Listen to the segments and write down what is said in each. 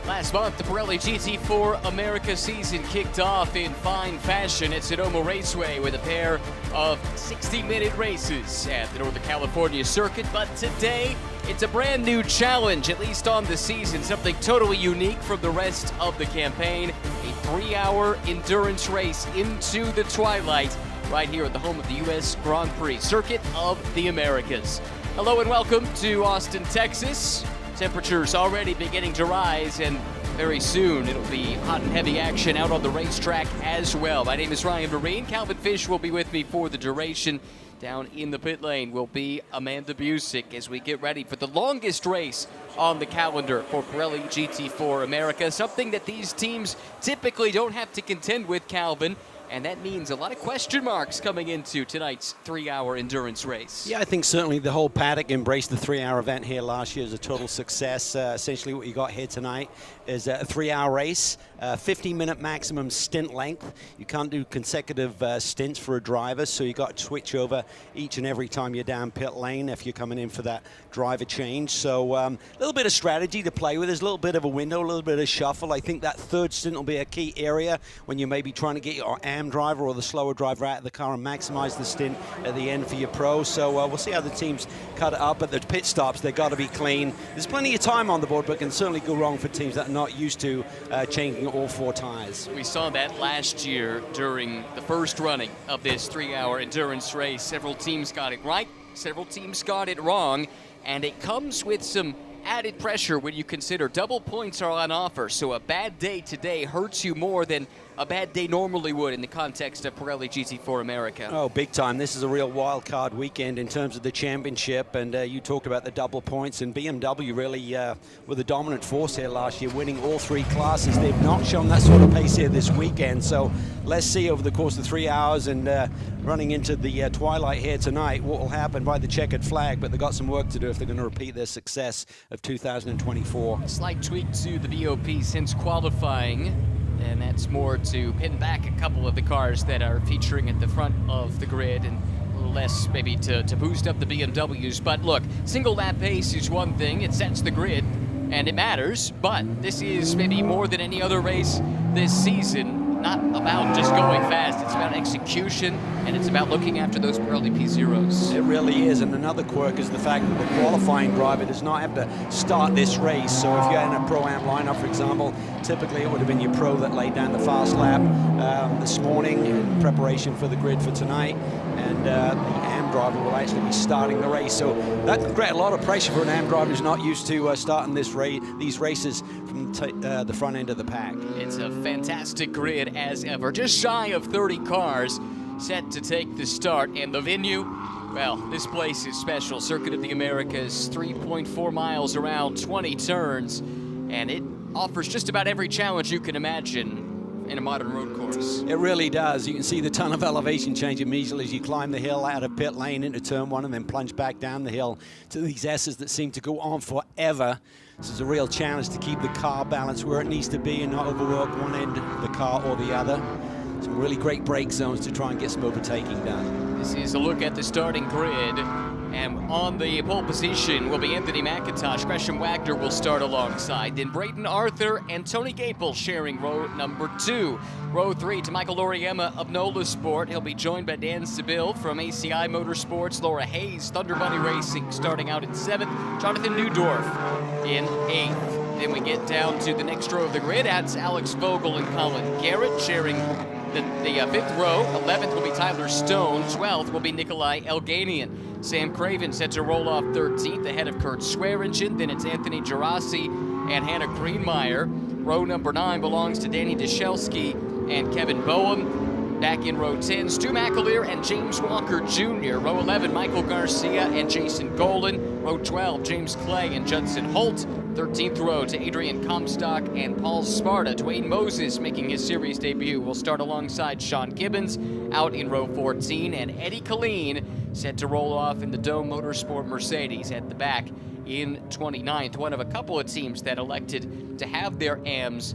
Last month, the Pirelli GT4 America season kicked off in fine fashion at Sonoma Raceway with a pair of 60-minute races at the Northern California circuit. But today, it's a brand new challenge, at least on the season, something totally unique from the rest of the campaign. A 3-hour endurance race into the twilight right here at the home of the U.S. Grand Prix Circuit of the Americas. Hello and welcome to Austin, Texas. Temperatures already beginning to rise, and very soon it'll be hot and heavy action out on the racetrack as well. My name is Ryan Vereen. Calvin Fish will be with me for the duration. Down in the pit lane will be Amanda Busick as we get ready for the longest race on the calendar for Pirelli GT4 America, something that these teams typically don't have to contend with, Calvin. And that means a lot of question marks coming into tonight's 3-hour endurance race. Yeah, I think certainly the whole paddock embraced the 3-hour event here last year as a total success. Essentially what you got here tonight is a 3-hour race, 15-minute maximum stint length. You can't do consecutive stints for a driver, so you got to switch over each and every time you're down pit lane if you're coming in for that driver change. So a little bit of strategy to play with. There's a little bit of a window, a little bit of shuffle. I think that third stint will be a key area when you may be trying to get your driver or the slower driver out of the car and maximize the stint at the end for your pro. So we'll see how the teams cut it up at the pit stops. They've got to be clean. There's plenty of time on the board, but can certainly go wrong for teams that are not used to changing all 4 tires. We saw that last year during the first running of this 3-hour endurance race. Several teams got it right, several teams got it wrong, and it comes with some added pressure when you consider double points are on offer. So a bad day today hurts you more than a bad day normally would in the context of Pirelli GT4 America. Oh, big time. This is a real wild card weekend in terms of the championship, and you talked about the double points, and BMW really were the dominant force here last year, winning all 3 classes. They've not shown that sort of pace here this weekend, so let's see over the course of 3 hours and running into the twilight here tonight what will happen by the checkered flag, but they've got some work to do if they're going to repeat their success of 2024. A slight tweak to the BOP since qualifying, and that's more to pin back a couple of the cars that are featuring at the front of the grid and a little less maybe to boost up the BMWs. But look, single lap pace is one thing, it sets the grid and it matters, but this is maybe more than any other race this season not about just going fast. It's about execution, and it's about looking after those Pirelli P0s. It really is, and another quirk is the fact that the qualifying driver does not have to start this race. So if you're in a Pro-Am lineup, for example, typically it would have been your pro that laid down the fast lap this morning in preparation for the grid for tonight, and the AM driver will actually be starting the race. So that can create a lot of pressure for an AM driver who's not used to starting these races from the front end of the pack. It's a fantastic grid as ever. Just shy of 30 cars set to take the start, and the venue, well, this place is special. Circuit of the Americas, 3.4 miles around, 20 turns, and it offers just about every challenge you can imagine in a modern road course. It really does. You can see the ton of elevation change immediately as you climb the hill out of pit lane into turn 1 and then plunge back down the hill to these S's that seem to go on forever. This is a real challenge to keep the car balanced where it needs to be and not overwork one end of the car or the other. Some really great brake zones to try and get some overtaking done. This is a look at the starting grid, and on the pole position will be Anthony McIntosh. Gresham Wagner will start alongside. Then Braden Arthur and Tony Gapel sharing row number 2. Row 3 to Michael Loriema of NOLA Sport. He'll be joined by Dan Seville from ACI Motorsports. Laura Hayes, Thunder Bunny Racing, starting out in 7th. Jonathan Newdorf in 8th. Then we get down to the next row of the grid. That's Alex Vogel and Colin Garrett sharing the 5th row. 11th will be Tyler Stone. 12th will be Nikolai Elganian. Sam Craven set to roll off 13th ahead of Kurt Swearingen. Then it's Anthony Gerasi and Hannah Greenmeyer. Row number 9 belongs to Danny Deshelski and Kevin Boehm. Back in row 10, Stu McAleer and James Walker Jr. Row 11, Michael Garcia and Jason Golan. Row 12, James Clay and Judson Holt. 13th row to Adrian Comstock and Paul Sparta. Dwayne Moses making his series debut will start alongside Sean Gibbons out in row 14, and Eddie Killeen set to roll off in the Dome Motorsport Mercedes at the back in 29th. One of a couple of teams that elected to have their AMs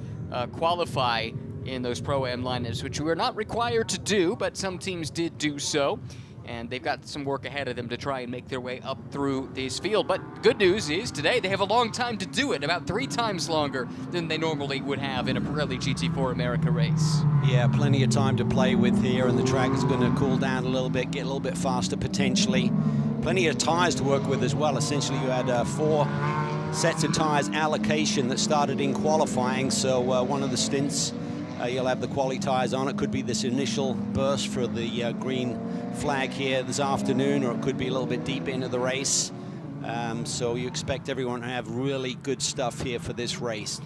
qualify in those Pro-Am lineups, which we were not required to do, but some teams did do so. and they've got some work ahead of them to try and make their way up through this field. But good news is today they have a long time to do it, about 3 times longer than they normally would have in a Pirelli GT4 America race. Yeah, plenty of time to play with here, and the track is going to cool down a little bit, get a little bit faster potentially. Plenty of tires to work with as well. Essentially, you had 4 sets of tires allocation that started in qualifying, so one of the stints you'll have the quali tires on. It could be this initial burst for the green flag here this afternoon, or it could be a little bit deep into the race. So you expect everyone to have really good stuff here for this race.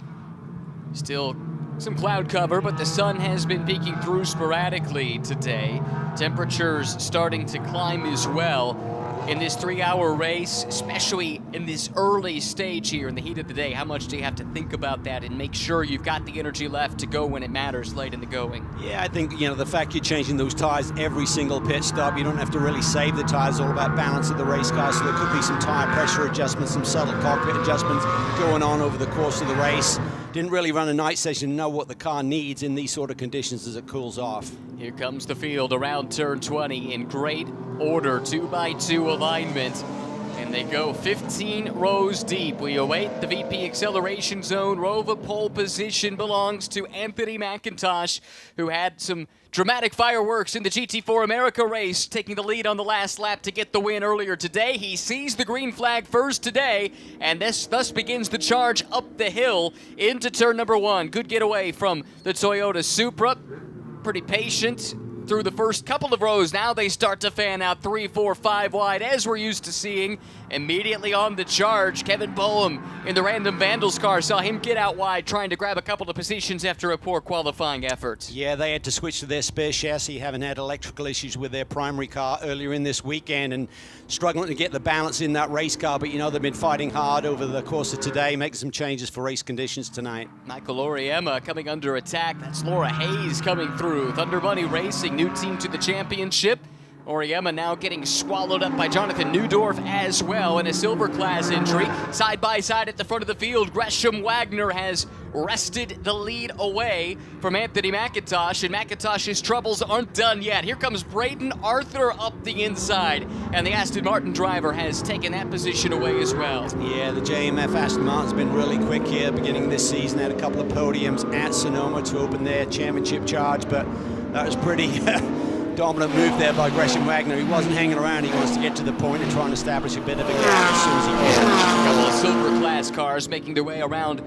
Still some cloud cover, but the sun has been peeking through sporadically today. Temperatures starting to climb as well in this 3-hour race, especially in this early stage here in the heat of the day. How much do you have to think about that and make sure you've got the energy left to go when it matters late in the going? Yeah, I think, you know, the fact you're changing those tires every single pit stop, you don't have to really save the tires. It's all about balance of the race car, so there could be some tire pressure adjustments, some subtle cockpit adjustments going on over the course of the race. Didn't really run a night session to know what the car needs in these sort of conditions as it cools off. Here comes the field around turn 20 in great order, 2x2 alignment. And they go 15 rows deep. We await the VP acceleration zone. Row of pole position belongs to Anthony McIntosh, who had some dramatic fireworks in the GT4 America race, taking the lead on the last lap to get the win earlier today. He sees the green flag first today, and this thus begins the charge up the hill into turn number 1. Good getaway from the Toyota Supra. Pretty patient through the first couple of rows. Now they start to fan out 3, 4, 5 wide, as we're used to seeing. Immediately on the charge, Kevin Boehm in the Random Vandals car saw him get out wide, trying to grab a couple of positions after a poor qualifying effort. Yeah, they had to switch to their spare chassis, having had electrical issues with their primary car earlier in this weekend and struggling to get the balance in that race car. But, you know, they've been fighting hard over the course of today, making some changes for race conditions tonight. Michael Oriema coming under attack. That's Laura Hayes coming through. Thunder Bunny Racing, new team to the championship. Oriema now getting swallowed up by Jonathan Neudorf as well in a silver class entry. Side by side at the front of the field, Gresham Wagner has wrested the lead away from Anthony McIntosh, and McIntosh's troubles aren't done yet. Here comes Braden Arthur up the inside, and the Aston Martin driver has taken that position away as well. Yeah, the JMF Aston Martin's been really quick here beginning this season. Had a couple of podiums at Sonoma to open their championship charge, but that was pretty dominant move there by Gresham Wagner. He wasn't hanging around. He wants to get to the point and try and establish a bit of a gap as soon as he can. A couple of silver class cars making their way around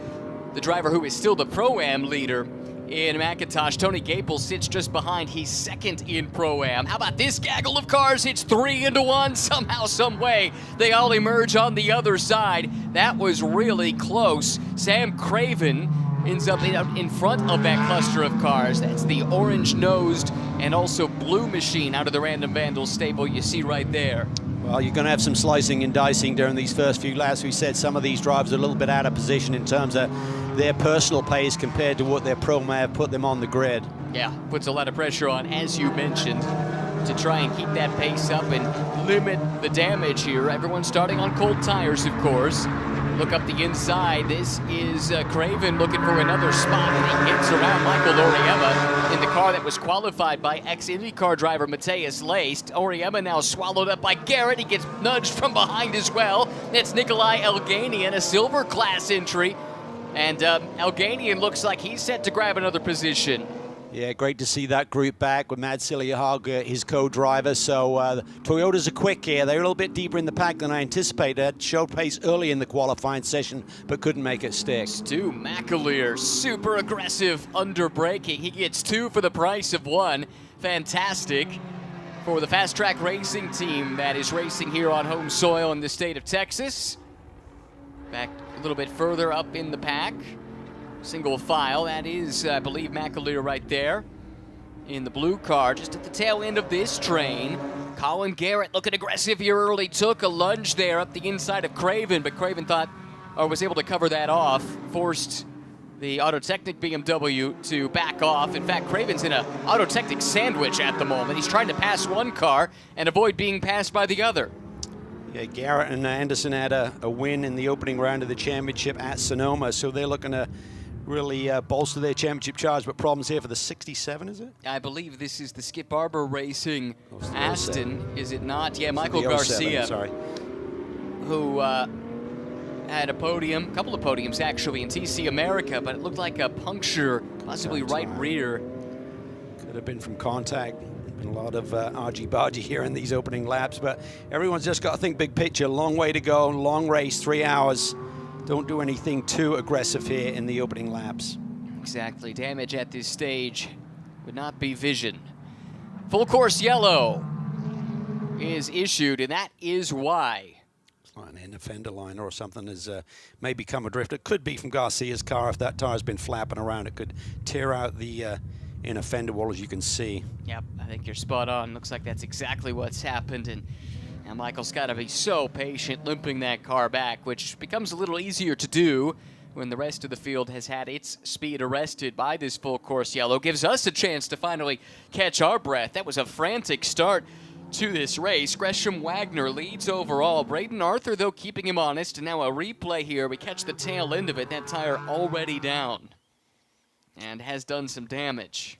the driver who is still the Pro-Am leader in McIntosh. Tony Gapel sits just behind. He's second in Pro-Am. How about this gaggle of cars? It's 3 into 1. Somehow, some way, they all emerge on the other side. That was really close. Sam Craven ends up in front of that cluster of cars. That's the orange-nosed and also blue machine out of the Random Vandals stable you see right there. Well, you're going to have some slicing and dicing during these first few laps. We said some of these drivers are a little bit out of position in terms of their personal pace compared to what their pro may have put them on the grid. Yeah, puts a lot of pressure on, as you mentioned, to try and keep that pace up and limit the damage here. Everyone's starting on cold tires, of course. Look up the inside. This is Craven looking for another spot, and he hits around Michael Oriema in the car that was qualified by ex-IndyCar driver Matthias Leist. Oriema now swallowed up by Garrett. He gets nudged from behind as well. That's Nikolai Elganian, a silver class entry. And Elganian looks like he's set to grab another position. Yeah, great to see that group back with Mad Silliahag, his co-driver. So Toyotas are quick here. They're a little bit deeper in the pack than I anticipated. Showed pace early in the qualifying session, but couldn't make it stick. Stu McAleer, super aggressive under braking. He gets 2 for the price of 1. Fantastic for the Fast Track Racing team that is racing here on home soil in the state of Texas. Back a little bit further up in the pack. Single file, that is, I believe, McAleer right there in the blue car, just at the tail end of this train. Colin Garrett looking aggressive here early, took a lunge there up the inside of Craven, but Craven thought, or was able to cover that off, forced the Autotechnic BMW to back off. In fact, Craven's in an Autotechnic sandwich at the moment. He's trying to pass one car and avoid being passed by the other. Yeah, Garrett and Anderson had a win in the opening round of the championship at Sonoma, so they're looking to really bolster their championship charge, but problems here for the 67, is it? I believe this is the Skip Barber Racing the Aston, 07. is it not? Yeah, It's Michael the 07, Garcia, sorry. who had a podium, a couple of podiums actually in TC America, but it looked like a puncture, possibly right rear. Could have been from contact. Been a lot of argy-bargy here in these opening laps, but everyone's just got to think big picture. Long way to go, long race, 3 hours. Don't do anything too aggressive here in the opening laps. Exactly. Damage at this stage would not be vision. Full course yellow is issued, and that is why. It's like an inner fender liner or something has may become adrift. It could be from Garcia's car. If that tire's been flapping around, it could tear out the inner fender wall, as you can see. Yep, I think you're spot on. Looks like that's exactly what's happened, and now Michael's got to be so patient limping that car back, which becomes a little easier to do when the rest of the field has had its speed arrested by this full course yellow. Gives us a chance to finally catch our breath. That was a frantic start to this race. Gresham Wagner leads overall. Braden Arthur, though, keeping him honest. And now a replay here. We catch the tail end of it. That tire already down and has done some damage.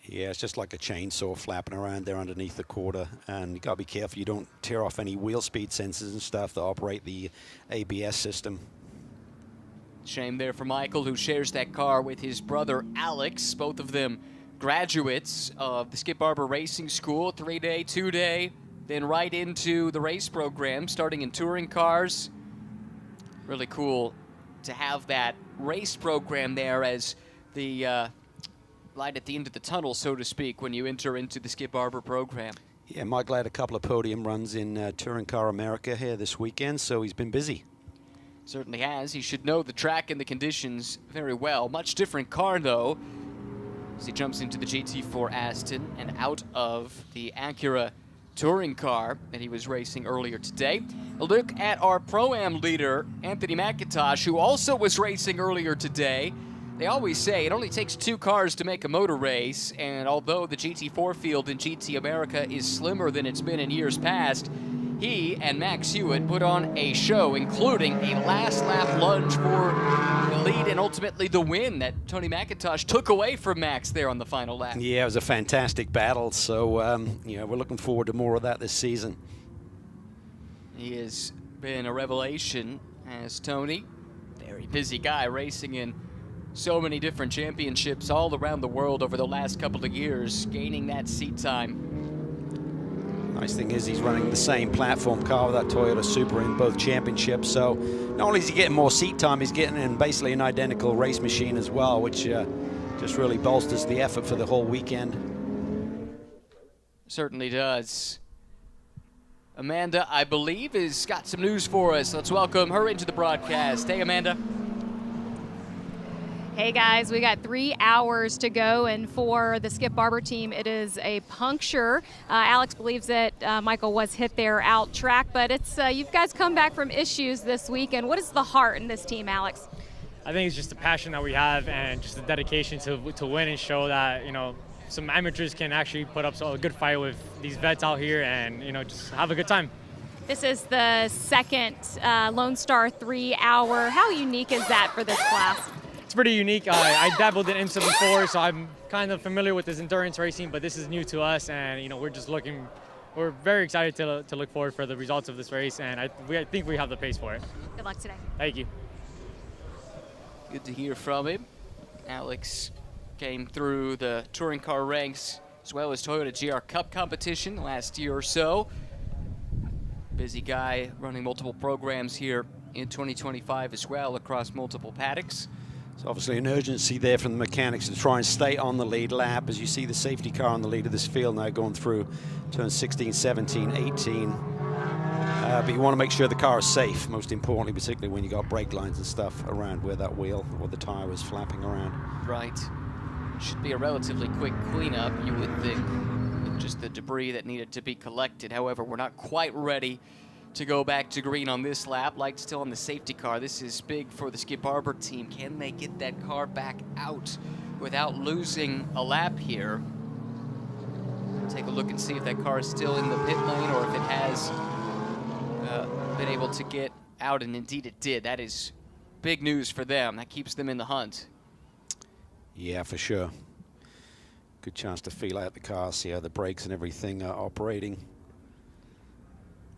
Yeah, it's just like a chainsaw flapping around there underneath the quarter, and you got to be careful you don't tear off any wheel speed sensors and stuff that operate the ABS system. Shame there for Michael, who shares that car with his brother Alex, both of them graduates of the Skip Barber Racing School, 3-day, 2-day, then right into the race program, starting in touring cars. Really cool to have that race program there as the light at the end of the tunnel, so to speak, when you enter into the Skip Barber program. Yeah, Michael had a couple of podium runs in Touring Car America here this weekend, so he's been busy. Certainly has. He should know the track and the conditions very well. Much different car, though, as he jumps into the GT4 Aston and out of the Acura touring car that he was racing earlier today. A look at our Pro-Am leader, Anthony McIntosh, who also was racing earlier today. They always say it only takes 2 cars to make a motor race, and although the GT4 field in GT America is slimmer than it's been in years past, he and Max Hewitt put on a show, including a last lap lunge for the lead and ultimately the win that Tony McIntosh took away from Max there on the final lap. Yeah, it was a fantastic battle, so we're looking forward to more of that this season. He has been a revelation as Tony, very busy guy, racing in so many different championships all around the world over the last couple of years, gaining that seat time. Nice thing is he's running the same platform car with that Toyota Supra in both championships, so not only is he getting more seat time, he's getting in basically an identical race machine as well, which just really bolsters the effort for the whole weekend. Certainly does. Amanda, I believe, has got some news for us. Let's welcome her into the broadcast. Hey, Amanda. Hey guys, we got 3 hours to go, and for the Skip Barber team, it is a puncture. Alex believes that Michael was hit there out track, but it's you guys come back from issues this weekend. What is the heart in this team, Alex? I think it's just the passion that we have and just the dedication to win and show that, some amateurs can actually put up a good fight with these vets out here and, just have a good time. This is the second Lone Star 3 hour. How unique is that for this class? It's pretty unique. I dabbled in IMSA before, so I'm kind of familiar with this endurance racing, but this is new to us, and we're very excited to look forward for the results of this race, and I think we have the pace for it. Good luck today. Thank you. Good to hear from him. Alex came through the touring car ranks as well as Toyota GR Cup competition last year or so. Busy guy running multiple programs here in 2025 as well across multiple paddocks. There's obviously an urgency there from the mechanics to try and stay on the lead lap. As you see the safety car on the lead of this field now going through turns 16, 17, 18. But you want to make sure the car is safe, most importantly, particularly when you got brake lines and stuff around where that wheel or the tire was flapping around. Right. Should be a relatively quick cleanup, you would think, with just the debris that needed to be collected. However, we're not quite ready to go back to green on this lap. Light still on the safety car. This is big for the Skip Barber team. Can they get that car back out without losing a lap here? Take a look and see if that car is still in the pit lane or if it has been able to get out, and indeed it did. That is big news for them. That keeps them in the hunt. Yeah, for sure. Good chance to feel out the car, see how the brakes and everything are operating.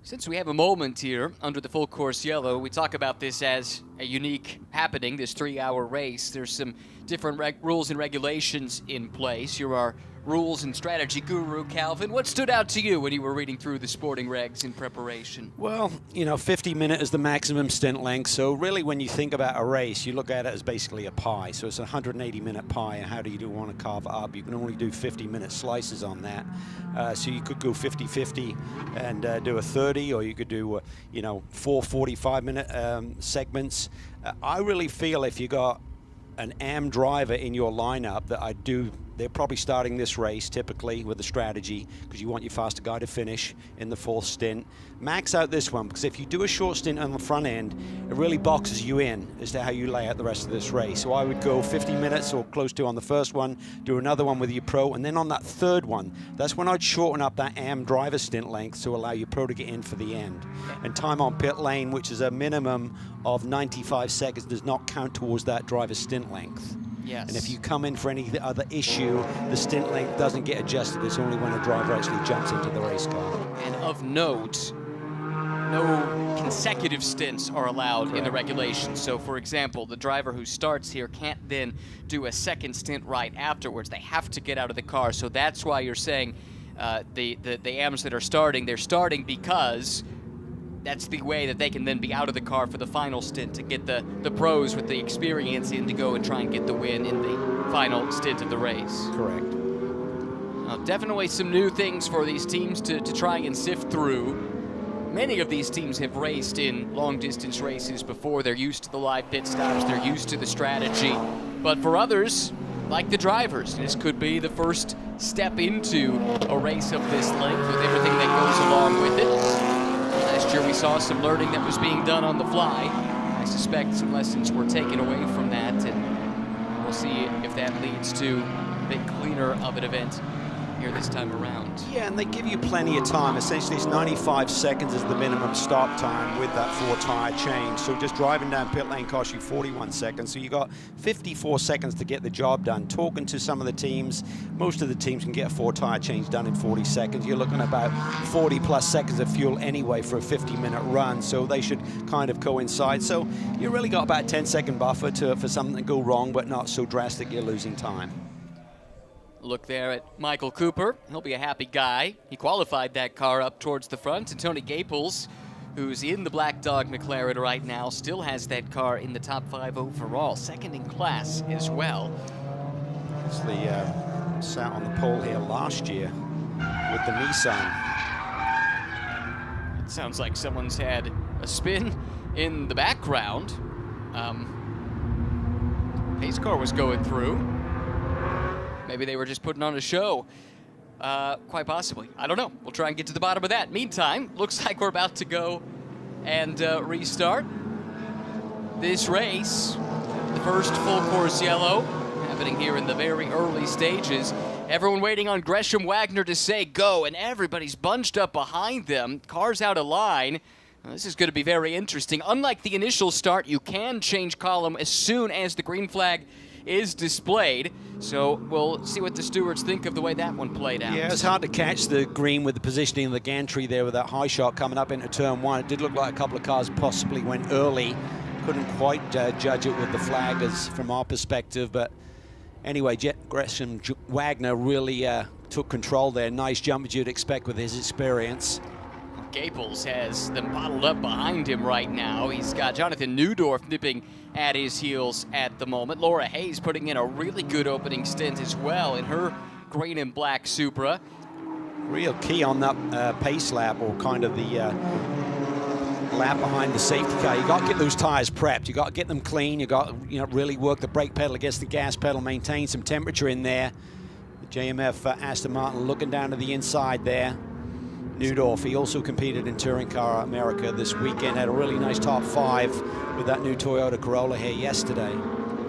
Since we have a moment here under the full course yellow, we talk about this as a unique happening, this 3-hour race. There's some different rules and regulations in place. You're our rules and strategy guru, Calvin. What stood out to you when you were reading through the sporting regs in preparation? Well, you know, 50 minutes is the maximum stint length. So really, when you think about a race, you look at it as basically a pie. So it's a 180-minute pie. And how do you want to carve it up? You can only do 50-minute slices on that. So you could go 50-50 and do a 30, or you could do, you know, 4 45-minute segments. I really feel if you got an AM driver in your lineup they're probably starting this race typically with a strategy, because you want your faster guy to finish in the 4th stint. Max out this one, because if you do a short stint on the front end, it really boxes you in as to how you lay out the rest of this race. So I would go 50 minutes or close to on the first one, do another one with your pro, and then on that 3rd one, that's when I'd shorten up that AM driver stint length to allow your pro to get in for the end. And time on pit lane, which is a minimum of 95 seconds, does not count towards that driver's stint length. Yes. And if you come in for any other issue, the stint length doesn't get adjusted. It's only when a driver actually jumps into the race car. And of note, no consecutive stints are allowed in the regulations. So, for example, the driver who starts here can't then do a 2nd stint right afterwards. They have to get out of the car. So that's why you're saying the AMs that are starting, they're starting because that's the way that they can then be out of the car for the final stint to get the pros with the experience in to go and try and get the win in the final stint of the race. Correct. Definitely some new things for these teams to try and sift through. Many of these teams have raced in long-distance races before. They're used to the live pit stops. They're used to the strategy. But for others, like the drivers, this could be the first step into a race of this length with everything that goes along with it. Last year we saw some learning that was being done on the fly. I suspect some lessons were taken away from that, and we'll see if that leads to a bit cleaner of an event here this time around. Yeah, and they give you plenty of time. Essentially, it's 95 seconds is the minimum stop time with that 4-tire change. So just driving down pit lane costs you 41 seconds. So you got 54 seconds to get the job done. Talking to some of the teams, most of the teams can get a 4-tire change done in 40 seconds. You're looking at about 40-plus seconds of fuel anyway for a 50-minute run. So they should kind of coincide. So you really got about a 10-second buffer for something to go wrong, but not so drastic you're losing time. Look there at Michael Cooper. He'll be a happy guy. He qualified that car up towards the front. And Tony Gaples, who's in the Black Dog McLaren right now, still has that car in the top 5 overall. 2nd in class as well. It's sat on the pole here last year with the Nissan. It sounds like someone's had a spin in the background. Pace car was going through. Maybe they were just putting on a show. Quite possibly. I don't know. We'll try and get to the bottom of that. Meantime, looks like we're about to go and restart this race. The first full course yellow happening here in the very early stages. Everyone waiting on Gresham Wagner to say go, and everybody's bunched up behind them. Cars out of line. This is going to be very interesting. Unlike the initial start, you can change column as soon as the green flag is displayed. So we'll see what the stewards think of the way that one played out. Yeah, it's hard to catch the green with the positioning of the gantry there with that high shot coming up into turn 1. It did look like a couple of cars possibly went early. Couldn't quite judge it with the flag as from our perspective, but anyway, Gresham Wagner really took control there. Nice jump as you'd expect with his experience. Gaples has them bottled up behind him right now. He's got Jonathan Neudorf nipping at his heels at the moment. Laura Hayes putting in a really good opening stint as well in her green and black Supra. Real key on that pace lap, or kind of the lap behind the safety car. You got to get those tires prepped. You got to get them clean. You got to really work the brake pedal against the gas pedal, maintain some temperature in there. The JMF Aston Martin looking down to the inside there. Neudorf, he also competed in Touring Car America this weekend, had a really nice top 5 with that new Toyota Corolla here yesterday.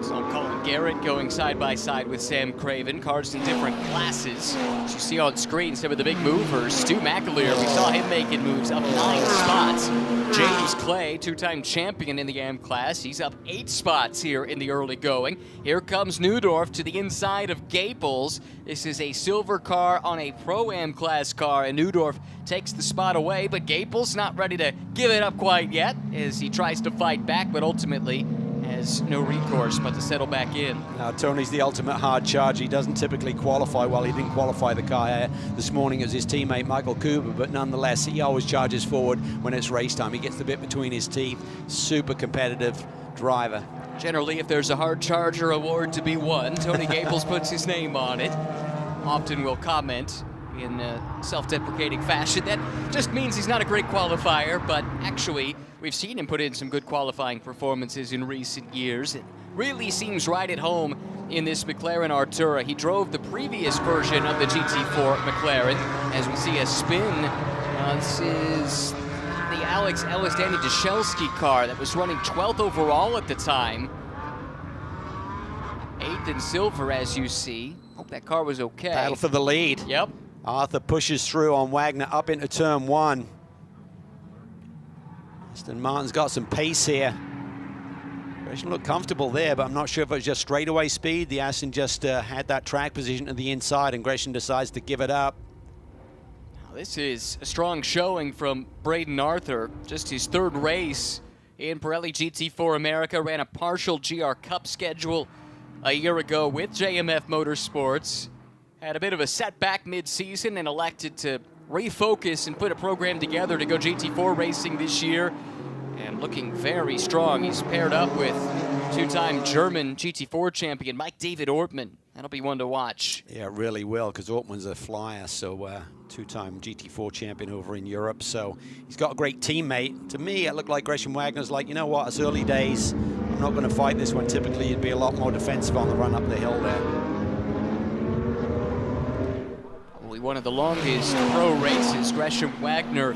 So Colin Garrett going side by side with Sam Craven. Cars in different classes. As you see on screen, some of the big movers. Stu McAleer, we saw him making moves up 9 spots. James Clay, two-time champion in the AM class. He's up 8 spots here in the early going. Here comes Neudorf to the inside of Gaples. This is a silver car on a Pro-Am class car, and Neudorf takes the spot away, but Gaples not ready to give it up quite yet as he tries to fight back, but ultimately has no recourse but to settle back in. Now, Tony's the ultimate hard charge. He doesn't typically qualify. Well, he didn't qualify the car this morning as his teammate Michael Cooper, but nonetheless, he always charges forward when it's race time. He gets the bit between his teeth. Super competitive driver. Generally, if there's a hard charger award to be won, Tony Gaples puts his name on it. Often will comment in a self-deprecating fashion. That just means he's not a great qualifier, but actually, we've seen him put in some good qualifying performances in recent years. It really seems right at home in this McLaren Artura. He drove the previous version of the GT4 McLaren. As we see a spin, this is the Alex Ellis Danny Dashelski car that was running 12th overall at the time. 8th in silver, as you see. Hope that car was okay. Battle for the lead. Yep. Arthur pushes through on Wagner up into turn 1. Aston Martin's got some pace here. Gresham looked comfortable there, but I'm not sure if it was just straightaway speed. The Aston just had that track position to the inside, and Gresham decides to give it up. This is a strong showing from Braden Arthur. Just his 3rd race in Pirelli GT4 America. Ran a partial GR Cup schedule a year ago with JMF Motorsports. Had a bit of a setback mid-season and elected to refocus and put a program together to go GT4 racing this year. And looking very strong. He's paired up with two-time German GT4 champion Mike David Ortmann. That'll be one to watch. Yeah, it really will, because Ortmann's a flyer, so two-time GT4 champion over in Europe. So he's got a great teammate. To me, it looked like Gresham Wagner's like, you know what, it's early days. I'm not going to fight this one. Typically, you'd be a lot more defensive on the run up the hill there. One of the longest pro races Gresham Wagner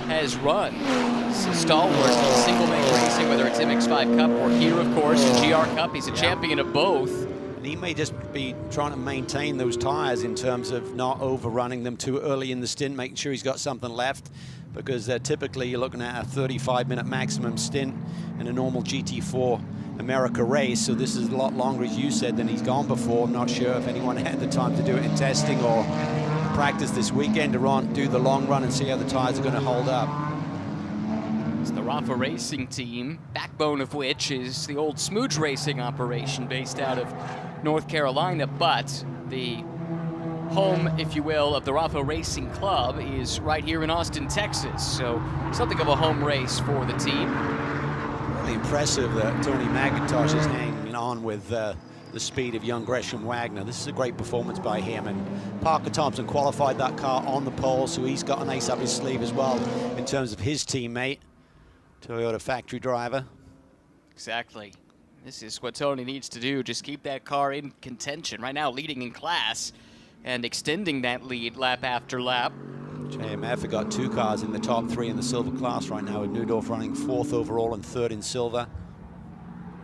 has run. He's a stalwart in single-make racing, whether it's MX-5 Cup or here, of course, GR Cup. He's a champion of both. And he may just be trying to maintain those tires in terms of not overrunning them too early in the stint, making sure he's got something left, because typically you're looking at a 35-minute maximum stint in a normal GT4 America race, so this is a lot longer, as you said, than he's gone before. I'm not sure if anyone had the time to do it in testing or practice this weekend to do the long run and see how the tires are going to hold up. It's the Rafa Racing team, backbone of which is the old Smooch Racing operation based out of North Carolina, but the home, if you will, of the Rafa Racing Club is right here in Austin, Texas. So something of a home race for the team. Really impressive that Tony McIntosh is hanging on with the speed of young Gresham Wagner. This is a great performance by him, and Parker Thompson qualified that car on the pole, so he's got an ace up his sleeve as well in terms of his teammate, Toyota factory driver. Exactly. This is what Tony needs to do, just keep that car in contention. Right now leading in class and extending that lead lap after lap. JMF have got 2 cars in the top 3 in the silver class right now, with Neudorf running 4th overall and 3rd in silver.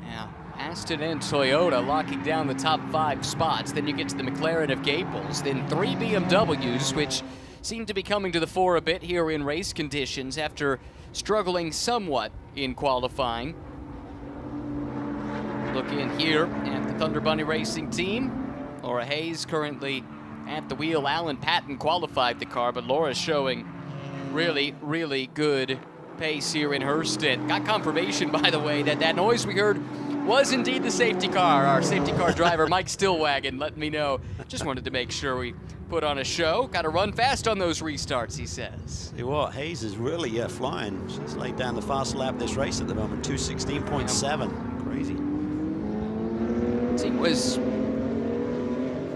Yeah. Aston and Toyota locking down the top 5 spots. Then you get to the McLaren of Gaples, then 3 BMWs, which seem to be coming to the fore a bit here in race conditions after struggling somewhat in qualifying. Look in here at the Thunder Bunny Racing team. Laura Hayes currently at the wheel. Alan Patton qualified the car, but Laura's showing really, really good pace here in her stint. Got confirmation, by the way, that that noise we heard was indeed the safety car. Our safety car driver, Mike Stillwagon, let me know. Just wanted to make sure we put on a show. Got to run fast on those restarts, he says. See what, Hayes is really flying. She's laid down the fast lap this race at the moment, 2:16.7. Crazy. He was, I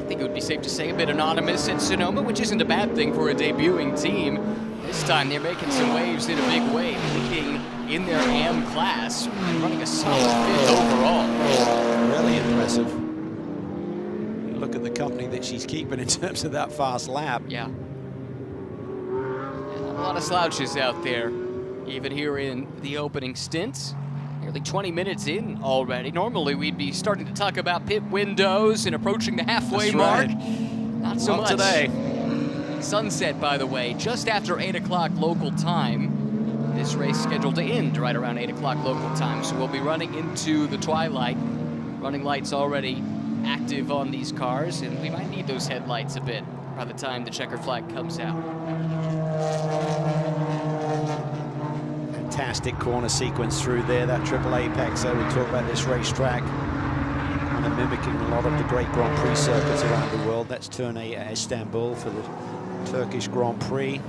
think it would be safe to say, a bit anonymous at Sonoma, which isn't a bad thing for a debuting team. This time they're making some waves in a big way, leading in their AM class, running a solid 5th overall. Really impressive. You look at the company that she's keeping in terms of that fast lap. Yeah. And a lot of slouches out there, even here in the opening stint. Nearly 20 minutes in already. Normally we'd be starting to talk about pit windows and approaching the halfway mark. Not so much today. Sunset, by the way, just after 8 o'clock local time. This race scheduled to end right around 8 o'clock local time, so we'll be running into the twilight. Running lights already active on these cars, and we might need those headlights a bit by the time the checker flag comes out. Fantastic corner sequence through there, that triple apex. We talk about this racetrack, kind of mimicking a lot of the great Grand Prix circuits around the world. That's turn 8 at Istanbul for the Turkish Grand Prix.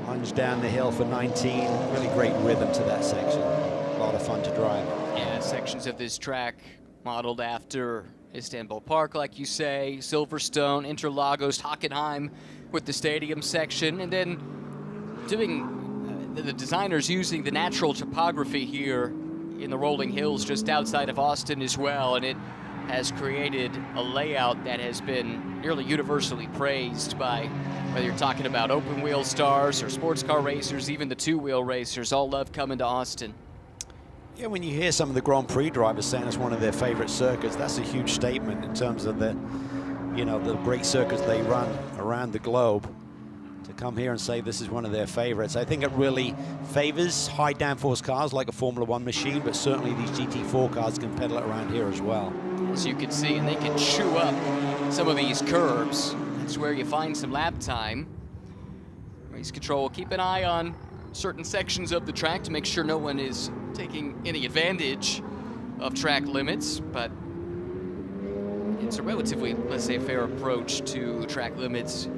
Plunge down the hill for 19. Really great rhythm to that section. A lot of fun to drive. Yeah, sections of this track modeled after Istanbul Park, like you say, Silverstone, Interlagos, Hockenheim with the stadium section, and then doing the designers using the natural topography here in the rolling hills just outside of Austin as well, and it has created a layout that has been nearly universally praised by, whether you're talking about open wheel stars or sports car racers, even the two-wheel racers, all love coming to Austin. Yeah, when you hear some of the Grand Prix drivers saying it's one of their favorite circuits, that's a huge statement in terms of the, you know, the great circuits they run around the globe. To come here and say this is one of their favorites, I think it really favors high downforce cars like a Formula One machine, but certainly these GT4 cars can pedal it around here as well. As you can see, and they can chew up some of these curbs. That's where you find some lap time. Race control will keep an eye on certain sections of the track to make sure no one is taking any advantage of track limits, but it's a relatively, let's say, fair approach to track limits.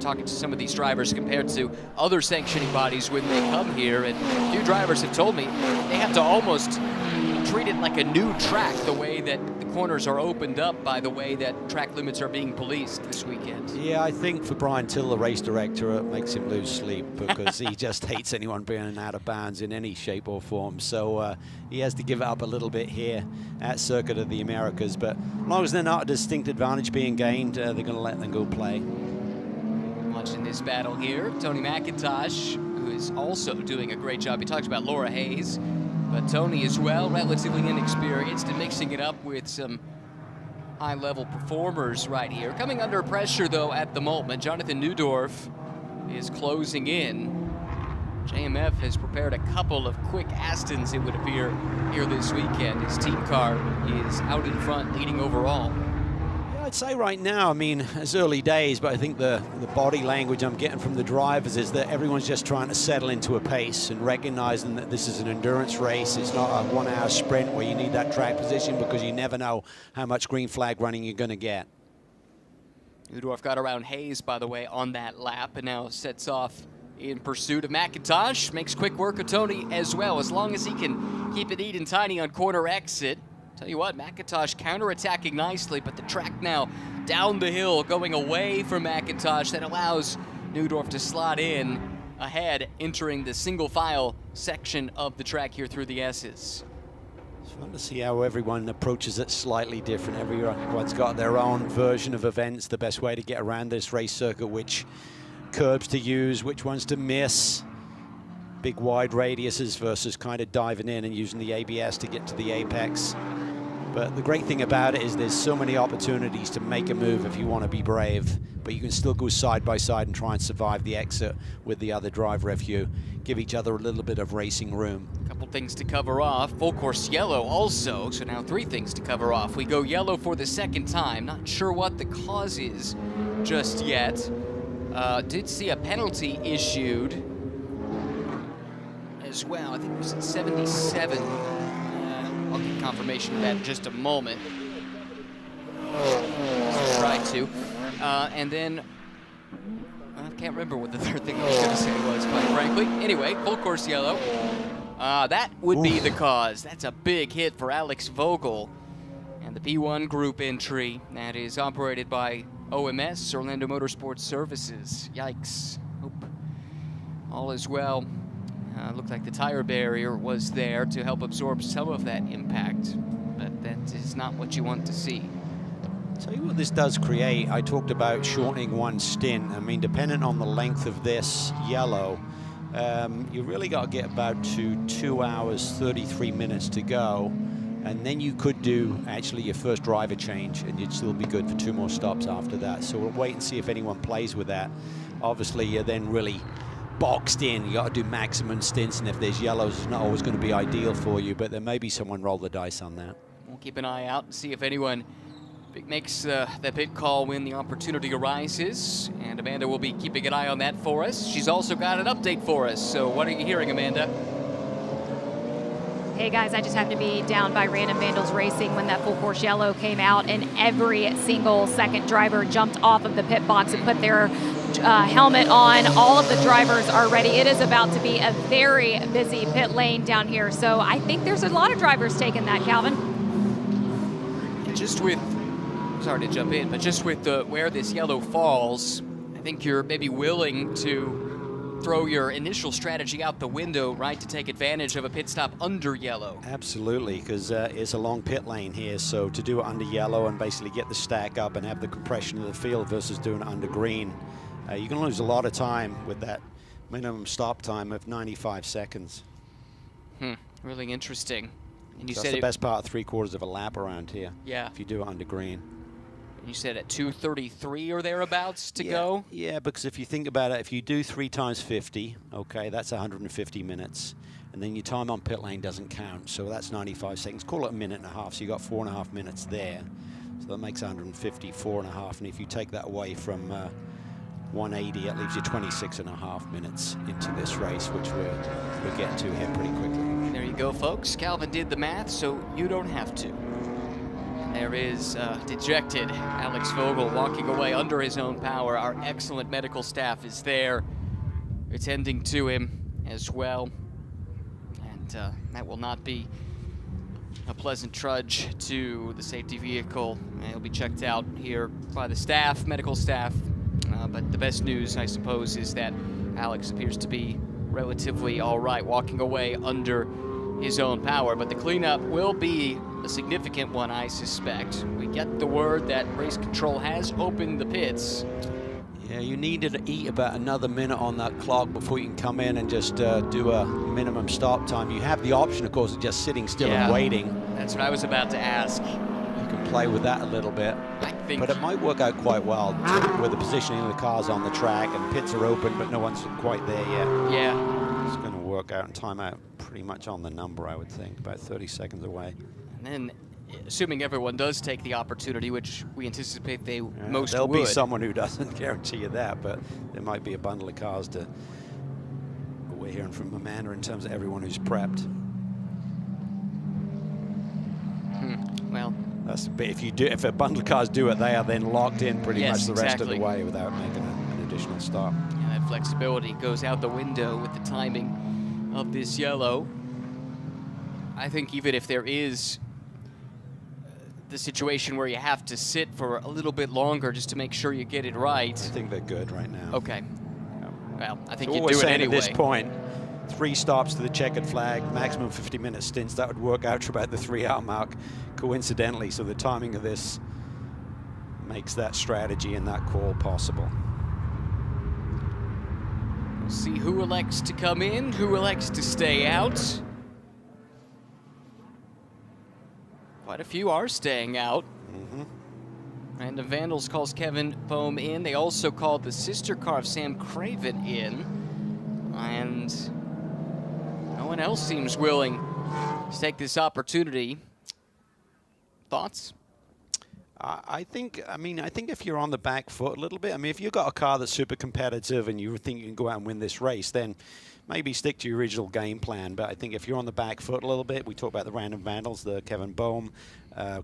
Talking to some of these drivers compared to other sanctioning bodies when they come here, and a few drivers have told me they have to almost treat it like a new track, the way that the corners are opened up by the way that track limits are being policed this weekend. Yeah, I think for Brian Till, the race director, it makes him lose sleep because he just hates anyone being out of bounds in any shape or form. So he has to give it up a little bit here at Circuit of the Americas. But as long as they're not a distinct advantage being gained, they're going to let them go play. Watching this battle here, Tony McIntosh, who is also doing a great job. He talks about Laura Hayes, but Tony as well, relatively inexperienced and mixing it up with some high-level performers right here. Coming under pressure, though, at the moment. Jonathan Neudorf is closing in. JMF has prepared a couple of quick Astons, it would appear, here this weekend. His team car is out in front, leading overall. I'd say right now, I mean, it's early days, but I think the body language I'm getting from the drivers is that everyone's just trying to settle into a pace and recognizing that this is an endurance race. It's not a 1 hour sprint where you need that track position because you never know how much green flag running you're going to get. Neudorf got around Hayes, by the way, on that lap, and now sets off in pursuit of McIntosh. Makes quick work of Tony as well, as long as he can keep it neat and tiny on corner exit. Tell you what, McIntosh counterattacking nicely, but the track now down the hill going away from McIntosh. That allows Neudorf to slot in ahead, entering the single file section of the track here through the S's. It's fun to see how everyone approaches it slightly different. Everyone's got their own version of events, the best way to get around this race circuit, which curbs to use, which ones to miss. Big wide radiuses versus kind of diving in and using the ABS to get to the apex. But the great thing about it is there's so many opportunities to make a move if you want to be brave, but you can still go side by side and try and survive the exit with the other driver if you give each other a little bit of racing room. A couple things to cover off. Full course yellow also, so now 3 things to cover off. We go yellow for the second time. Not sure what the cause is just yet. Did see a penalty issued as well. I think it was at 77. I'll get confirmation of that in just a moment. Try to. And then, I can't remember what the third thing I was going to say was, quite frankly. Anyway, full course yellow. That would be the cause. That's a big hit for Alex Vogel. And the P1 group entry that is operated by OMS, Orlando Motorsports Services. Yikes. Hope all is well. Looked like the tire barrier was there to help absorb some of that impact, but that is not what you want to see. Tell you what this does create, I talked about shortening one stint. I mean, dependent on the length of this yellow, you really got to get about to 2 hours, 33 minutes to go. And then you could do actually your first driver change, and you'd still be good for 2 more stops after that. So we'll wait and see if anyone plays with that. Obviously, you're then really boxed in. You got to do maximum stints, and if there's yellows, it's not always going to be ideal for you, but there may be someone roll the dice on that. We'll keep an eye out and see if anyone makes that pit call when the opportunity arises. And Amanda will be keeping an eye on that for us. She's also got an update for us. So what are you hearing, Amanda? Hey guys, I just happened to be down by Random Vandals Racing when that full course yellow came out, and every single second driver jumped off of the pit box and put their helmet on. All of the drivers are ready. It is about to be a very busy pit lane down here, so I think there's a lot of drivers taking that, Calvin. Just with, sorry to jump in, but just with where this yellow falls, I think you're maybe willing to throw your initial strategy out the window, right, to take advantage of a pit stop under yellow. Absolutely, because it's a long pit lane here, so to do it under yellow and basically get the stack up and have the compression of the field versus doing it under green, you can lose a lot of time with that minimum stop time of 95 seconds. Really interesting. And you That's said the best part of 3/4 of a lap around here. Yeah. If you do it under green. You said at 2:33 or thereabouts to go? Yeah, because if you think about it, if you do 3 times 50, okay, that's 150 minutes. And then your time on pit lane doesn't count, so that's 95 seconds. Call it a minute and a half, so you got 4.5 minutes there. So that makes 154.5, and if you take that away from 180, that leaves you 26.5 minutes into this race, which we're getting to here pretty quickly. There you go, folks. Calvin did the math, so you don't have to. There is dejected Alex Vogel walking away under his own power. Our excellent medical staff is there, attending to him as well. And that will not be a pleasant trudge to the safety vehicle. And he'll be checked out here by the staff, medical staff. But the best news, I suppose, is that Alex appears to be relatively all right, walking away under his own power. But the cleanup will be a significant one, I suspect. We get the word that race control has opened the pits. Yeah, you needed to eat about another minute on that clock before you can come in and just do a minimum stop time. You have the option, of course, of just sitting still and waiting. That's what I was about to ask. You can play with that a little bit. I think, but it might work out quite well with the positioning of the cars on the track, and pits are open, but no one's quite there yet. Yeah. It's going to work out and time out pretty much on the number, I would think, about 30 seconds away. And then, assuming everyone does take the opportunity, which we anticipate they most There'll would. be someone who doesn't guarantee you that, but there might be a bundle of cars to. But we're hearing from Amanda in terms of everyone who's prepped. Well, that's a bit. If a bundle of cars do it, they are then locked in pretty much the rest of the way without making an additional stop. And that flexibility goes out the window with the timing of this yellow. I think even if there is the situation where you have to sit for a little bit longer just to make sure you get it right. I think they're good right now. Okay. Well, I think So you what do we're it saying anyway. At this point, 3 stops to the checkered flag, maximum 50-minute stints. That would work out to about the 3-hour mark, coincidentally. So the timing of this makes that strategy and that call possible. We'll see who elects to come in, who elects to stay out. Quite a few are staying out. And the Vandals calls Kevin Boehm in. They also called the sister car of Sam Craven in. And no one else seems willing to take this opportunity. Thoughts? I think if you're on the back foot a little bit, if you've got a car that's super competitive and you think you can go out and win this race, then maybe stick to your original game plan. But I think if you're on the back foot a little bit, we talked about the Random Vandals, the Kevin Boehm,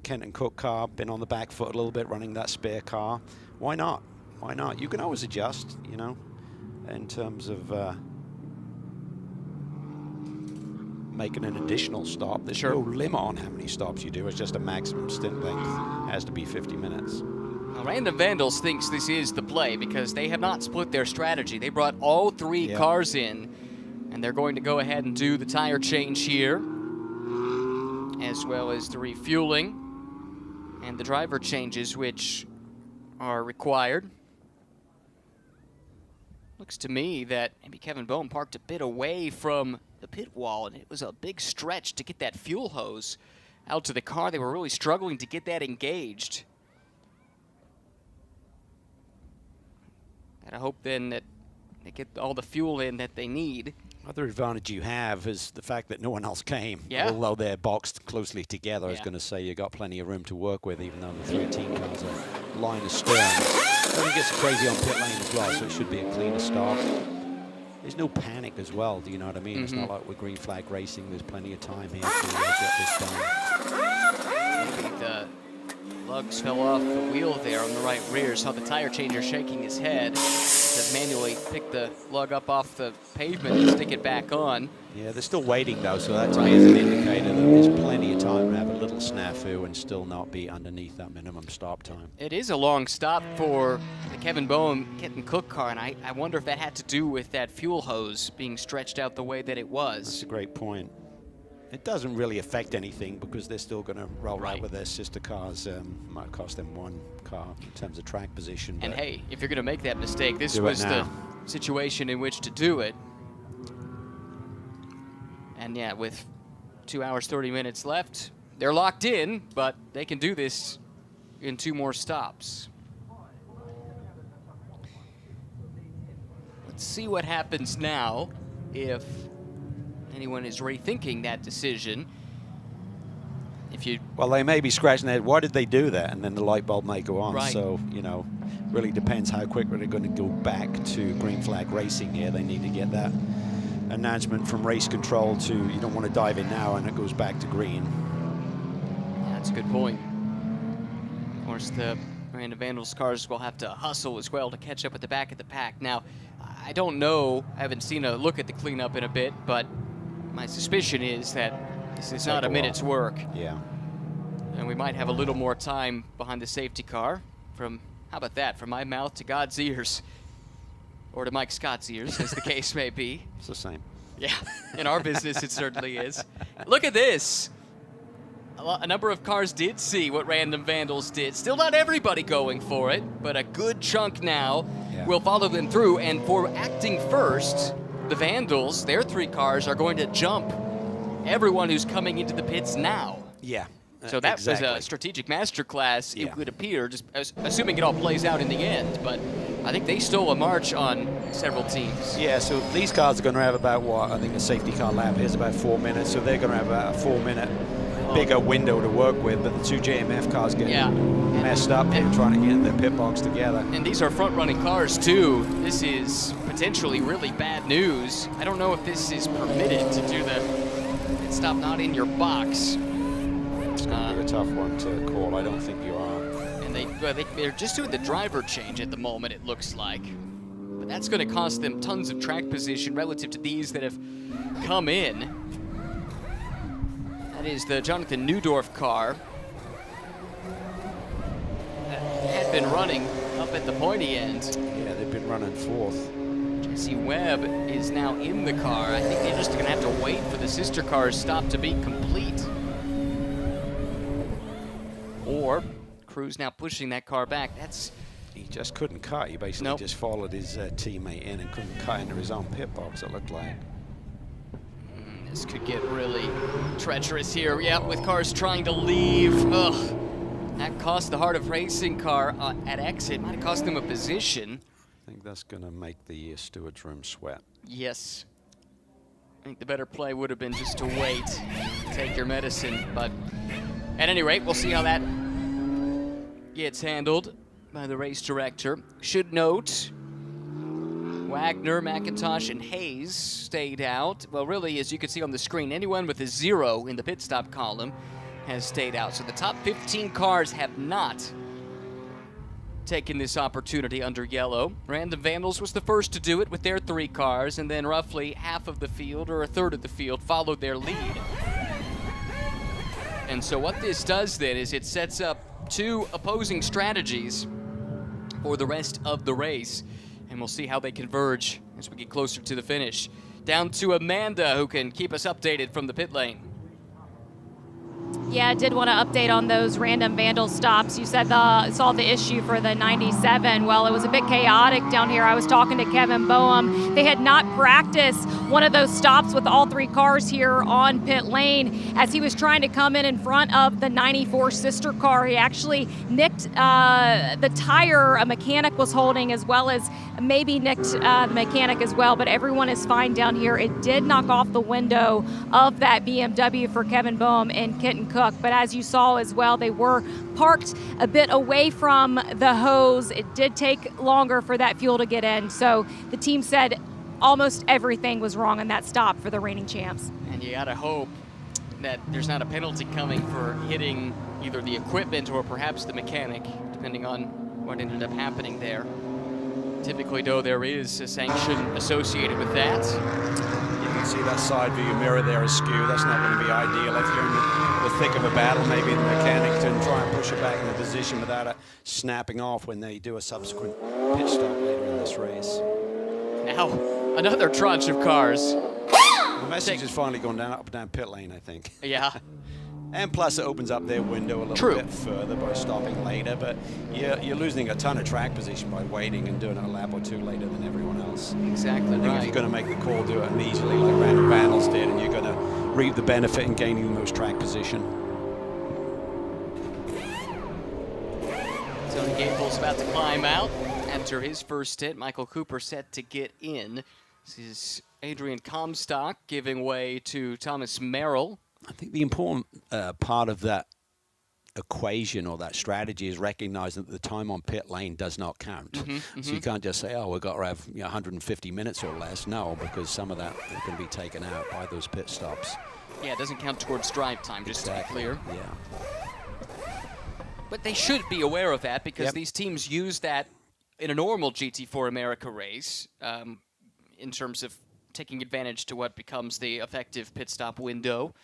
Kenton Cook car, been on the back foot a little bit, running that spare car. Why not? Why not? You can always adjust, you know, in terms of making an additional stop. There's no limit on how many stops you do. It's just a maximum stint length. It has to be 50 minutes. Well, Random Vandals thinks this is the play because they have not split their strategy. They brought all 3 cars in, and they're going to go ahead and do the tire change here, as well as the refueling and the driver changes, which are required. Looks to me that maybe Kevin Bowen parked a bit away from the pit wall, and it was a big stretch to get that fuel hose out to the car. They were really struggling to get that engaged. And I hope then that they get all the fuel in that they need. Other advantage you have is the fact that no one else came. Yeah. Although they're boxed closely together, I was Yeah. going to say you got plenty of room to work with, even though the 13 cars are line astern. It gets crazy on pit lane as well, so it should be a cleaner start. There's no panic as well, do you know what I mean? It's not like with green flag racing. There's plenty of time here to get this done. Maybe the lugs fell off the wheel there on the right rear. Saw the tire changer shaking his head to manually pick the lug up off the pavement and stick it back on. Yeah, they're still waiting though, so that to me is an indicator that there's plenty of time to have a little snafu and still not be underneath that minimum stop time. It is a long stop for the Kevin Bowen Kit and Cook car, and I wonder if that had to do with that fuel hose being stretched out the way that it was. That's a great point. It doesn't really affect anything because they're still going to roll right with their sister cars. Might cost them one car in terms of track position. And hey, if you're going to make that mistake, this Do it was the now. situation in which to do it. And yeah, with 2 hours, 30 minutes left, they're locked in, but they can do this in 2 more stops. Let's see what happens now if anyone is rethinking that decision. If you Well, they may be scratching their head, why did they do that? And then the light bulb may go on. Right. So, you know, really depends how quickly they're going to go back to green flag racing here. They need to get that announcement from race control to you don't want to dive in now and it goes back to green. Yeah, that's a good point. Of course, the Random Vandals cars will have to hustle as well to catch up at the back of the pack. Now, I don't know, I haven't seen a look at the cleanup in a bit, but my suspicion is that this is not a minute's work. Yeah. And we might have a little more time behind the safety car. From, how about that, from my mouth to God's ears. Or to Mike Scott's ears, as the case may be. It's the same. Yeah, in our business it certainly is. Look at this. A number of cars did see what Random Vandals did. Still not everybody going for it, but a good chunk now will follow them through. And for acting first, the Vandals, their 3 cars are going to jump everyone who's coming into the pits now. Yeah. So that exactly. was a strategic masterclass, Yeah. it would appear, just assuming it all plays out in the end. But I think they stole a march on several teams. Yeah, so these cars are going to have about, what, I think a safety car lap here is about 4 minutes, so they're going to have about a 4-minute bigger window to work with, but the 2 JMF cars get messed up here trying to get their pit box together. And these are front-running cars, too. This is potentially really bad news. I don't know if this is permitted to do the pit stop not in your box. It's going to be a tough one to call. I don't think you are. And they're just doing the driver change at the moment, it looks like. But that's going to cost them tons of track position relative to these that have come in. That is the Jonathan Neudorf car that had been running up at the pointy end. Yeah, they've been running 4th. Jesse Webb is now in the car. I think they're just going to have to wait for the sister car's stop to be complete. Or Cruz now pushing that car back. He just couldn't cut. He basically just followed his teammate in and couldn't cut into his own pit box, it looked like. This could get really treacherous here. Yeah, with cars trying to leave. Ugh. That cost the Heart of Racing car at exit. Might have cost them a position. I think that's going to make the steward's room sweat. Yes. I think the better play would have been just to wait, take your medicine. But at any rate, we'll see how that gets handled by the race director. Should note, Wagner, McIntosh, and Hayes stayed out. Well, really, as you can see on the screen, anyone with a 0 in the pit stop column has stayed out. So the top 15 cars have not taken this opportunity under yellow. Random Vandals was the first to do it with their 3 cars, and then roughly half of the field, or a third of the field, followed their lead. And so what this does then is it sets up 2 opposing strategies for the rest of the race. And we'll see how they converge as we get closer to the finish. Down to Amanda, who can keep us updated from the pit lane. Yeah, I did want to update on those random vandal stops. You said saw the issue for the 97. Well, it was a bit chaotic down here. I was talking to Kevin Boehm. They had not practiced one of those stops with all 3 cars here on pit lane. As he was trying to come in front of the 94 sister car, he actually nicked the tire a mechanic was holding, as well as maybe nicked the mechanic as well, but everyone is fine down here. It did knock off the window of that BMW for Kevin Boehm and Kenton Cook. But as you saw as well, they were parked a bit away from the hose. It did take longer for that fuel to get in. So the team said almost everything was wrong on that stop for the reigning champs. And you gotta hope that there's not a penalty coming for hitting either the equipment or perhaps the mechanic, depending on what ended up happening there. Typically, though, there is a sanction associated with that. You can see that side view mirror there askew. That's not going to be ideal. If you're in the thick of a battle, maybe the mechanic can try and push it back in the position without it snapping off when they do a subsequent pit stop later in this race. Now, another tranche of cars. The message has finally gone down up and down pit lane, I think. Yeah. And plus, it opens up their window a little bit further by stopping later. But you're losing a ton of track position by waiting and doing it a lap or 2 later than everyone else. Exactly I think if you're going to make the call, do it immediately like Randall Vandals did, and you're going to reap the benefit in gaining the most track position. Tony Gable's about to climb out after his first hit. Michael Cooper set to get in. This is Adrian Comstock giving way to Thomas Merrill. I think the important part of that equation or that strategy is recognizing that the time on pit lane does not count. So you can't just say, oh, we've got to have 150 minutes or less. No, because some of that is going to be taken out by those pit stops. Yeah, it doesn't count towards drive time, just to be clear. Yeah. But they should be aware of that because these teams use that in a normal GT4 America race in terms of taking advantage to what becomes the effective pit stop window.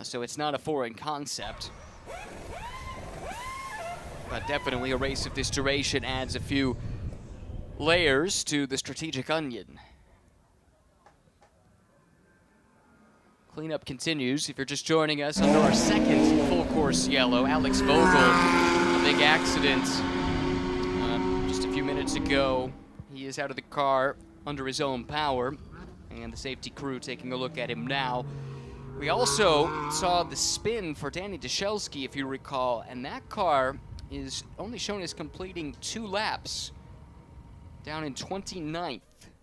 So it's not a foreign concept. But definitely a race of this duration adds a few layers to the strategic onion. Cleanup continues. If you're just joining us under our second full course yellow, Alex Vogel, a big accident just a few minutes ago. He is out of the car under his own power, and the safety crew taking a look at him now. We also saw the spin for Danny Dashelski, if you recall, and that car is only shown as completing 2 laps down in 29th,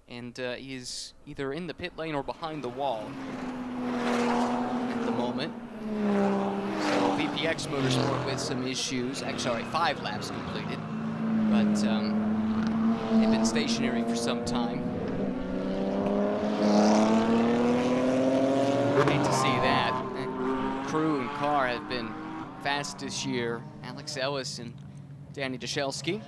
and he's either in the pit lane or behind the wall at the moment. So VPX Motorsport with some issues. Actually, sorry, 5 laps completed, but they've been stationary for some time. Hate to see that. That crew and car have been fast this year. Alex Ellis and Danny Dashelski.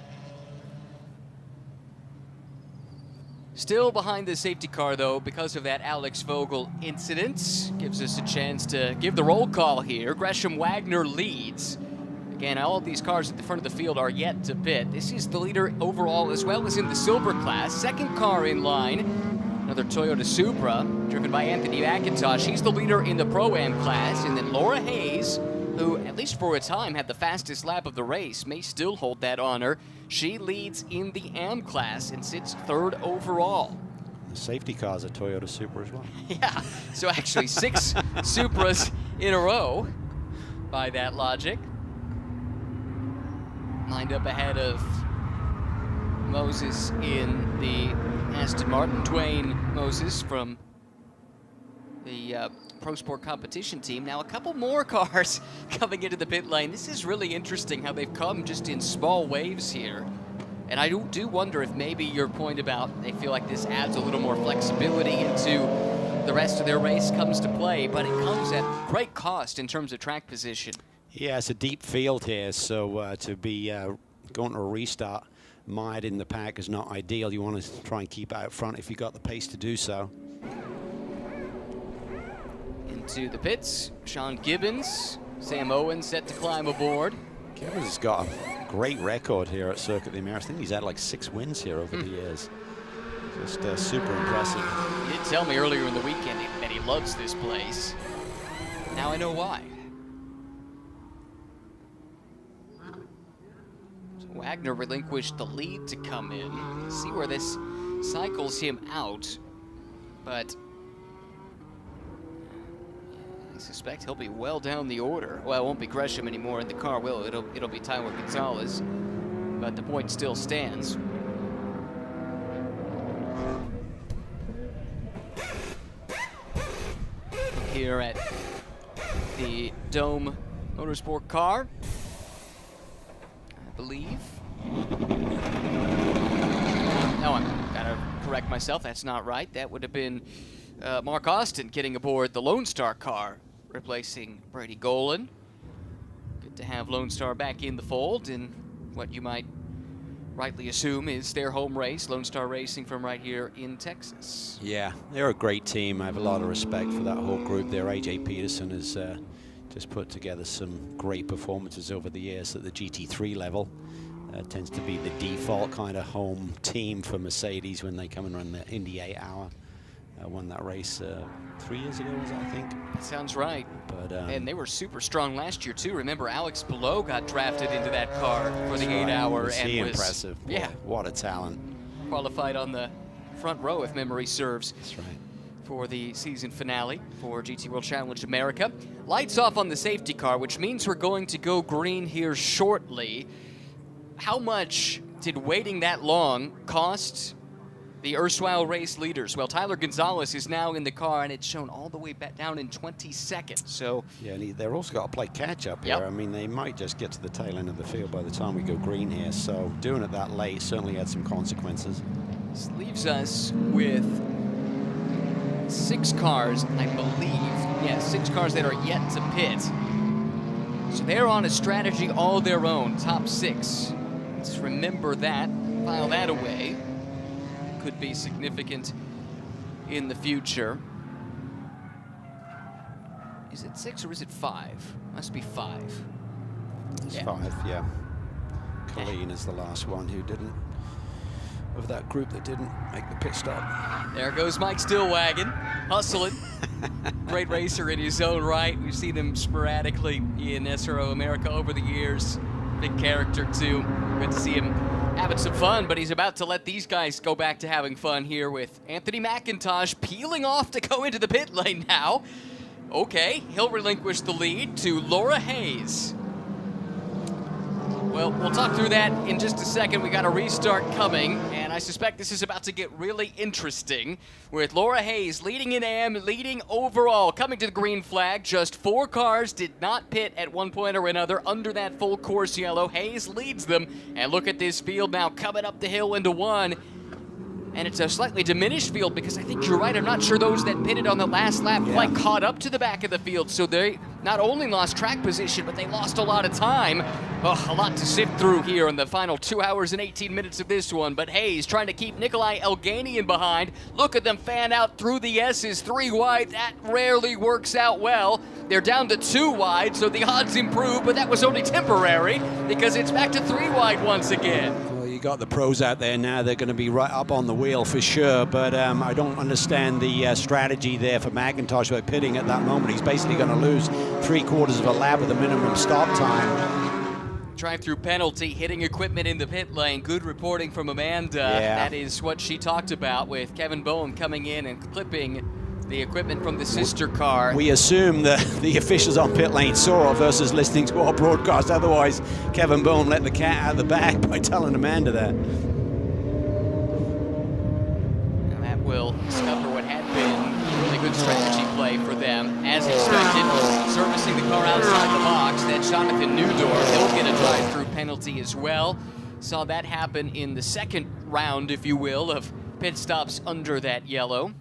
Still behind the safety car, though, because of that Alex Vogel incident. Gives us a chance to give the roll call here. Gresham Wagner leads. Again, all of these cars at the front of the field are yet to pit. This is the leader overall, as well as in the silver class. Second car in line, another Toyota Supra, driven by Anthony McIntosh. He's the leader in the Pro-Am class. And then Laura Hayes, who, at least for a time, had the fastest lap of the race, may still hold that honor. She leads in the Am class and sits 3rd overall. The safety car's a Toyota Supra as well. Yeah, so actually 6 Supras in a row by that logic. Lined up ahead of Moses in the Aston Martin. Dwayne Moses from the Pro Sport competition team. Now a couple more cars coming into the pit lane. This is really interesting how they've come just in small waves here. And I do wonder if maybe your point about they feel like this adds a little more flexibility into the rest of their race comes to play, but it comes at great cost in terms of track position. Yeah, it's a deep field here, so to be going to a restart mired in the pack is not ideal. You want to try and keep out front if you've got the pace to do so. Into the pits, Sean Gibbons, Sam Owen set to climb aboard. Gibbons has got a great record here at Circuit of the Americas. I think he's had like 6 wins here over the years. Just super impressive. He did tell me earlier in the weekend that he loves this place. Now I know why. Wagner relinquished the lead to come in. See where this cycles him out, but I suspect he'll be well down the order. Well, it won't be Gresham anymore in the car, will it? It'll be Tyler Gonzalez, but the point still stands. Here at the Dome Motorsport car, I believe. No, I'm gotta correct myself. That's not right. That would have been Mark Austin getting aboard the Lone Star car, replacing Brady Golan. Good to have Lone Star back in the fold in what you might rightly assume is their home race, Lone Star Racing from right here in Texas. Yeah, they're a great team. I have a lot of respect for that whole group there. AJ Peterson has just put together some great performances over the years at the GT3 level. Tends to be the default kind of home team for Mercedes when they come and run the Indy 8 Hour. Won that race 3 years ago, was it, I think? That sounds right. But, and they were super strong last year too. Remember, Alex Below got drafted into that car for the 8 Hour, was and he was impressive. Yeah, Boy, what a talent. Qualified on the front row, if memory serves. That's right. For the season finale for GT World Challenge America. Lights off on the safety car, which means we're going to go green here shortly. How much did waiting that long cost the erstwhile race leaders? Well, Tyler Gonzalez is now in the car, and it's shown all the way back down in 20 seconds. So yeah, and they're also got to play catch-up here. Yep. I mean, they might just get to the tail end of the field by the time we go green here. So doing it that late certainly had some consequences. this leaves us with 6 cars, I believe. Yeah, 6 cars that are yet to pit. So they're on a strategy all their own, top 6. Let's remember that, file that away. Could be significant in the future. Is it 6 or is it 5? Must be 5. It's 5, yeah. Colleen is the last one who didn't, of that group that didn't make the pit stop. There goes Mike Stillwagon, hustling. Great racer in his own right. We've seen him sporadically in SRO America over the years. Big character too. Good to see him having some fun, but he's about to let these guys go back to having fun here with Anthony McIntosh peeling off to go into the pit lane now. Okay, he'll relinquish the lead to Laura Hayes. Well, we'll talk through that in just a second. We got a restart coming, and I suspect this is about to get really interesting with Laura Hayes leading in AM, leading overall, coming to the green flag. Just 4 cars did not pit at one point or another under that full course yellow. Hayes leads them, and look at this field now coming up the hill into 1. And it's a slightly diminished field because I think you're right. I'm not sure those that pitted on the last lap quite caught up to the back of the field. So they not only lost track position, but they lost a lot of time. Oh, a lot to sift through here in the final 2 hours and 18 minutes of this one. But Hayes trying to keep Nikolai Elganian behind. Look at them fan out through the S's 3 wide. That rarely works out well. They're down to 2 wide, so the odds improve, but that was only temporary because it's back to 3 wide once again. You got the pros out there now. They're going to be right up on the wheel for sure, but I don't understand the strategy there for McIntosh by pitting at that moment. He's basically going to lose 3/4 of a lap with a minimum stop time. Drive-through penalty, hitting equipment in the pit lane. Good reporting from Amanda. Yeah. That is what she talked about with Kevin Bowen coming in and clipping the equipment from the sister car. We assume that the officials on pit lane saw it versus listening to our broadcast. Otherwise, Kevin Bowen let the cat out of the bag by telling Amanda that. And that will discover what had been a really good strategy play for them. As expected, servicing the car outside the box. That's Jonathan Newdorf. He'll get a drive-through penalty as well. Saw that happen in the second round, if you will, of pit stops under that yellow.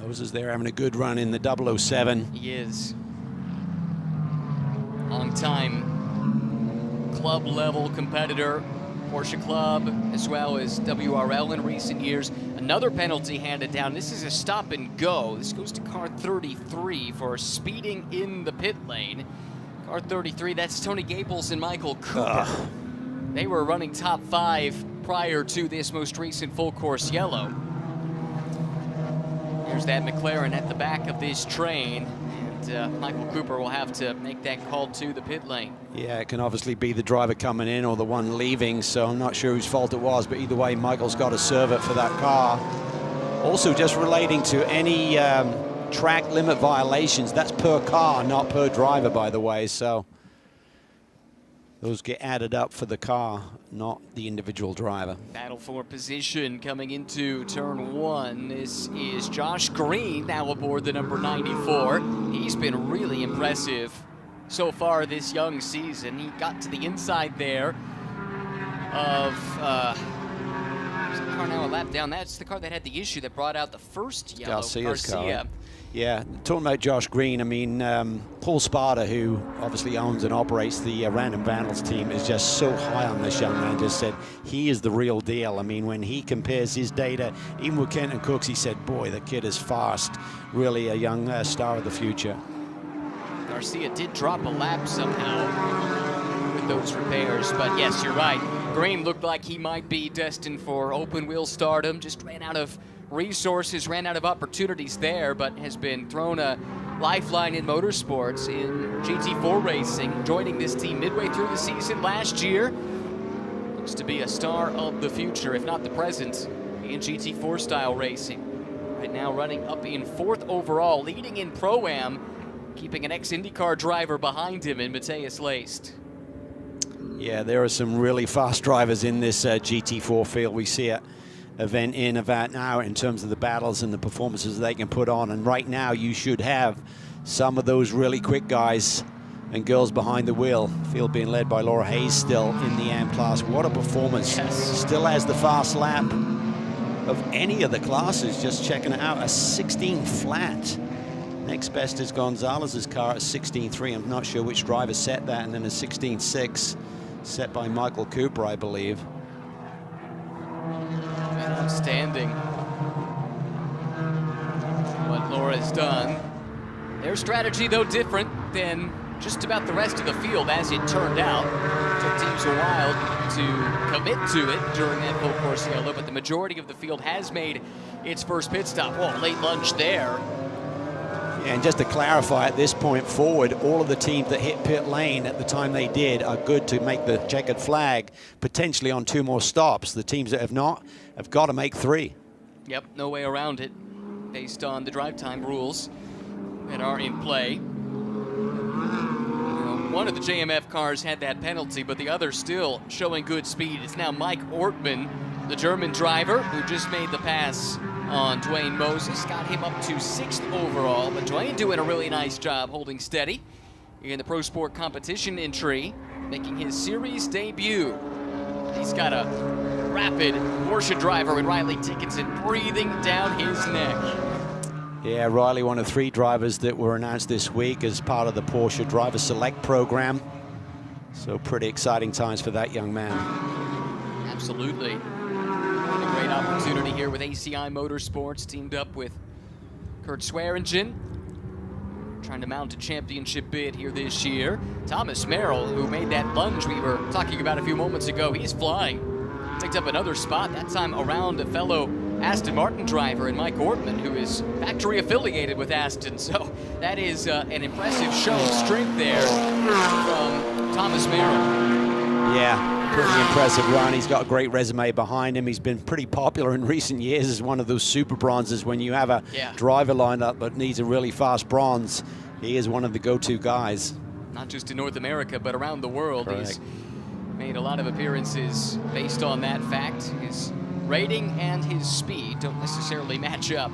Those is there having a good run in the 007. He is. Long-time club-level competitor, Porsche Club, as well as WRL in recent years. Another penalty handed down. This is a stop and go. This goes to car 33 for speeding in the pit lane. Car 33, that's Tony Gables and Michael Cooper. They were running top 5 prior to this most recent full course yellow. Here's that McLaren at the back of this train. And And Michael Cooper will have to make that call to the pit lane. Yeah, it can obviously be the driver coming in or the one leaving, so I'm not sure whose fault it was, but either way, Michael's got to serve it for that car. Also, just relating to any track limit violations, that's per car, not per driver, by the way, so those get added up for the car, not the individual driver. Battle for position coming into turn 1. This is Josh Green, now aboard the number 94. He's been really impressive so far this young season. He got to the inside there of, there's a car now a lap down. That's the car that had the issue that brought out the first yellow, Garcia's Garcia. car. Yeah, talking about Josh Green, I mean, Paul Sparta, who obviously owns and operates the Random Vandals team, is just so high on this young man, just said he is the real deal. I mean, when he compares his data, even with Kenton Cooks, he said, boy, the kid is fast. Really a young star of the future. Garcia did drop a lap somehow with those repairs, but yes, you're right. Green looked like he might be destined for open wheel stardom, just ran out of resources, ran out of opportunities there, but has been thrown a lifeline in motorsports in GT4 racing, joining this team midway through the season last year. Looks to be a star of the future, if not the present, in GT4 style racing. Right now running up in 4th overall, leading in Pro-Am, keeping an ex-IndyCar driver behind him in Matthias Laced. Yeah, there are some really fast drivers in this GT4 field. We see it event in, event out in terms of the battles and the performances they can put on. And right now you should have some of those really quick guys and girls behind the wheel. Field being led by Laura Hayes still in the AM class. What a performance. Yes. Still has the fast lap of any of the classes. Just checking it out, a 16 flat. Next best is Gonzalez's car at 16.3. I'm not sure which driver set that, and then a 16.6 set by Michael Cooper, I believe. Outstanding what Laura's done. Their strategy, though, different than just about the rest of the field, as it turned out. Took teams a while to commit to it during that full course yellow, but the majority of the field has made its first pit stop. Oh, late lunge there. Yeah, and just to clarify, at this point forward, all of the teams that hit pit lane at the time they did are good to make the checkered flag, potentially on 2 more stops. The teams that have not have got to make 3. Yep, no way around it, based on the drive time rules that are in play. One of the JMF cars had that penalty, but the other still showing good speed. It's now Mike Ortman, the German driver, who just made the pass on Dwayne Moses, got him up to 6th overall, but Dwayne doing a really nice job holding steady in the Pro Sport competition entry, making his series debut. He's got a rapid Porsche driver in Riley Dickinson breathing down his neck. Yeah, Riley, one of 3 drivers that were announced this week as part of the Porsche Driver Select program. So pretty exciting times for that young man. Absolutely. And a great opportunity here with ACI Motorsports, teamed up with Kurt Swearingen, trying to mount a championship bid here this year. Thomas Merrill, who made that lunge we were talking about a few moments ago, he's flying. Picked up another spot, that time around a fellow Aston Martin driver and Mike Ortman, who is factory affiliated with Aston. So that is an impressive show of strength there from Thomas Merrill. Yeah, pretty impressive run. He's got a great resume behind him. He's been pretty popular in recent years as one of those super bronzes. When you have a driver lined up that needs a really fast bronze, he is one of the go-to guys. Not just in North America, but around the world. Correct. He's made a lot of appearances based on that fact. His rating and his speed don't necessarily match up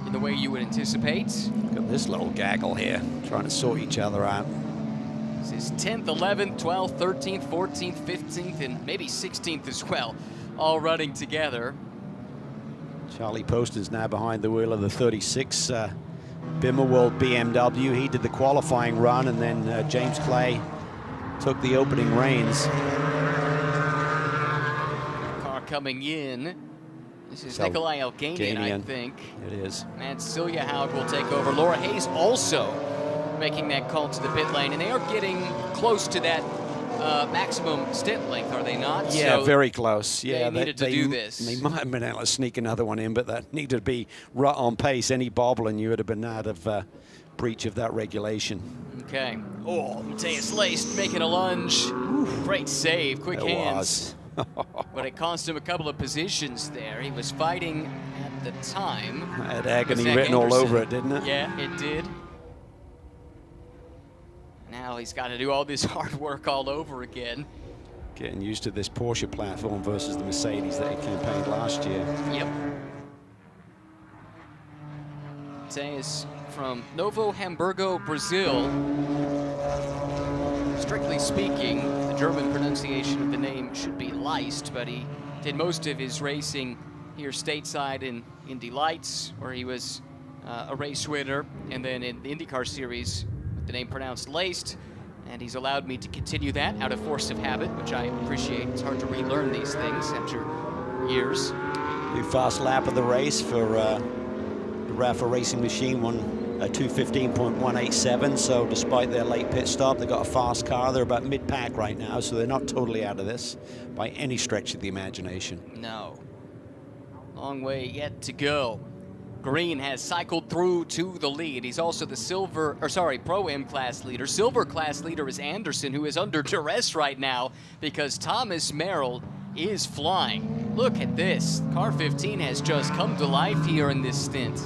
in the way you would anticipate. Look at this little gaggle here, trying to sort each other out. This is 10th, 11th, 12th, 13th, 14th, 15th, and maybe 16th as well, all running together. Charlie Poston's now behind the wheel of the 36 Bimmerworld BMW. He did the qualifying run, and then James Clay took the opening reins. Car coming in. This is Nikolai Elganian, I think. It is. And Celia Howard will take over. Laura Hayes also making that call to the pit lane, and they are getting close to that maximum stint length, are they not? Yeah, so very close. Yeah, they needed to do this. They might have been able to sneak another one in, but that needed to be right on pace. Any bobble and you would have been out of breach of that regulation. Okay. Oh, Mateus Laced making a lunge. Great save, quick hands. But it cost him a couple of positions there. He was fighting at the time. Had agony written all over it, didn't it? Yeah, it did. Now he's got to do all this hard work all over again. Getting used to this Porsche platform versus the Mercedes that he campaigned last year. Yep. Mateus from Novo Hamburgo, Brazil. Strictly speaking, the German pronunciation of the name should be Leist, but he did most of his racing here stateside in Indy Lights, where he was a race winner, and then in the IndyCar series with the name pronounced Laced, and he's allowed me to continue that out of force of habit, which I appreciate. It's hard to relearn these things after years. The fast lap of the race for the Rafa Racing Machine won 2:15.187, so despite their late pit stop, they've got a fast car. They're about mid-pack right now, so they're not totally out of this by any stretch of the imagination. No. Long way yet to go. Green has cycled through to the lead. He's also the Pro-Am class leader. Silver class leader is Anderson, who is under duress right now because Thomas Merrill is flying. Look at this. Car 15 has just come to life here in this stint.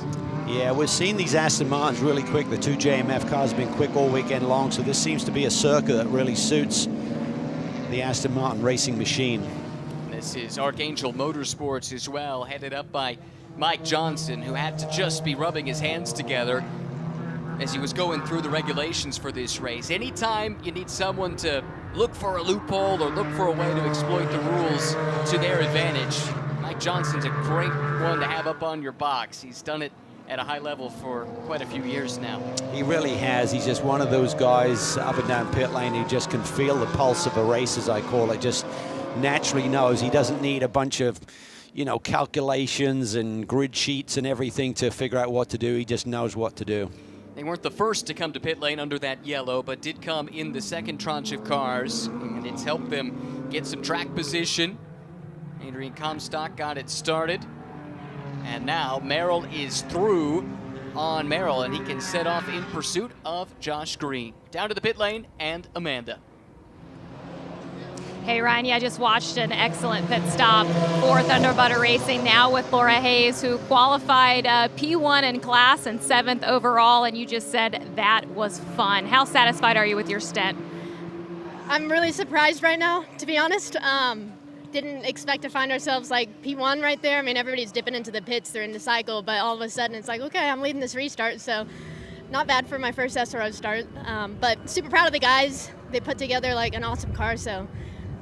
Yeah, we're seeing these Aston Martins really quick. The two JMF cars have been quick all weekend long, so this seems to be a circuit that really suits the Aston Martin Racing Machine. This is Archangel Motorsports as well, headed up by Mike Johnson, who had to just be rubbing his hands together as he was going through the regulations for this race. Anytime you need someone to look for a loophole or look for a way to exploit the rules to their advantage, Mike Johnson's a great one to have up on your box. He's done it at a high level for quite a few years now. He really has. He's just one of those guys up and down pit lane who just can feel the pulse of a race, as I call it, just naturally knows. He doesn't need a bunch of, you know, calculations and grid sheets and everything to figure out what to do. He just knows what to do. They weren't the first to come to pit lane under that yellow, but did come in the second tranche of cars, and it's helped them get some track position. Adrian Comstock got it started. And now Merrill is through on Merrill, and he can set off in pursuit of Josh Green. Down to the pit lane, and Amanda. Hey Ryan, yeah, I just watched an excellent pit stop for Thunder Butter Racing now with Laura Hayes, who qualified P1 in class and 7th overall, and you just said that was fun. How satisfied are you with your stint? I'm really surprised right now, to be honest. Didn't expect to find ourselves like P1 right there. I mean, everybody's dipping into the pits during the cycle, but all of a sudden it's like, okay, I'm leading this restart, so not bad for my first SRO start. But super proud of the guys. They put together like an awesome car, so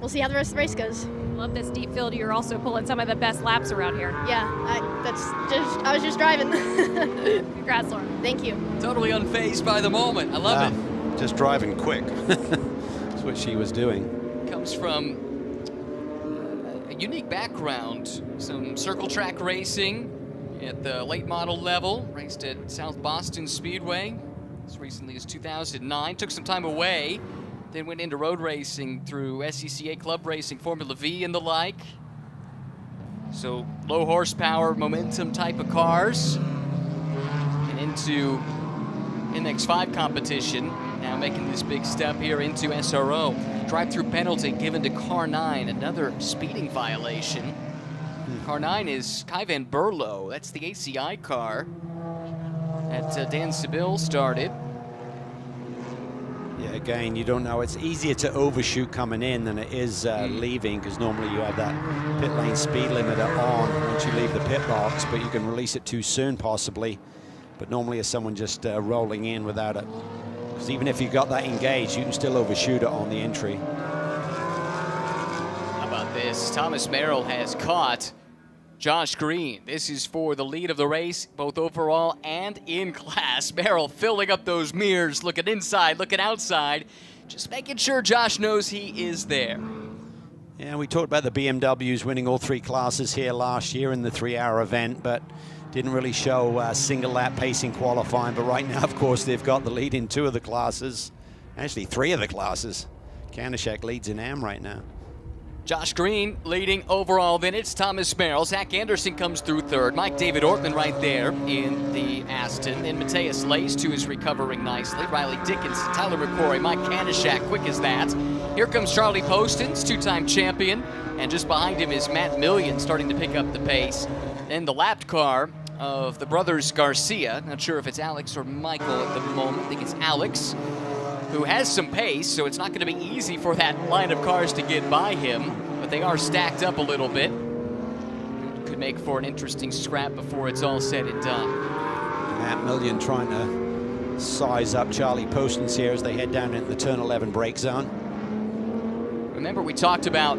we'll see how the rest of the race goes. Love this deep field. You're also pulling some of the best laps around here. Yeah, I was just driving. Congrats, Laura. Thank you. Totally unfazed by the moment. I love it. Just driving quick. That's what she was doing. Comes from a unique background. Some circle track racing at the late model level. Raced at South Boston Speedway as recently as 2009. Took some time away. Then went into road racing through SCCA Club Racing, Formula V and the like. So low horsepower, momentum type of cars. And into NX5 competition. Now making this big step here into SRO. Drive-through penalty given to Car 9, another speeding violation. Car 9 is Kai Van Berlo. That's the ACI car that Dan Seville started. Yeah, again, you don't know. It's easier to overshoot coming in than it is leaving, because normally you have that pit lane speed limiter on once you leave the pit box, but you can release it too soon possibly. But normally it's someone just rolling in without it. Because even if you got that engaged, you can still overshoot it on the entry. How about this? Thomas Merrill has caught Josh Green. This is for the lead of the race, both overall and in class. Merrill filling up those mirrors, looking inside, looking outside, just making sure Josh knows he is there. Yeah, we talked about the BMWs winning all 3 classes here last year in the 3-hour event, but didn't really show single lap pacing qualifying. But right now, of course, they've got the lead in 2 of the classes. Actually, 3 of the classes. Kanishek leads in AM right now. Josh Green leading overall minutes. Thomas Merrill. Zach Anderson comes through third. Mike David Ortman right there in the Aston. And Matthias Lace, who is recovering nicely. Riley Dickinson, Tyler McCrory, Mike Kanishak, quick as that. Here comes Charlie Postins, two-time champion. And just behind him is Matt Million starting to pick up the pace. And the lapped car of the brothers Garcia. Not sure if it's Alex or Michael at the moment. I think it's Alex, who has some pace, so it's not going to be easy for that line of cars to get by him, but they are stacked up a little bit. Could make for an interesting scrap before it's all said and done. Matt Million trying to size up Charlie Postins here as they head down into the turn 11 brake zone. Remember, we talked about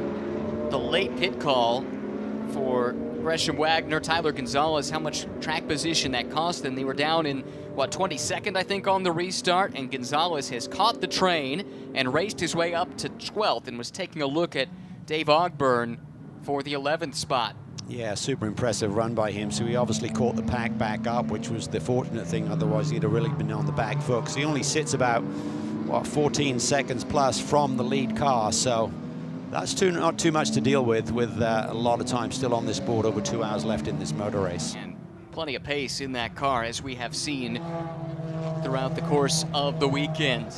the late pit call for Gresham Wagner, Tyler Gonzalez, how much track position that cost them. They were down in, what, 22nd, I think, on the restart, and Gonzalez has caught the train and raced his way up to 12th and was taking a look at Dave Ogburn for the 11th spot. Yeah, super impressive run by him. So he obviously caught the pack back up, which was the fortunate thing. Otherwise, he'd have really been on the back foot. Because he only sits about, what, 14 seconds plus from the lead car. So that's not too much to deal with a lot of time still on this board, over 2 hours left in this motor race. And plenty of pace in that car, as we have seen throughout the course of the weekend.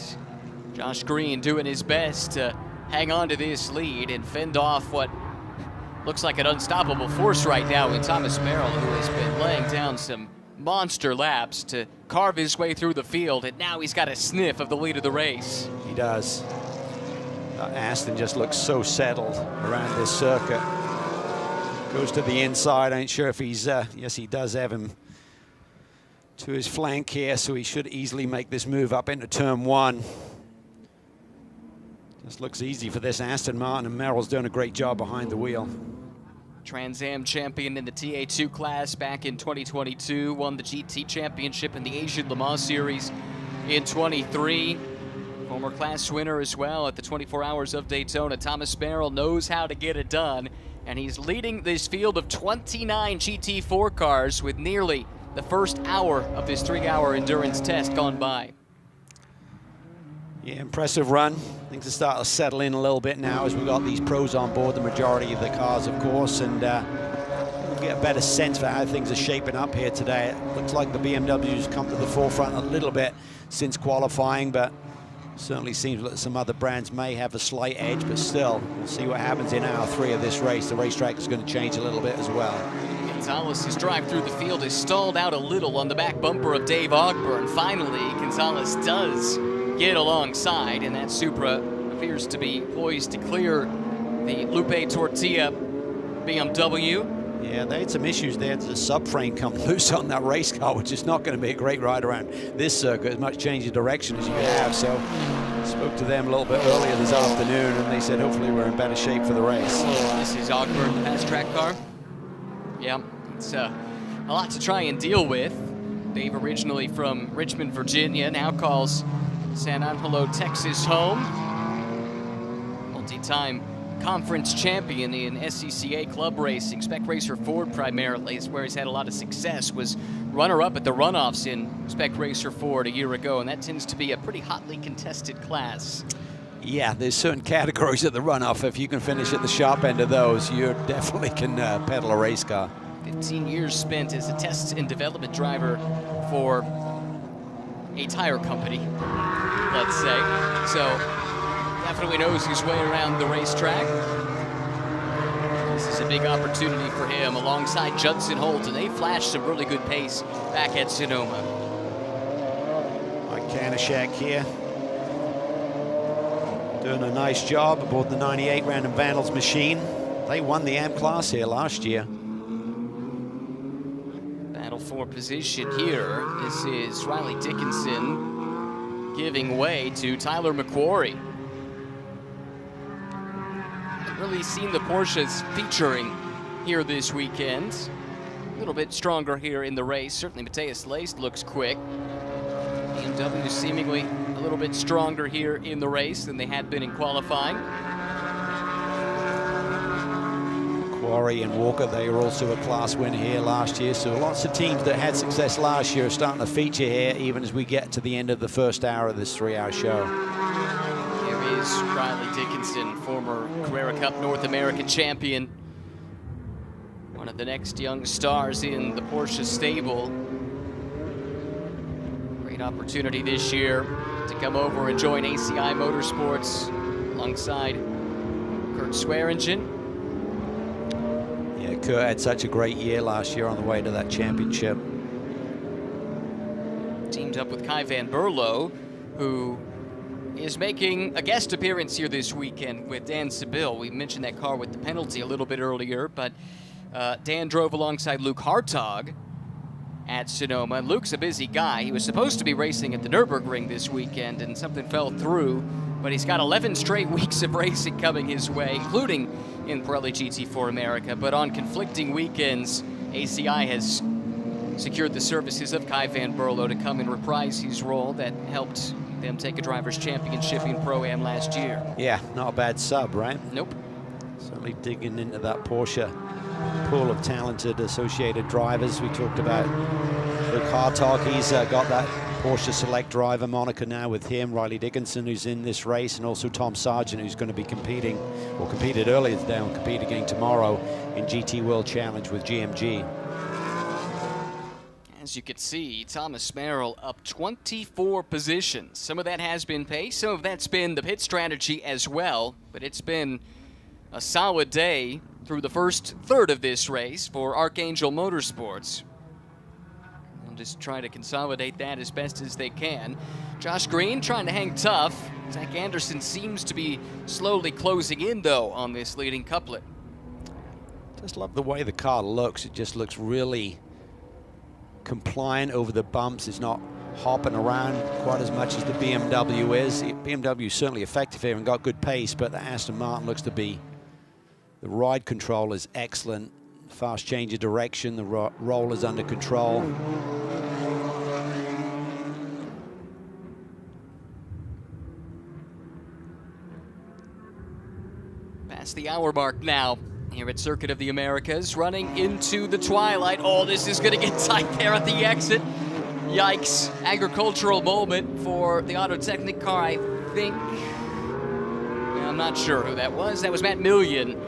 Josh Green doing his best to hang on to this lead and fend off what looks like an unstoppable force right now in Thomas Merrill, who has been laying down some monster laps to carve his way through the field, and now he's got a sniff of the lead of the race. He does. Aston just looks so settled around this circuit. Goes to the inside. I ain't sure if he's, yes, he does have him to his flank here, so he should easily make this move up into turn 1. Just looks easy for this Aston Martin, and Merrill's doing a great job behind the wheel. Trans Am champion in the TA2 class back in 2022, won the GT championship in the Asian Le Mans Series in 23. Former class winner as well at the 24 Hours of Daytona. Thomas Merrill knows how to get it done, and he's leading this field of 29 GT4 cars with nearly the first hour of this 3-hour endurance test gone by. Yeah, impressive run. Things are starting to settle in a little bit now as we've got these pros on board, the majority of the cars, of course, and we'll get a better sense for how things are shaping up here today. It looks like the BMW's come to the forefront a little bit since qualifying, but certainly seems like some other brands may have a slight edge, but still, we'll see what happens in hour 3 of this race. The racetrack is going to change a little bit as well. Gonzalez's drive through the field is stalled out a little on the back bumper of Dave Ogburn. Finally, Gonzalez does get alongside, and that Supra appears to be poised to clear the Lupe Tortilla BMW. Yeah, they had some issues there. The subframe come loose on that race car, which is not going to be a great ride around this circuit, as much change of direction as you can have. So I spoke to them a little bit earlier this afternoon, and they said hopefully we're in better shape for the race. This is Ogburn, the fast track car. Yeah, it's a lot to try and deal with. Dave, originally from Richmond, Virginia, now calls San Angelo, Texas home. Multi-time conference champion in SCCA club racing. Spec Racer Ford primarily is where he's had a lot of success. Was runner-up at the runoffs in Spec Racer Ford a year ago, and that tends to be a pretty hotly contested class. Yeah, there's certain categories at the runoff. If you can finish at the sharp end of those, you definitely can pedal a race car. 15 years spent as a test and development driver for a tire company, let's say. So definitely knows his way around the racetrack. This is a big opportunity for him alongside Judson Holton. They flashed some really good pace back at Sonoma. Mike Kanishak here, doing a nice job aboard the 98 Random Vandals machine. They won the AM class here last year. Battle for position here. This is Riley Dickinson giving way to Tyler McCrory. Really seen the Porsches featuring here this weekend. A little bit stronger here in the race. Certainly Matthias Lace looks quick. BMW seemingly a little bit stronger here in the race than they had been in qualifying. Quarry and Walker, they were also a class winner here last year. So lots of teams that had success last year are starting to feature here even as we get to the end of the first hour of this 3-hour show. Here is Riley Dickinson, former Carrera Cup North American champion. One of the next young stars in the Porsche stable. Great opportunity this year to come over and join ACI Motorsports alongside Kurt Swearingen. Yeah, Kurt had such a great year last year on the way to that championship. Teamed up with Kai van Berlo, who is making a guest appearance here this weekend with Dan Seville. We mentioned that car with the penalty a little bit earlier, but Dan drove alongside Luke Hartog at Sonoma. Luke's a busy guy. He was supposed to be racing at the Nürburgring this weekend, and something fell through, but he's got 11 straight weeks of racing coming his way, including in Pirelli GT4 America. But on conflicting weekends, ACI has secured the services of Kai van Berlo to come and reprise his role that helped them take a driver's championship in Pro-Am last year. Yeah, not a bad sub, right? Nope. Certainly digging into that Porsche pool of talented associated drivers. We talked about Luke Hartog. He's got that Porsche Select driver moniker now with him. Riley Dickinson, who's in this race, and also Tom Sargent, who's going to be competing, or competed earlier today and compete again tomorrow in GT World Challenge with GMG. As you can see, Thomas Merrill up 24 positions. Some of that has been pace, some of that's been the pit strategy as well, but it's been a solid day through the first third of this race for Archangel Motorsports. They'll just try to consolidate that as best as they can. Josh Green trying to hang tough. Zach Anderson seems to be slowly closing in, though, on this leading couplet. Just love the way the car looks. It just looks really compliant over the bumps. It's not hopping around quite as much as the BMW is. The BMW is certainly effective here and got good pace, but the Aston Martin looks to be, the ride control is excellent. Fast change of direction, the roll is under control. Past the hour mark now here at Circuit of the Americas, running into the twilight. Oh, this is going to get tight there at the exit. Yikes. Agricultural moment for the Auto Technic car, I think. Yeah, I'm not sure who that was. That was Matt Millian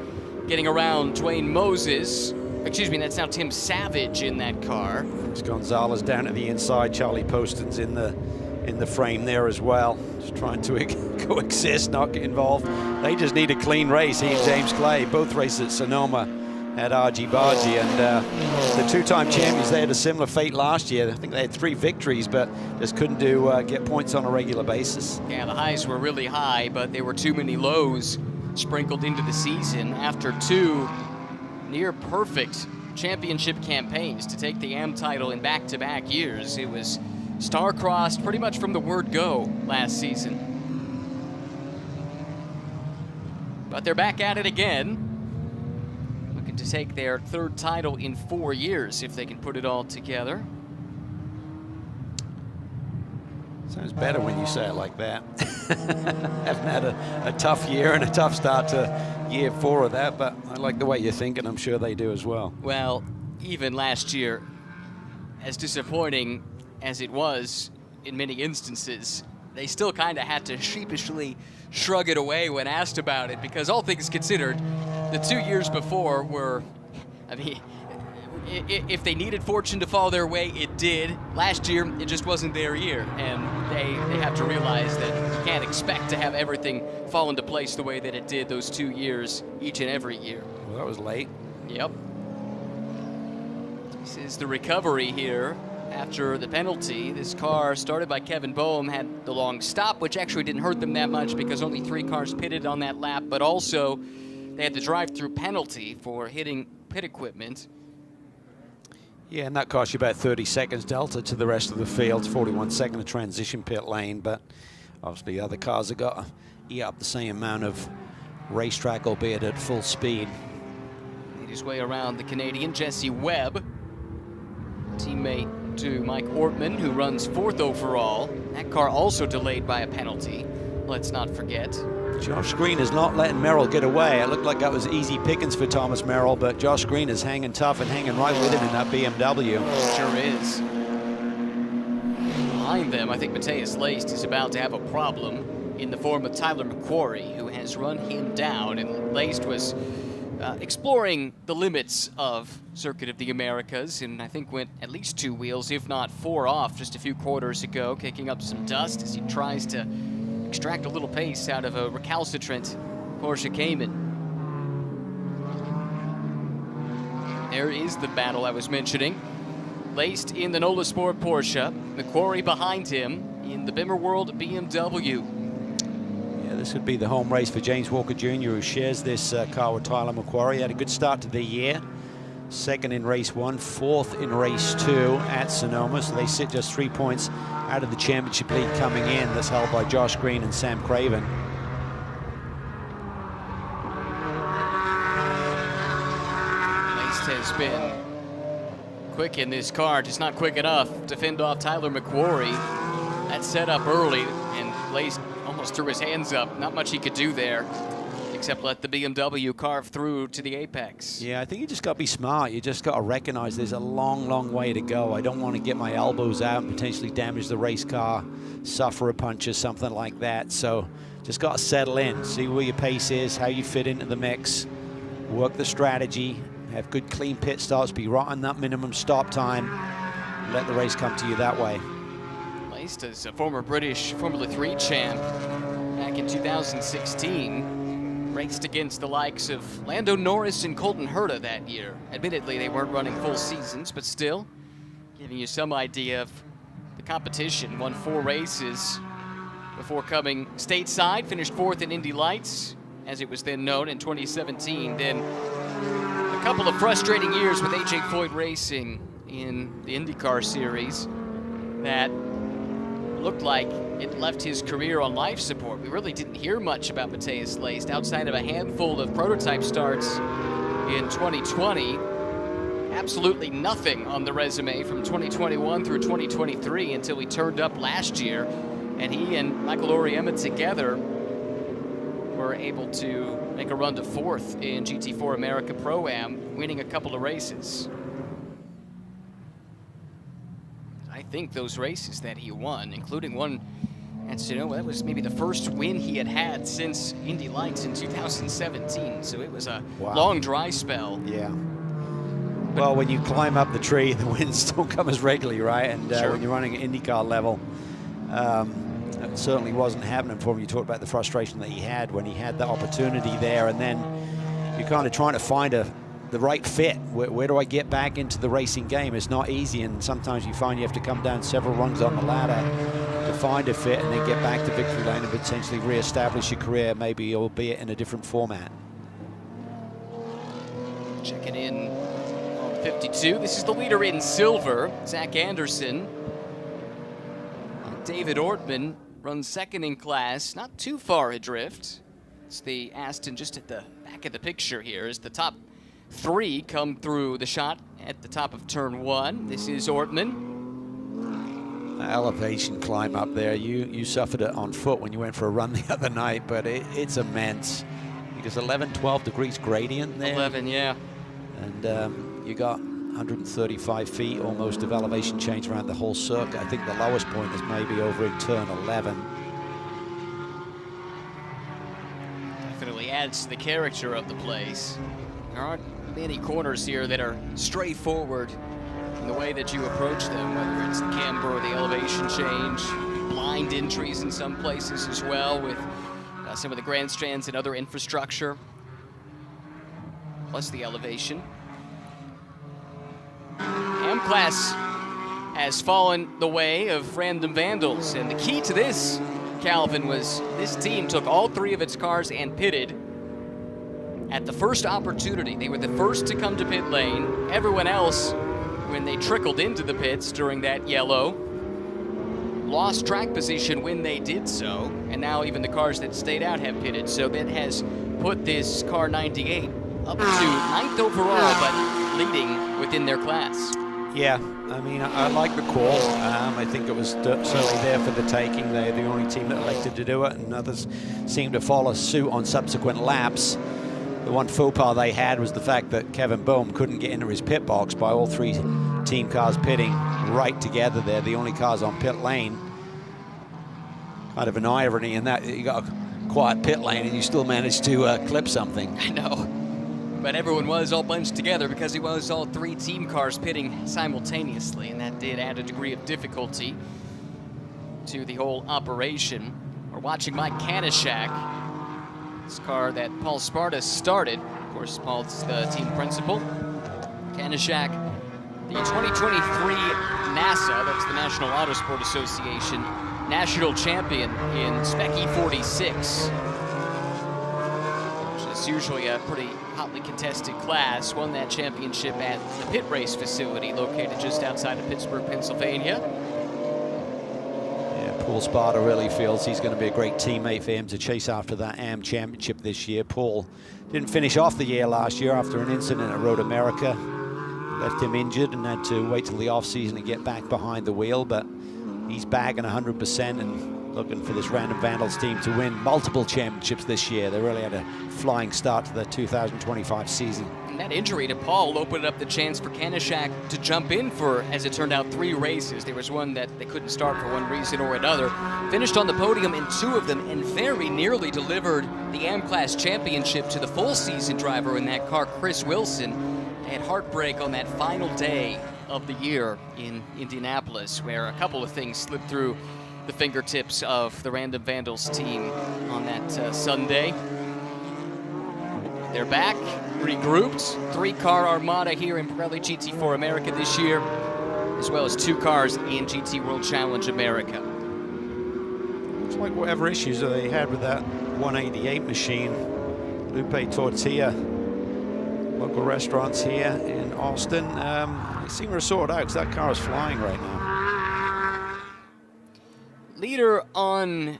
getting around Dwayne Moses. Excuse me, that's now Tim Savage in that car. It's Gonzalez down to the inside. Charlie Poston's in the frame there as well. Just trying to coexist, not get involved. They just need a clean race. He and James Clay, both races at Sonoma at Argy Bargy, and the two-time champions, they had a similar fate last year. I think they had 3 victories, but just couldn't get points on a regular basis. Yeah, the highs were really high, but there were too many lows sprinkled into the season after 2 near-perfect championship campaigns to take the AM title in back-to-back years. It was star-crossed pretty much from the word go last season. But they're back at it again, looking to take their 3rd title in 4 years if they can put it all together. Sounds better when you say it like that. Haven't had a tough year and a tough start to year 4 of that, but I like the way you're thinking. I'm sure they do as well. Well, even last year, as disappointing as it was in many instances, they still kind of had to sheepishly shrug it away when asked about it, because all things considered, the 2 years before were, I mean, if they needed fortune to fall their way, it did. Last year, it just wasn't their year, and they have to realize that you can't expect to have everything fall into place the way that it did those 2 years, each and every year. Well, that was late. Yep. This is the recovery here after the penalty. This car, started by Kevin Boehm, had the long stop, which actually didn't hurt them that much because only 3 cars pitted on that lap, but also they had the drive-through penalty for hitting pit equipment. Yeah, and that cost you about 30 seconds delta to the rest of the field. 41 second of transition pit lane, but obviously other cars have got to eat up the same amount of racetrack, albeit at full speed. Made his way around the Canadian Jesse Webb, teammate to Mike Ortman, who runs 4th overall. That car also delayed by a penalty, let's not forget. Josh Green is not letting Merrill get away. It looked like that was easy pickings for Thomas Merrill, but Josh Green is hanging tough and hanging right with him in that BMW. Sure is. Behind them, I think Matthias Leist is about to have a problem. in the form of Tyler McQuarrie, who has run him down. And Laced was exploring the limits of Circuit of the Americas, and I think went at least 2 wheels, if not 4 off just a few quarters ago, kicking up some dust as he tries to extract a little pace out of a recalcitrant Porsche Cayman. There is the battle I was mentioning. Laced in the NOLA Sport Porsche, McQuarrie behind him in the Bimmer World BMW. Yeah, this would be the home race for James Walker Jr., who shares this car with Tyler McQuarrie. Had a good start to the year. 2nd in race 1, 4th in race 2 at Sonoma. So they sit just 3 points out of the championship lead coming in. That's held by Josh Green and Sam Craven. Laced has been quick in this car, just not quick enough to fend off Tyler McQuarrie. That set up early, and Laced almost threw his hands up. Not much he could do there, except let the BMW carve through to the apex. Yeah, I think you just got to be smart. You just got to recognize there's a long, long way to go. I don't want to get my elbows out and potentially damage the race car, suffer a punch or something like that. So just got to settle in, see where your pace is, how you fit into the mix, work the strategy, have good clean pit stops, be right on that minimum stop time, let the race come to you that way. Laced is a former British Formula 3 champ back in 2016. Raced against the likes of Lando Norris and Colton Herta that year. Admittedly, they weren't running full seasons, but still giving you some idea of the competition. Won 4 races before coming stateside, finished 4th in Indy Lights, as it was then known, in 2017. Then a couple of frustrating years with AJ Foyt Racing in the IndyCar series that looked like it left his career on life support. We really didn't hear much about Matheus Laced outside of a handful of prototype starts in 2020. Absolutely nothing on the resume from 2021 through 2023 until he turned up last year, and he and Michael Oriema together were able to make a run to 4th in GT4 America Pro-Am, winning a couple of races. I think those races that he won, including one at Sonoma, that was maybe the first win he had had since Indy Lights in 2017. So it was a long dry spell. Yeah. Well, when you climb up the tree, the wins don't come as regularly, right? And when you're running at IndyCar level, that certainly wasn't happening for him. You talked about the frustration that he had when he had the opportunity there, and then you're kind of trying to find the right fit. Where do I get back into the racing game? It's not easy, and sometimes you find you have to come down several rungs on the ladder to find a fit and then get back to victory lane and potentially re-establish your career, maybe albeit in a different format. Checking in on 52. This is the leader in silver, Zach Anderson. David Ortman runs 2nd in class, not too far adrift. It's the Aston just at the back of the picture here as the top 3 come through the shot at the top of turn 1. This is Ortman. Elevation climb up there. You suffered it on foot when you went for a run the other night, but it's immense. Because 11, 12 degrees gradient there. 11, yeah. And you got 135 feet almost of elevation change around the whole circuit. I think the lowest point is maybe over in turn 11. Definitely adds to the character of the place. There aren't many corners here that are straightforward in the way that you approach them, whether it's the camber or the elevation change. Blind entries in some places as well with some of the grandstands and other infrastructure, plus the elevation. M-Class has fallen the way of random vandals, and the key to this, Calvin, was this team took all 3 of its cars and pitted at the first opportunity. They were the first to come to pit lane. Everyone else, when they trickled into the pits during that yellow, lost track position when they did so, and now even the cars that stayed out have pitted. So that has put this car 98 up to 9th overall, but leading within their class. Yeah, I mean, I like the call. I think it was certainly there for the taking. They're the only team that elected to do it, and others seem to follow suit on subsequent laps. The one faux pas they had was the fact that Kevin Boehm couldn't get into his pit box by all 3 team cars pitting right together there, the only cars on pit lane. kind of an irony in that you got a quiet pit lane and you still managed to clip something. I know. But everyone was all bunched together because it was all 3 team cars pitting simultaneously, and that did add a degree of difficulty to the whole operation. We're watching Mike Kanishak, this car that Paul Sparta started. Of course, Paul's the team principal. Kanishak, the 2023 NASA, that's the National Autosport Association, national champion in Spec E46, which is usually a pretty hotly contested class. Won that championship at the pit race facility located just outside of Pittsburgh, Pennsylvania. Yeah, Paul Sparta really feels he's going to be a great teammate for him to chase after that AM championship this year. Paul didn't finish off the year last year after an incident at Road America. Left him injured and had to wait till the off-season to get back behind the wheel, but he's bagging 100% and looking for this Random Vandals team to win multiple championships this year. They really had a flying start to the 2025 season. And that injury to Paul opened up the chance for Kanishak to jump in for, as it turned out, 3 races. There was one that they couldn't start for one reason or another. Finished on the podium in 2 of them and very nearly delivered the AM-Class championship to the full-season driver in that car, Chris Wilson. They had heartbreak on that final day of the year in Indianapolis, where a couple of things slipped through the fingertips of the Random Vandals team on that Sunday. They're back, regrouped. 3-car armada here in Pirelli GT4 America this year, as well as 2 cars in GT World Challenge America. Looks like whatever issues that they had with that 188 machine, Lupe Tortilla, local restaurants here in Austin, they seem to sort out because that car is flying right now. Leader on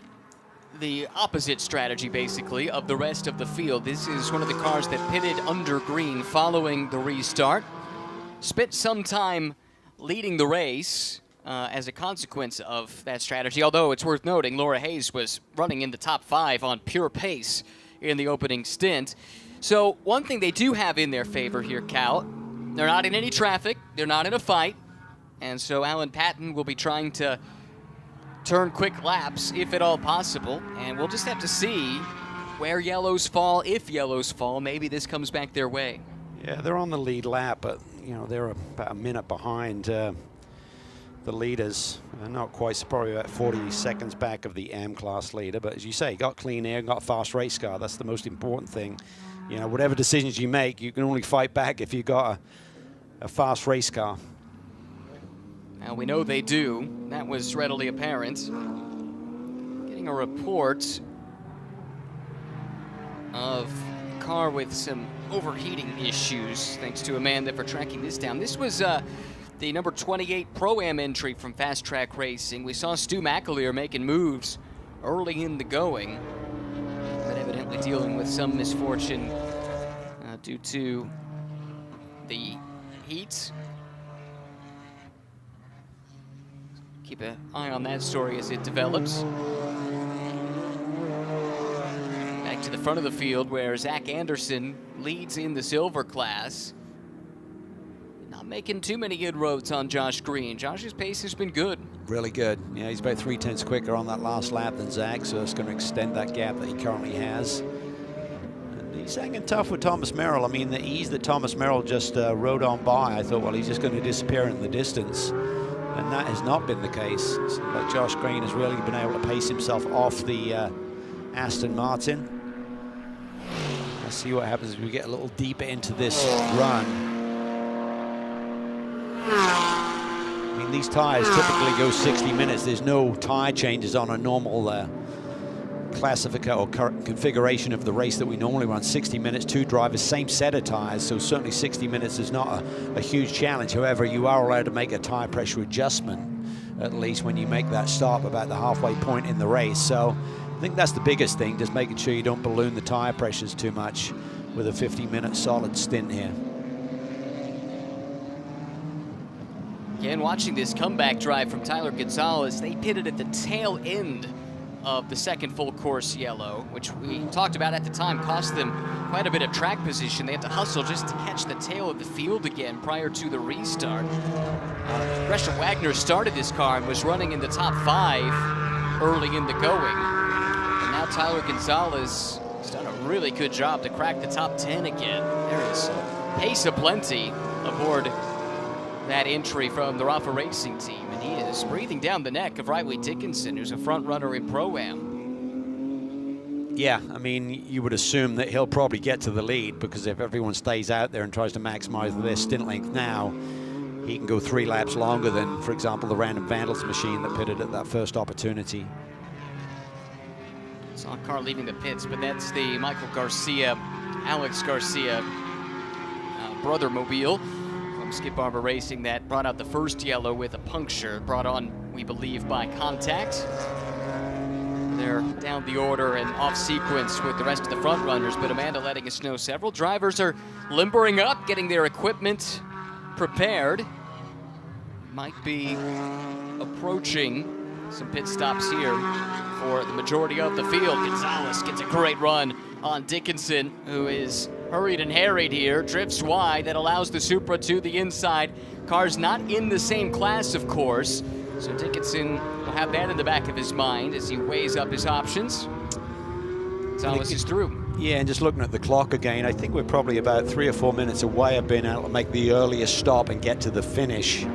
the opposite strategy, basically, of the rest of the field. This is one of the cars that pitted under green following the restart. Spent some time leading the race as a consequence of that strategy, although it's worth noting Laura Hayes was running in the top 5 on pure pace in the opening stint. So one thing they do have in their favor here, Cal, they're not in any traffic, they're not in a fight, and so Alan Patton will be trying to turn quick laps, if at all possible, and we'll just have to see where yellows fall, if yellows fall. Maybe this comes back their way. Yeah, they're on the lead lap, but you know they're about a minute behind the leaders. Not quite, probably about 40 seconds back of the M-Class leader, but as you say, got clean air, got a fast race car. That's the most important thing. You know, whatever decisions you make, you can only fight back if you got a fast race car. Now we know they do. That was readily apparent. Getting a report of a car with some overheating issues, thanks to Amanda for tracking this down. This was the number 28 Pro-Am entry from Fast Track Racing. We saw Stu McAleer making moves early in the going, but evidently dealing with some misfortune due to the heat. Keep an eye on that story as it develops. Back to the front of the field where Zach Anderson leads in the silver class. Not making too many inroads on Josh Green. Josh's pace has been good. Really good. Yeah, he's about 3/10 quicker on that last lap than Zach, so it's going to extend that gap that he currently has. And he's hanging tough with Thomas Merrill. I mean, the ease that Thomas Merrill just rode on by, I thought, well, he's just going to disappear in the distance. And that has not been the case. But Josh Green has really been able to pace himself off the Aston Martin. Let's see what happens as we get a little deeper into this run. I mean, these tires typically go 60 minutes. There's no tire changes on a normal classification or configuration of the race that we normally run. 60 minutes, 2 drivers, same set of tires, so certainly 60 minutes is not a huge challenge. However, you are allowed to make a tire pressure adjustment, at least when you make that stop about the halfway point in the race. So I think that's the biggest thing, just making sure you don't balloon the tire pressures too much with a 50-minute solid stint here. Again, watching this comeback drive from Tyler Gonzalez, they pitted at the tail end of the second full course yellow, which we talked about at the time cost them quite a bit of track position. They had to hustle just to catch the tail of the field again prior to the restart. Gresham Wagner started this car and was running in the top 5. early in the going. And now Tyler Gonzalez has done a really good job to crack the top 10 again. There is pace aplenty aboard that entry from the Rafa Racing team, and he is breathing down the neck of Riley Dickinson, who's a front runner in Pro-Am. Yeah, I mean, you would assume that he'll probably get to the lead, because if everyone stays out there and tries to maximize their stint length now, he can go 3 laps longer than, for example, the Random Vandals machine that pitted at that first opportunity. Saw a car leaving the pits, but that's the Michael Garcia, Alex Garcia brother mobile from Skip Barber Racing that brought out the first yellow with a puncture, brought on, we believe, by contact. They're down the order and off sequence with the rest of the front runners, but Amanda letting us know several drivers are limbering up, getting their equipment prepared. Might be approaching some pit stops here for the majority of the field. Gonzalez gets a great run on Dickinson, who is hurried and harried here, drifts wide. That allows the Supra to the inside. Cars not in the same class, of course, so Dickinson will have that in the back of his mind as he weighs up his options. Gonzalez is through. Yeah, and just looking at the clock again, I think we're probably about 3 or 4 minutes away of being able to make the earliest stop and get to the finish. With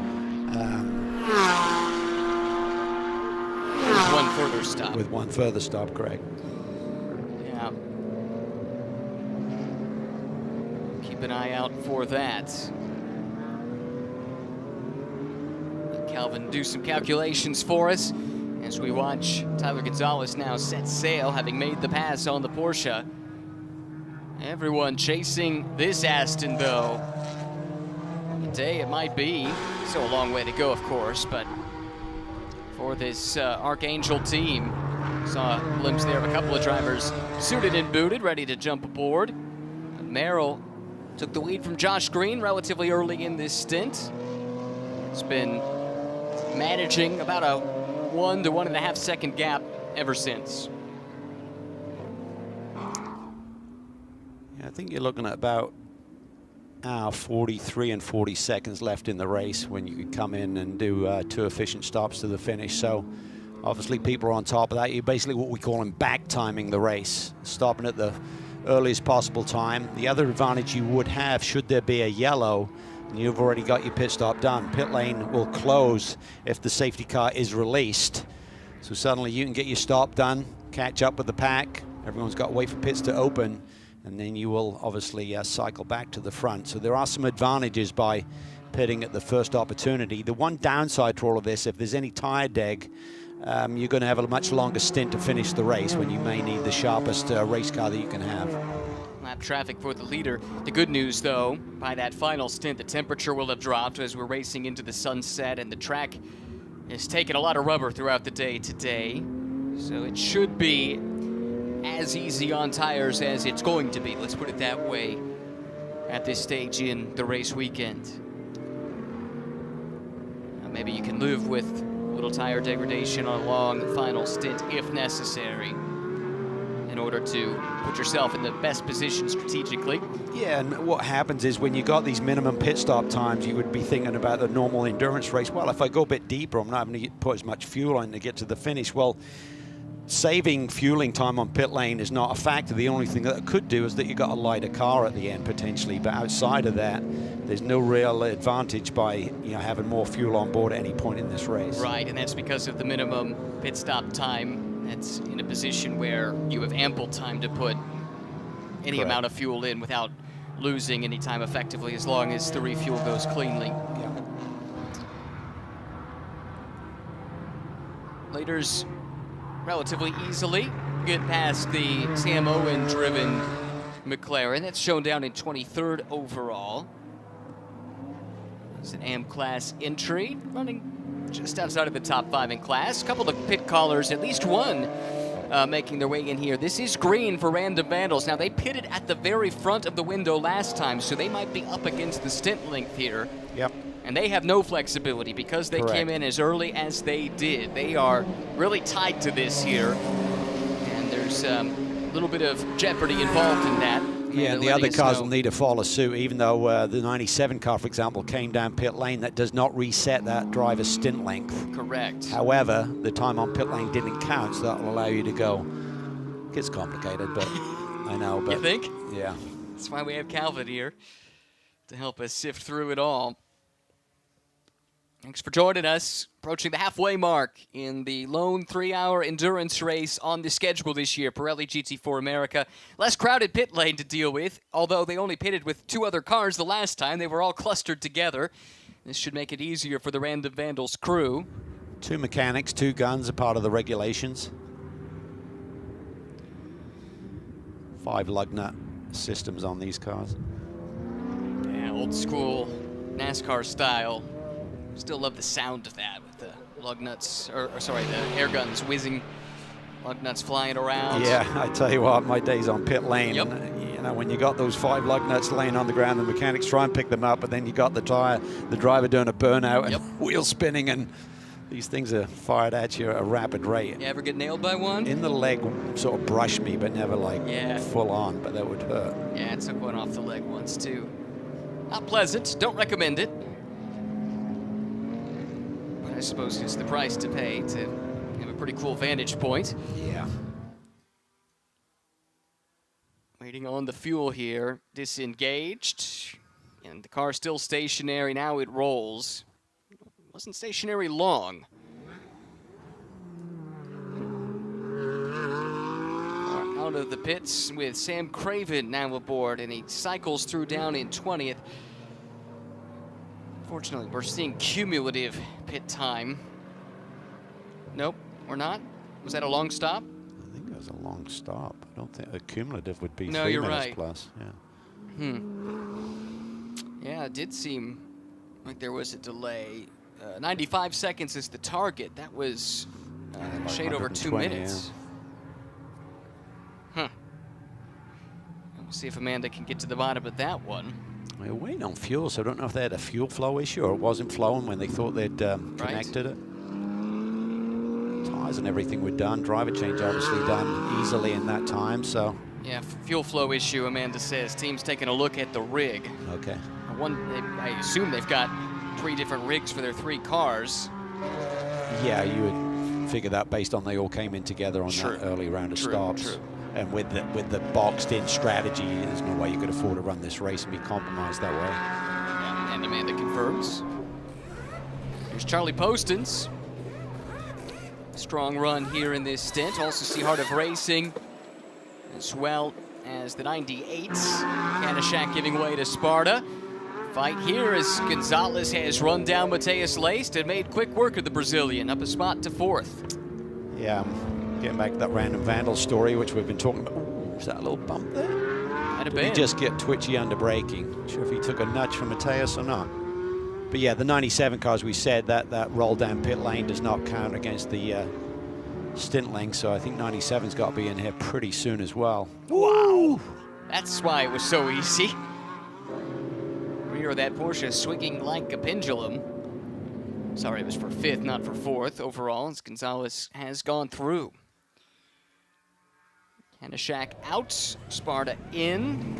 one further stop. With one further stop, correct. Yeah. Keep an eye out for that. Calvin, do some calculations for us as we watch Tyler Gonzalez now set sail, having made the pass on the Porsche. Everyone chasing this Aston, though. Today it might be. Still a long way to go, of course, but for this Archangel team, saw a glimpse there of a couple of drivers suited and booted, ready to jump aboard. And Merrill took the lead from Josh Green relatively early in this stint. It's been managing about a 1 to 1.5 second gap ever since. Yeah, I think you're looking at about 43 and 40 seconds left in the race when you could come in and do 2 efficient stops to the finish. So obviously people are on top of that. You're basically what we call back timing the race, stopping at the earliest possible time. The other advantage you would have, should there be a yellow, and you've already got your pit stop done, pit lane will close if the safety car is released. So suddenly you can get your stop done, catch up with the pack. Everyone's got to wait for pits to open, and then you will obviously cycle back to the front. So there are some advantages by pitting at the first opportunity. The one downside to all of this, if there's any tire deg, you're going to have a much longer stint to finish the race when you may need the sharpest race car that you can have. Lap traffic for the leader. The good news, though, by that final stint, the temperature will have dropped as we're racing into the sunset, and the track has taken a lot of rubber throughout the day today. So it should be as easy on tires as it's going to be, let's put it that way, at this stage in the race weekend. Maybe you can live with a little tire degradation on a long final stint if necessary, in order to put yourself in the best position strategically. Yeah, and what happens is when you got these minimum pit stop times, you would be thinking about the normal endurance race. Well, if I go a bit deeper, I'm not having to put as much fuel on to get to the finish. Well, saving fueling time on pit lane is not a factor. The only thing that it could do is that you got a lighter car at the end potentially, but outside of that, there's no real advantage by having more fuel on board at any point in this race. Right, and that's because of the minimum pit stop time. It's in a position where you have ample time to put any Correct. amount of fuel in without losing any time effectively, as long as the refuel goes cleanly. Yeah. Leaders relatively easily get past the Sam Owen driven McLaren. That's shown down in 23rd overall. It's an AM class entry, running just outside of the top 5 in class. A couple of pit callers, at least one, making their way in here. This is green for Random Vandals. Now, they pitted at the very front of the window last time, so they might be up against the stint length here. Yep. And they have no flexibility because they Correct. came in as early as they did. They are really tied to this here, and there's a little bit of jeopardy involved in that. Yeah, and the other cars will need to follow suit, even though the 97 car, for example, came down pit lane. That does not reset that driver's stint length. Correct. However, the time on pit lane didn't count, so that will allow you to go. It gets complicated, but I know. But you think? Yeah. That's why we have Calvin here to help us sift through it all. Thanks for joining us. Approaching the halfway mark in the lone 3-hour endurance race on the schedule this year, Pirelli GT4 America. Less crowded pit lane to deal with, although they only pitted with 2 other cars the last time. They were all clustered together. This should make it easier for the Random Vandals crew. 2 mechanics, 2 guns are part of the regulations. 5 lug nut systems on these cars. Yeah, old school NASCAR style. Still love the sound of that with the lug nuts, or sorry, the air guns whizzing, lug nuts flying around. Yeah, I tell you what, my days on pit lane, Yep. you know, when you got those 5 lug nuts laying on the ground, the mechanics try and pick them up, but then you got the driver doing a burnout and Yep. wheel spinning, and these things are fired at you at a rapid rate. You ever get nailed by one? In the leg, sort of brushed me, but never like full on, but that would hurt. Yeah, it took one off the leg once too. Not pleasant, don't recommend it. But I suppose it's the price to pay to have a pretty cool vantage point. Yeah. Waiting on the fuel here, disengaged, and the car still stationary. Now it rolls. Wasn't stationary long. Out of the pits with Sam Craven now aboard, and he cycles through down in 20th. Fortunately, we're seeing cumulative pit time. Nope, we're not. Was that a long stop? I think it was a long stop. I don't think a cumulative would be No, 3 you're minutes right. plus. Yeah. Yeah, it did seem like there was a delay. 95 seconds is the target. That was shade over 2 120, minutes. Huh. We'll see if Amanda can get to the bottom of that one. We're waiting on fuel, so I don't know if they had a fuel flow issue or it wasn't flowing when they thought they'd connected it. Tires and everything were done. Driver change obviously done easily in that time, so. Yeah, fuel flow issue, Amanda says. Team's taking a look at the rig. Okay. I assume they've got 3 different rigs for their 3 cars. Yeah, you would figure that based on they all came in together on that early round of stops. True. And with the boxed-in strategy, there's no way you could afford to run this race and be compromised that way. Yeah, and Amanda confirms. Here's Charlie Postins. Strong run here in this stint. Also see Heart of Racing, as well as the 98s. Kanishak giving way to Sparta. Fight here as Gonzalez has run down Mateus Laced and made quick work of the Brazilian, up a spot to 4th. Yeah, getting back to that Random Vandal story, which we've been talking about. Ooh, was that a little bump there? Might have Did he been. just get twitchy under braking? Not sure if he took a nudge from Mateus or not. But yeah, the 97 cars, we said that roll down pit lane does not count against the stint length, so I think 97's got to be in here pretty soon as well. Wow. That's why it was so easy. Rear of that Porsche swinging like a pendulum. Sorry, it was for 5th, not for 4th overall, as Gonzalez has gone through. Kanishak out, Sparta in.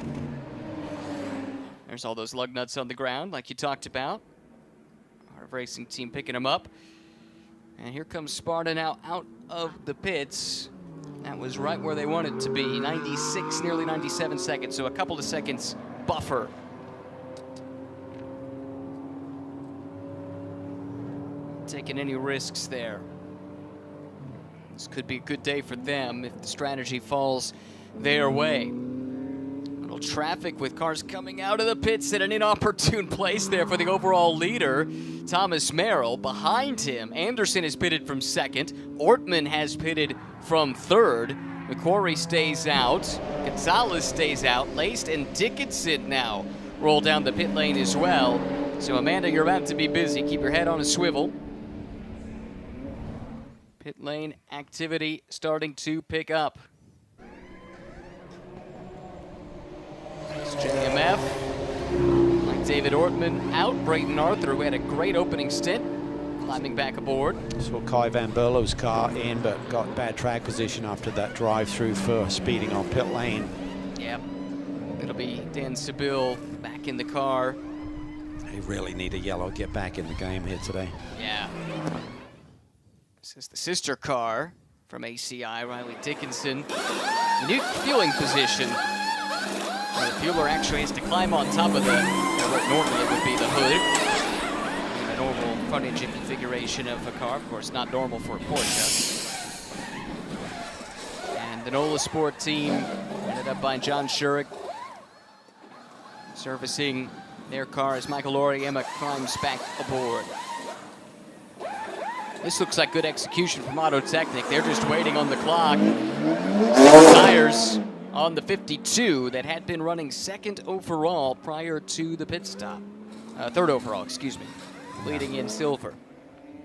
There's all those lug nuts on the ground like you talked about. Our racing team picking them up. And here comes Sparta now out of the pits. That was right where they wanted to be, 96, nearly 97 seconds, so a couple of seconds buffer. Taking any risks there. This could be a good day for them if the strategy falls their way. Little traffic with cars coming out of the pits at an inopportune place there for the overall leader, Thomas Merrill. Behind him, Anderson is pitted from 2nd. Ortman has pitted from 3rd. McQuarrie stays out. Gonzalez stays out. Laced and Dickinson now roll down the pit lane as well. So Amanda, you're about to be busy. Keep your head on a swivel. Pit lane activity starting to pick up. It's JMF. Like David Ortman out. Brayton Arthur, who had a great opening stint, climbing back aboard. Saw Kai Van Berlo's car in, but got bad track position after that drive-through for speeding on pit lane. Yep. be Dan Seville back in the car. They really need a yellow, get back in the game here today. Yeah. This is the sister car from ACI, Riley Dickinson. New fueling position. The fueler actually has to climb on top of what normally it would be the hood. In a normal front engine configuration of a car, of course, not normal for a Porsche. And the NOLA Sport team, headed up by John Shurik, servicing their car as Michael Oriema climbs back aboard. This looks like good execution from Auto Technic. They're just waiting on the clock. Tires on the 52 that had been running second overall prior to the pit stop. Third overall, excuse me, leading in silver.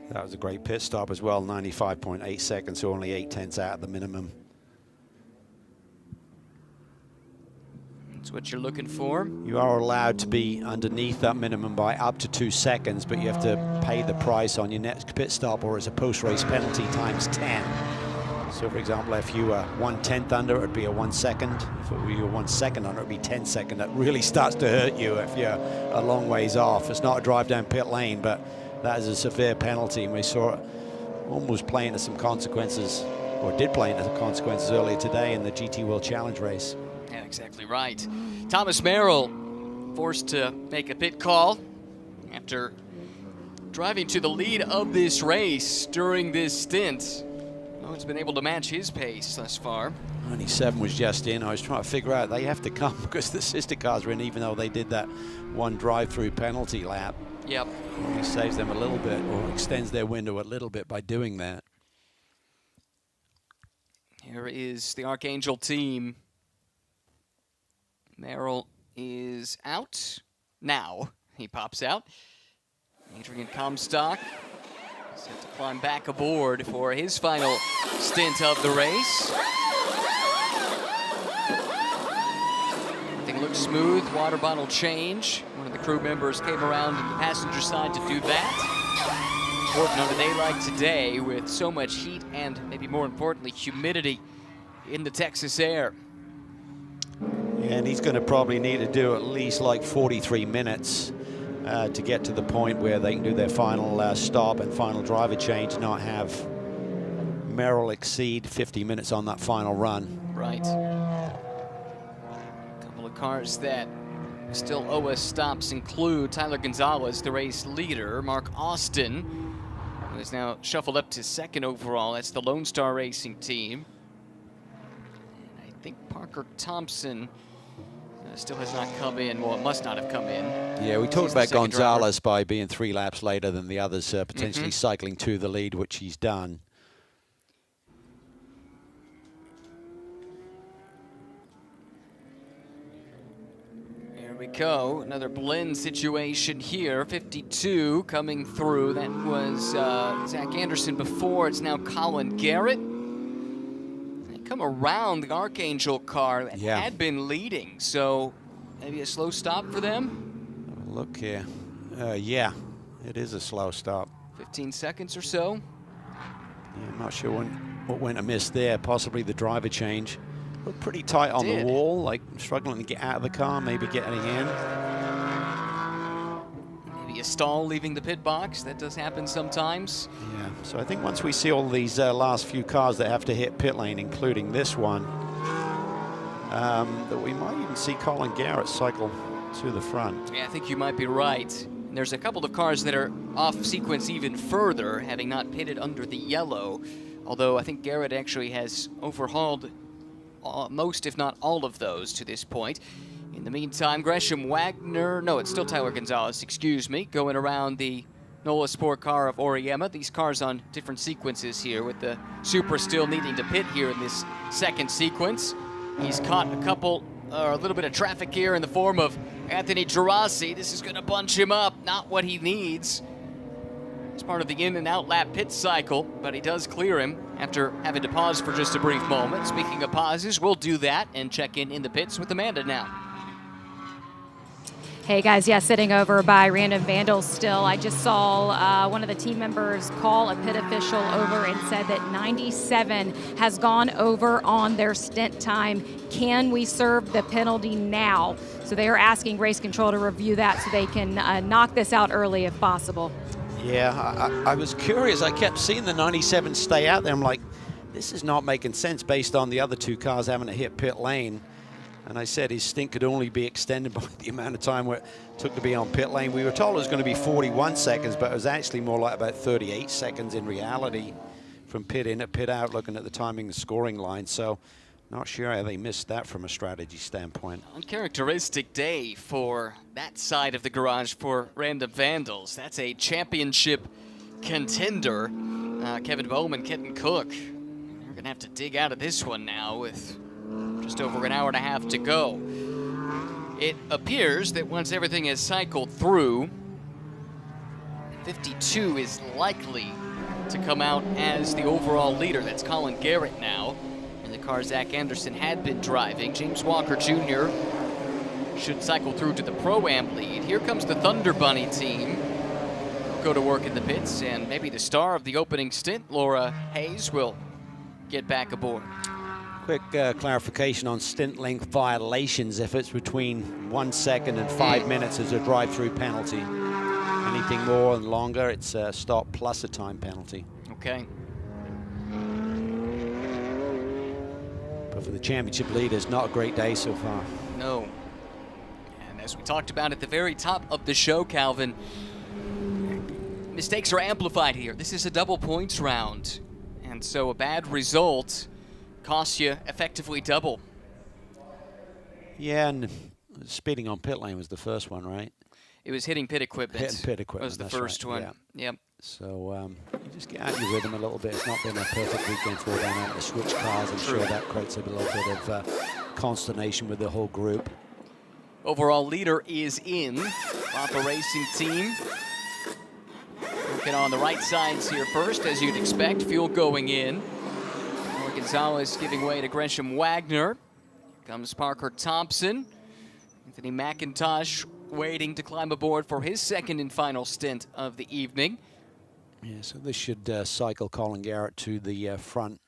That was a great pit stop as well, 95.8 seconds, so only 8/10 out of the minimum. That's what you're looking for. You are allowed to be underneath that minimum by up to 2 seconds, but you have to pay the price on your next pit stop, or as a post-race penalty times 10. So for example, if you were 1/10 under, it would be a 1 second. If it were you 1 second under, it would be 10 seconds. That really starts to hurt you if you're a long ways off. It's not a drive down pit lane, but that is a severe penalty. And we saw it almost play into some consequences, or did play into the consequences earlier today in the GT World Challenge race. Yeah, exactly right. Thomas Merrill forced to make a pit call after driving to the lead of this race during this stint. No one's been able to match his pace thus far. 97 was just in. I was trying to figure out they have to come because the sister cars are in, even though they did that one drive-through penalty lap. Yep. He saves them a little bit, or extends their window a little bit by doing that. Here is the Archangel team. Merrill is out. Now he pops out. Adrian Comstock set to climb back aboard for his final stint of the race. Everything looks smooth. Water bottle change. One of the crew members came around on the passenger side to do that. Important on a day like today with so much heat and, maybe more importantly, humidity in the Texas air. And he's going to probably need to do at least like 43 minutes to get to the point where they can do their final stop and final driver change, not have Merrill exceed 50 minutes on that final run. Right. A couple of cars that still owe us stops include Tyler Gonzalez, the race leader, Mark Austin, who is now shuffled up to second overall. That's the Lone Star Racing team. And I think Parker Thompson still has not come in. Well, it must not have come in. Yeah, we talked about Gonzalez by being 3 laps later than the others, potentially cycling to the lead, which he's done. Here we go. Another blend situation here. 52 coming through. That was Zach Anderson before. It's now Colin Garrett. Come around the Archangel car that had been leading, so maybe a slow stop for them. Look here. Yeah, it is a slow stop. 15 seconds or so. Yeah, I'm not sure what went amiss there. Possibly the driver change. Looked pretty tight on the wall, like struggling to get out of the car, maybe getting in. Maybe a stall leaving the pit box. That does happen sometimes. Yeah, so I think once we see all these last few cars that have to hit pit lane, including this one, that we might even see Colin Garrett cycle to the front. Yeah, I think you might be right. And there's a couple of cars that are off sequence even further, having not pitted under the yellow. Although I think Garrett actually has overhauled most, if not all of those to this point. In the meantime, Gresham Wagner, no, it's still Tyler Gonzalez, excuse me, going around the NOLA Sport car of Oriema. These cars on different sequences here, with the Supra still needing to pit here in this second sequence. He's caught a little bit of traffic here in the form of Anthony Gerasi. This is going to bunch him up, not what he needs. It's part of the in and out lap pit cycle, but he does clear him after having to pause for just a brief moment. Speaking of pauses, we'll do that and check in the pits with Amanda now. Hey guys, yeah, sitting over by Random Vandals still. I just saw one of the team members call a pit official over and said that 97 has gone over on their stint time. Can we serve the penalty now? So they are asking race control to review that so they can knock this out early if possible. Yeah, I was curious. I kept seeing the 97 stay out there. I'm like, this is not making sense based on the other two cars having to hit pit lane. And I said his stint could only be extended by the amount of time it took to be on pit lane. We were told it was going to be 41 seconds, but it was actually more like about 38 seconds in reality from pit in to pit out, looking at the timing and scoring line. So not sure how they missed that from a strategy standpoint. Uncharacteristic day for that side of the garage for Random Vandals. That's a championship contender. Kevin Bowman, Kenton Cook. We're going to have to dig out of this one now with just over an hour and a half to go. It appears that once everything is cycled through, 52 is likely to come out as the overall leader. That's Colin Garrett now. In the car Zach Anderson had been driving. James Walker Jr. should cycle through to the Pro-Am lead. Here comes the Thunder Bunny team. Go to work in the pits, and maybe the star of the opening stint, Laura Hayes, will get back aboard. Quick clarification on stint length violations. If it's between 1 second and 5 minutes, is a drive-through penalty. Anything more and longer, it's a stop plus a time penalty. Okay. But for the championship leaders, not a great day so far. No. And as we talked about at the very top of the show, Calvin, mistakes are amplified here. This is a double points round. And so a bad result costs you effectively double. Yeah, and speeding on pit lane was the first one, right? It was hitting pit equipment. Hitting pit equipment was the first right, one. Yeah. Yep. So you just get out your rhythm a little bit. It's not been a perfect weekend for them out to switch cars. I'm sure that creates a little bit of consternation with the whole group. Overall leader is in. Papa Racing team working on the right sides here first, as you'd expect. Fuel going in. Gonzalez giving way to Gresham Wagner. Here comes Parker Thompson. Anthony McIntosh waiting to climb aboard for his second and final stint of the evening. Yeah, so this should cycle Colin Garrett to the front.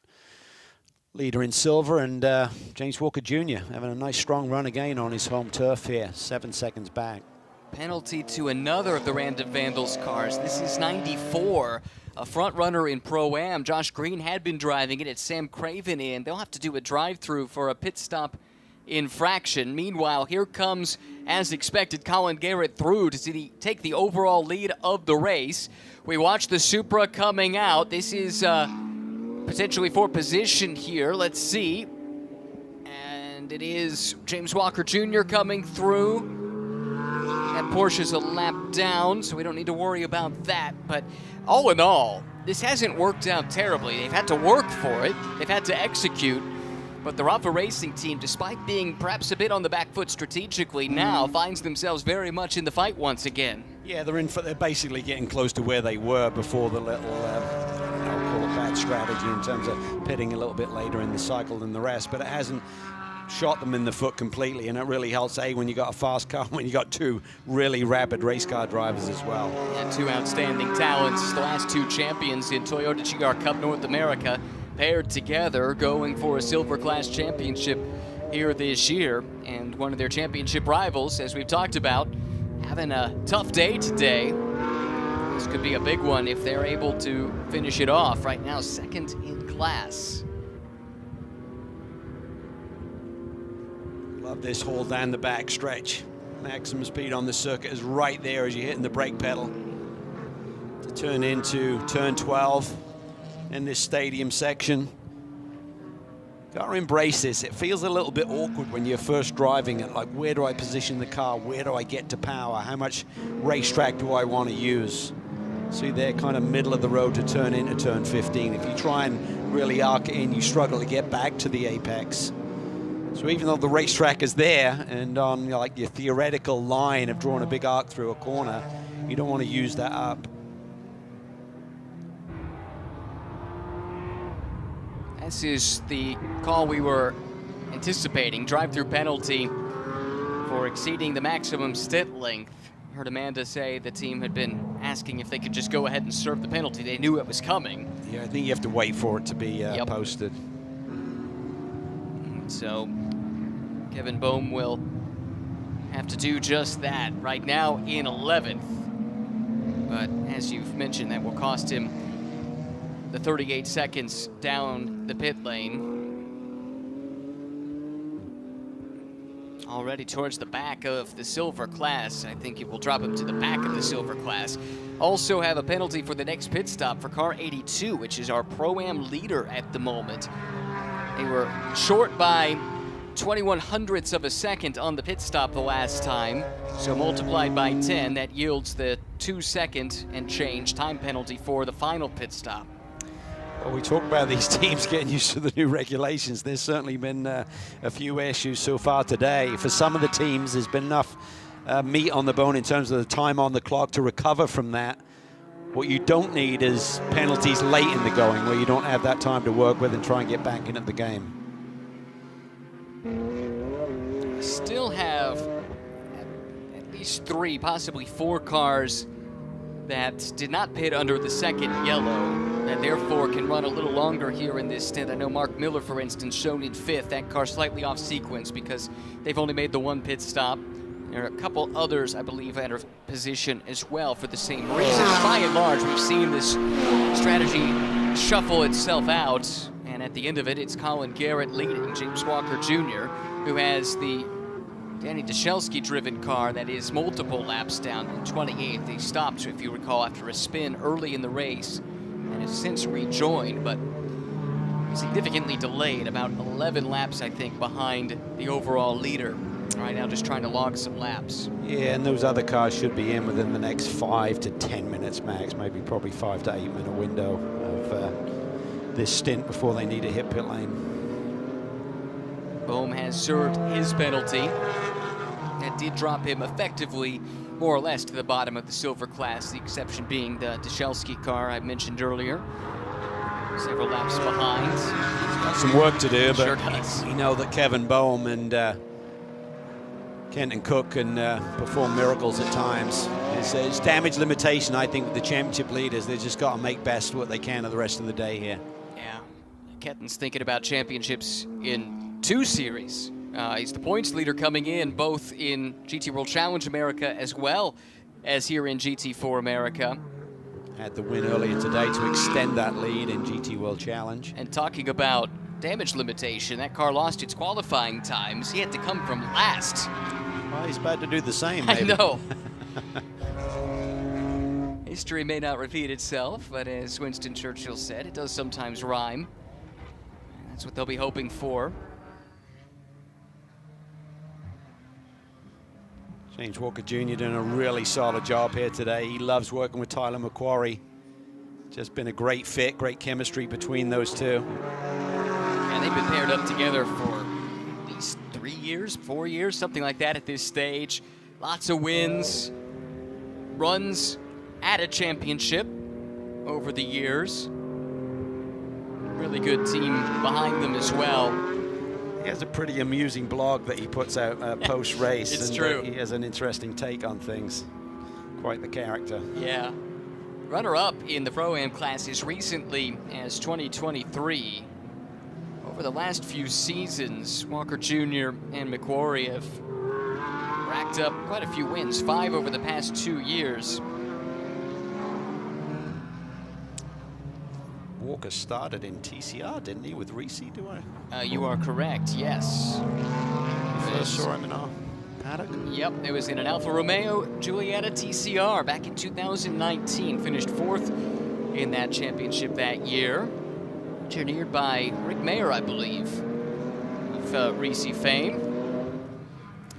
Leader in silver, and James Walker Jr. having a nice strong run again on his home turf here, 7 seconds back. Penalty to another of the Random Vandals cars. This is 94. A front runner in Pro-Am. Josh Green had been driving it. It's Sam Craven in. They'll have to do a drive-through for a pit stop infraction. Meanwhile, here comes, as expected, Colin Garrett through to take the overall lead of the race. We watch the Supra coming out. This is potentially for position here. Let's see. And it is James Walker Jr. coming through. And Porsche's a lap down, so we don't need to worry about that. But all in all, this hasn't worked out terribly. They've had to work for it. They've had to execute. But the Rafa Racing team, despite being perhaps a bit on the back foot strategically, now finds themselves very much in the fight once again. Yeah, they're basically getting close to where they were before the little, I'll call it bad strategy in terms of pitting a little bit later in the cycle than the rest. But it hasn't shot them in the foot completely, and it really helps, when you got a fast car, when you got two really rapid race car drivers as well. And two outstanding talents, the last two champions in Toyota GR Cup North America, paired together, going for a Silver Class championship here this year. And one of their championship rivals, as we've talked about, having a tough day today. This could be a big one if they're able to finish it off. Right now, second in class. Love this haul down the back stretch. Maximum speed on the circuit is right there as you're hitting the brake pedal to turn into turn 12 in this stadium section. Got to embrace this. It feels a little bit awkward when you're first driving it, like where do I position the car? Where do I get to power? How much racetrack do I want to use? See there, kind of middle of the road to turn into turn 15. If you try and really arc it in, you struggle to get back to the apex. So even though the racetrack is there and on like your theoretical line of drawing a big arc through a corner, you don't want to use that up. This is the call we were anticipating. Drive-through penalty for exceeding the maximum stint length. Heard Amanda say the team had been asking if they could just go ahead and serve the penalty. They knew it was coming. Yeah, I think you have to wait for it to be posted. So Kevin Bohm will have to do just that. Right now in 11th. But as you've mentioned, that will cost him the 38 seconds down the pit lane. Already towards the back of the silver class. I think it will drop him to the back of the silver class. Also have a penalty for the next pit stop for car 82, which is our Pro-Am leader at the moment. They were short by 21 hundredths of a second on the pit stop the last time. So multiplied by 10, that yields the 2 second and change time penalty for the final pit stop. Well, we talk about these teams getting used to the new regulations. There's certainly been a few issues so far today. For some of the teams, there's been enough meat on the bone in terms of the time on the clock to recover from that. What you don't need is penalties late in the going where you don't have that time to work with and try and get back into the game. Still have at least 3, possibly 4 cars that did not pit under the second yellow, and therefore can run a little longer here in this stint. I know Mark Miller, for instance, shown in 5th. That car slightly off sequence because they've only made the 1 pit stop. There are a couple others, I believe, out of position as well for the same reason. By and large, we've seen this strategy shuffle itself out, and at the end of it, it's Colin Garrett leading James Walker Jr., who has the Danny Dashelski-driven car that is multiple laps down in 28th. He stopped, if you recall, after a spin early in the race and has since rejoined, but significantly delayed, about 11 laps, I think, behind the overall leader. Right now, just trying to log some laps. Yeah, and those other cars should be in within the next 5 to 10 minutes max, maybe probably 5 to 8 minute window of this stint before they need to hit pit lane. Bohm has served his penalty. That did drop him effectively, more or less, to the bottom of the silver class, the exception being the Dashelski car I mentioned earlier. Several laps behind. He's got some work to do, but sure does. We know that Kevin Bohm and Kenton Cook can perform miracles at times. It's damage limitation, I think, with the championship leaders. They just got to make best what they can of the rest of the day here. Yeah, Kenton's thinking about championships in 2 series. He's the points leader coming in, both in GT World Challenge America as well as here in GT4 America. Had the win earlier today to extend that lead in GT World Challenge. And talking about damage limitation, that car lost its qualifying times. He had to come from last. Well, he's about to do the same, maybe. I know. History may not repeat itself, but as Winston Churchill said, it does sometimes rhyme. That's what they'll be hoping for. James Walker Jr. doing a really solid job here today. He loves working with Tyler McQuarrie. Just been a great fit, great chemistry between those two. And they've been paired up together for at least 3 years, 4 years, something like that at this stage. Lots of wins, runs at a championship over the years. Really good team behind them as well. He has a pretty amusing blog that he puts out post-race. It's and, true. He has an interesting take on things. Quite the character. Yeah. Runner-up in the Pro-Am class as recently as 2023. Over the last few seasons, Walker Jr. and McQuarrie have racked up quite a few wins, 5 over the past 2 years. Walker started in TCR, didn't he, with Reese? You are correct, yes. First saw him in our paddock. Yep, it was in an Alfa Romeo Giulietta TCR back in 2019. Finished 4th in that championship that year. Engineered by Rick Mayer, I believe, of Reese fame.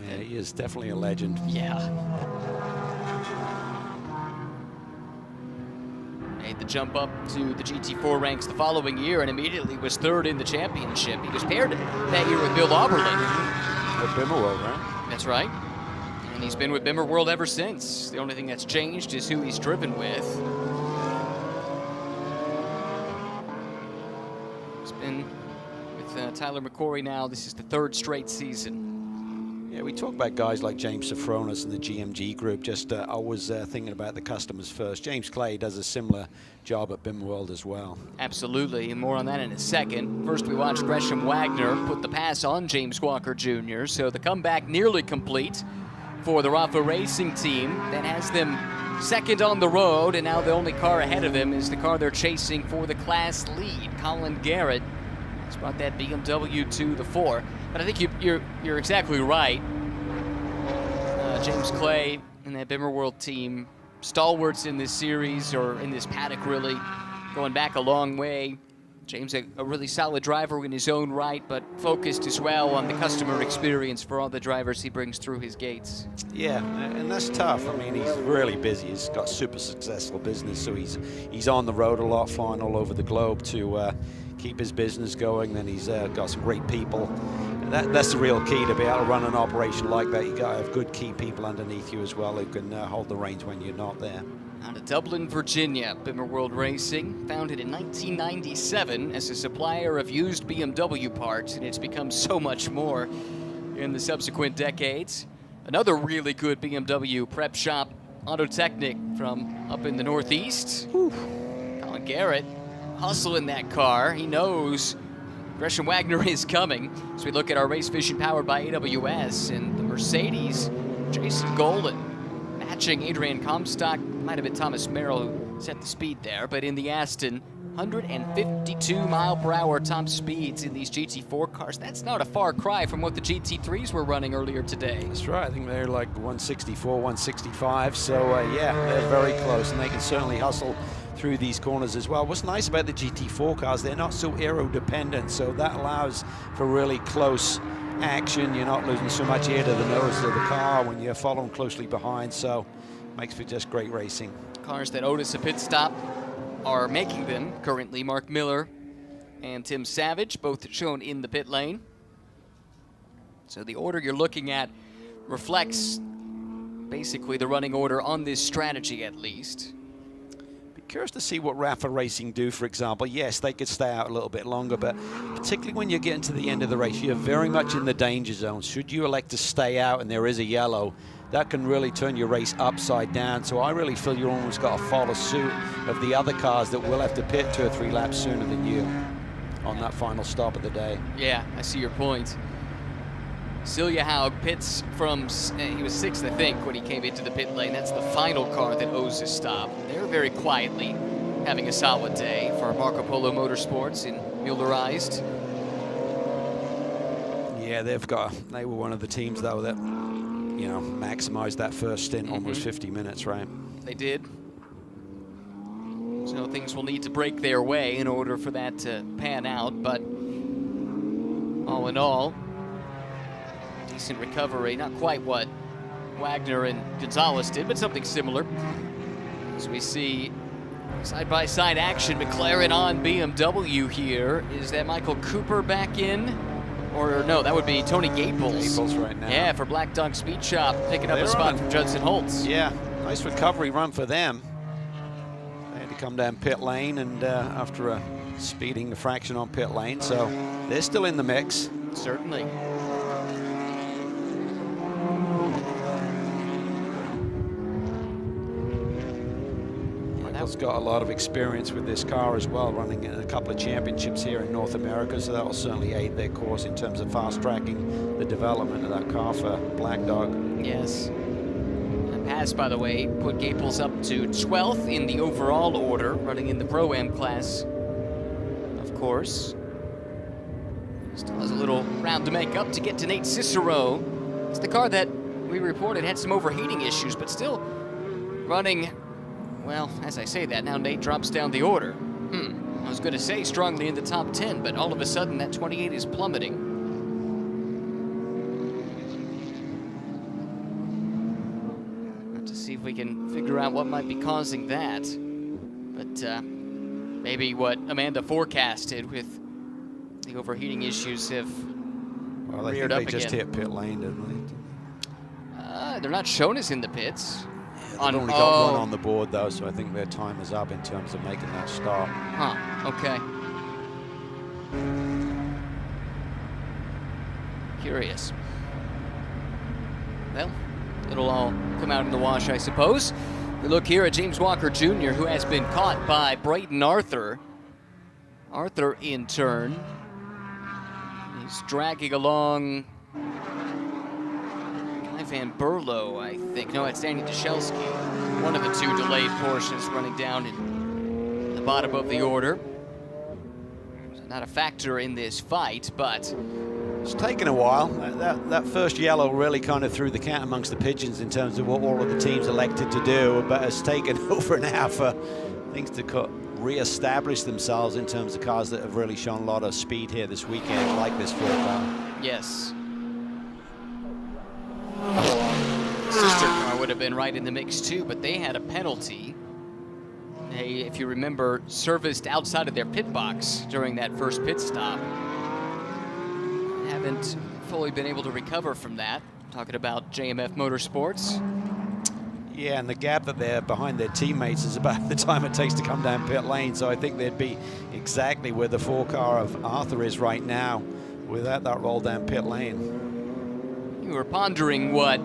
Yeah, he is definitely a legend. Yeah. Made the jump up to the GT4 ranks the following year and immediately was 3rd in the championship. He was paired that year with Bill Auberlen. With Bimmerworld, right? That's right. And he's been with Bimmerworld ever since. The only thing that's changed is who he's driven with. He's been with Tyler McQuarrie now. This is the 3rd straight season. Yeah, we talk about guys like James Safronis and the GMG group, just always thinking about the customers first. James Clay does a similar job at BIM World as well. Absolutely, and more on that in a second. First, we watched Gresham Wagner put the pass on James Walker Jr., so the comeback nearly complete for the Rafa Racing team. That has them second on the road, and now the only car ahead of them is the car they're chasing for the class lead. Colin Garrett has brought that BMW to the fore. But I think you're exactly right. James Clay and that Bimmer World team, stalwarts in this series, or in this paddock really, going back a long way. James, a really solid driver in his own right, but focused as well on the customer experience for all the drivers he brings through his gates. Yeah, and that's tough. I mean, he's really busy. He's got super successful business, so he's on the road a lot, flying all over the globe to keep his business going. Then he's got some great people. That's the real key to be able to run an operation like that. You got to have good key people underneath you as well who can hold the reins when you're not there. Out of Dublin, Virginia, Bimmer World Racing, founded in 1997 as a supplier of used BMW parts, and it's become so much more in the subsequent decades. Another really good BMW prep shop, Autotechnic, from up in the Northeast. Whew. Colin Garrett hustling that car. He knows Gresham Wagner is coming. So we look at our race vision powered by AWS, and the Mercedes, Jason Golden matching Adrian Comstock. Might have been Thomas Merrill who set the speed there, but in the Aston, 152 mile per hour top speeds in these GT4 cars. That's not a far cry from what the GT3s were running earlier today. That's right. I think they're like 164, 165. So yeah, they're very close, and they can certainly hustle through these corners as well. What's nice about the GT4 cars, they're not so aero dependent, so that allows for really close action. You're not losing so much air to the nose of the car when you're following closely behind, so makes for just great racing. Cars that Otis a pit stop are making them currently. Mark Miller and Tim Savage, both shown in the pit lane. So the order you're looking at reflects basically the running order on this strategy, at least. Curious to see what Rafa Racing do, for example. Yes, they could stay out a little bit longer, but particularly when you're getting to the end of the race, you're very much in the danger zone. Should you elect to stay out and there is a yellow, that can really turn your race upside down. So I really feel you almost got to follow suit of the other cars that will have to pit 2 or 3 laps sooner than you on that final stop of the day. Yeah, I see your point. Celia Haug pits from, he was 6th, I think, when he came into the pit lane. That's the final car that owes a stop. They're very quietly having a solid day for Marco Polo Motorsports in Muellerized. Yeah, they were one of the teams, though, that, you know, maximized that first stint, almost 50 minutes, right? They did. So things will need to break their way in order for that to pan out, but all in all, decent recovery. Not quite what Wagner and Gonzalez did, but something similar. As we see side-by-side action, McLaren on BMW here. Is that Michael Cooper back in? Or no, that would be Tony Gaples. Gaples right now. Yeah, for Black Dog Speed Shop, picking up a spot from Judson Holtz. Yeah, nice recovery run for them. They had to come down pit lane, and after a speeding fraction on pit lane, so they're still in the mix. Certainly. Michael's got a lot of experience with this car as well, running in a couple of championships here in North America, so that will certainly aid their course in terms of fast-tracking the development of that car for Black Dog. Yes. And pass, by the way, put Gaples up to 12th in the overall order, running in the Pro-Am class, of course. Still has a little round to make up to get to Nate Cicero. It's the car that we reported had some overheating issues, but still running. Well, as I say that, now Nate drops down the order. I was going to say strongly in the top 10, but all of a sudden that 28 is plummeting. Have to see if we can figure out what might be causing that. But maybe what Amanda forecasted with the overheating issues have reared up again. They just hit pit lane, didn't they? They're not shown as in the pits. They've only got one on the board, though, so I think their time is up in terms of making that stop. Huh, okay. Curious. well, it'll all come out in the wash, I suppose. We look here at James Walker Jr., who has been caught by Braden Arthur. Arthur, in turn, is dragging along Guy Van Berlo, I think. No, it's Danny Dushelski. One of the two delayed Porsches running down in the bottom of the order. So not a factor in this fight, but it's taken a while. That first yellow really kind of threw the cat amongst the pigeons in terms of what all of the teams elected to do, but it's taken over an hour for things to re-establish themselves in terms of cars that have really shown a lot of speed here this weekend, like this 4 car. yes. Sister car would have been right in the mix too, but they had a penalty. They, if you remember, serviced outside of their pit box during that first pit stop. Haven't fully been able to recover from that. Talking about JMF Motorsports. Yeah, and the gap that they're behind their teammates is about the time it takes to come down pit lane, so I think they'd be exactly where the 4 car of Arthur is right now without that roll down pit lane. You were pondering what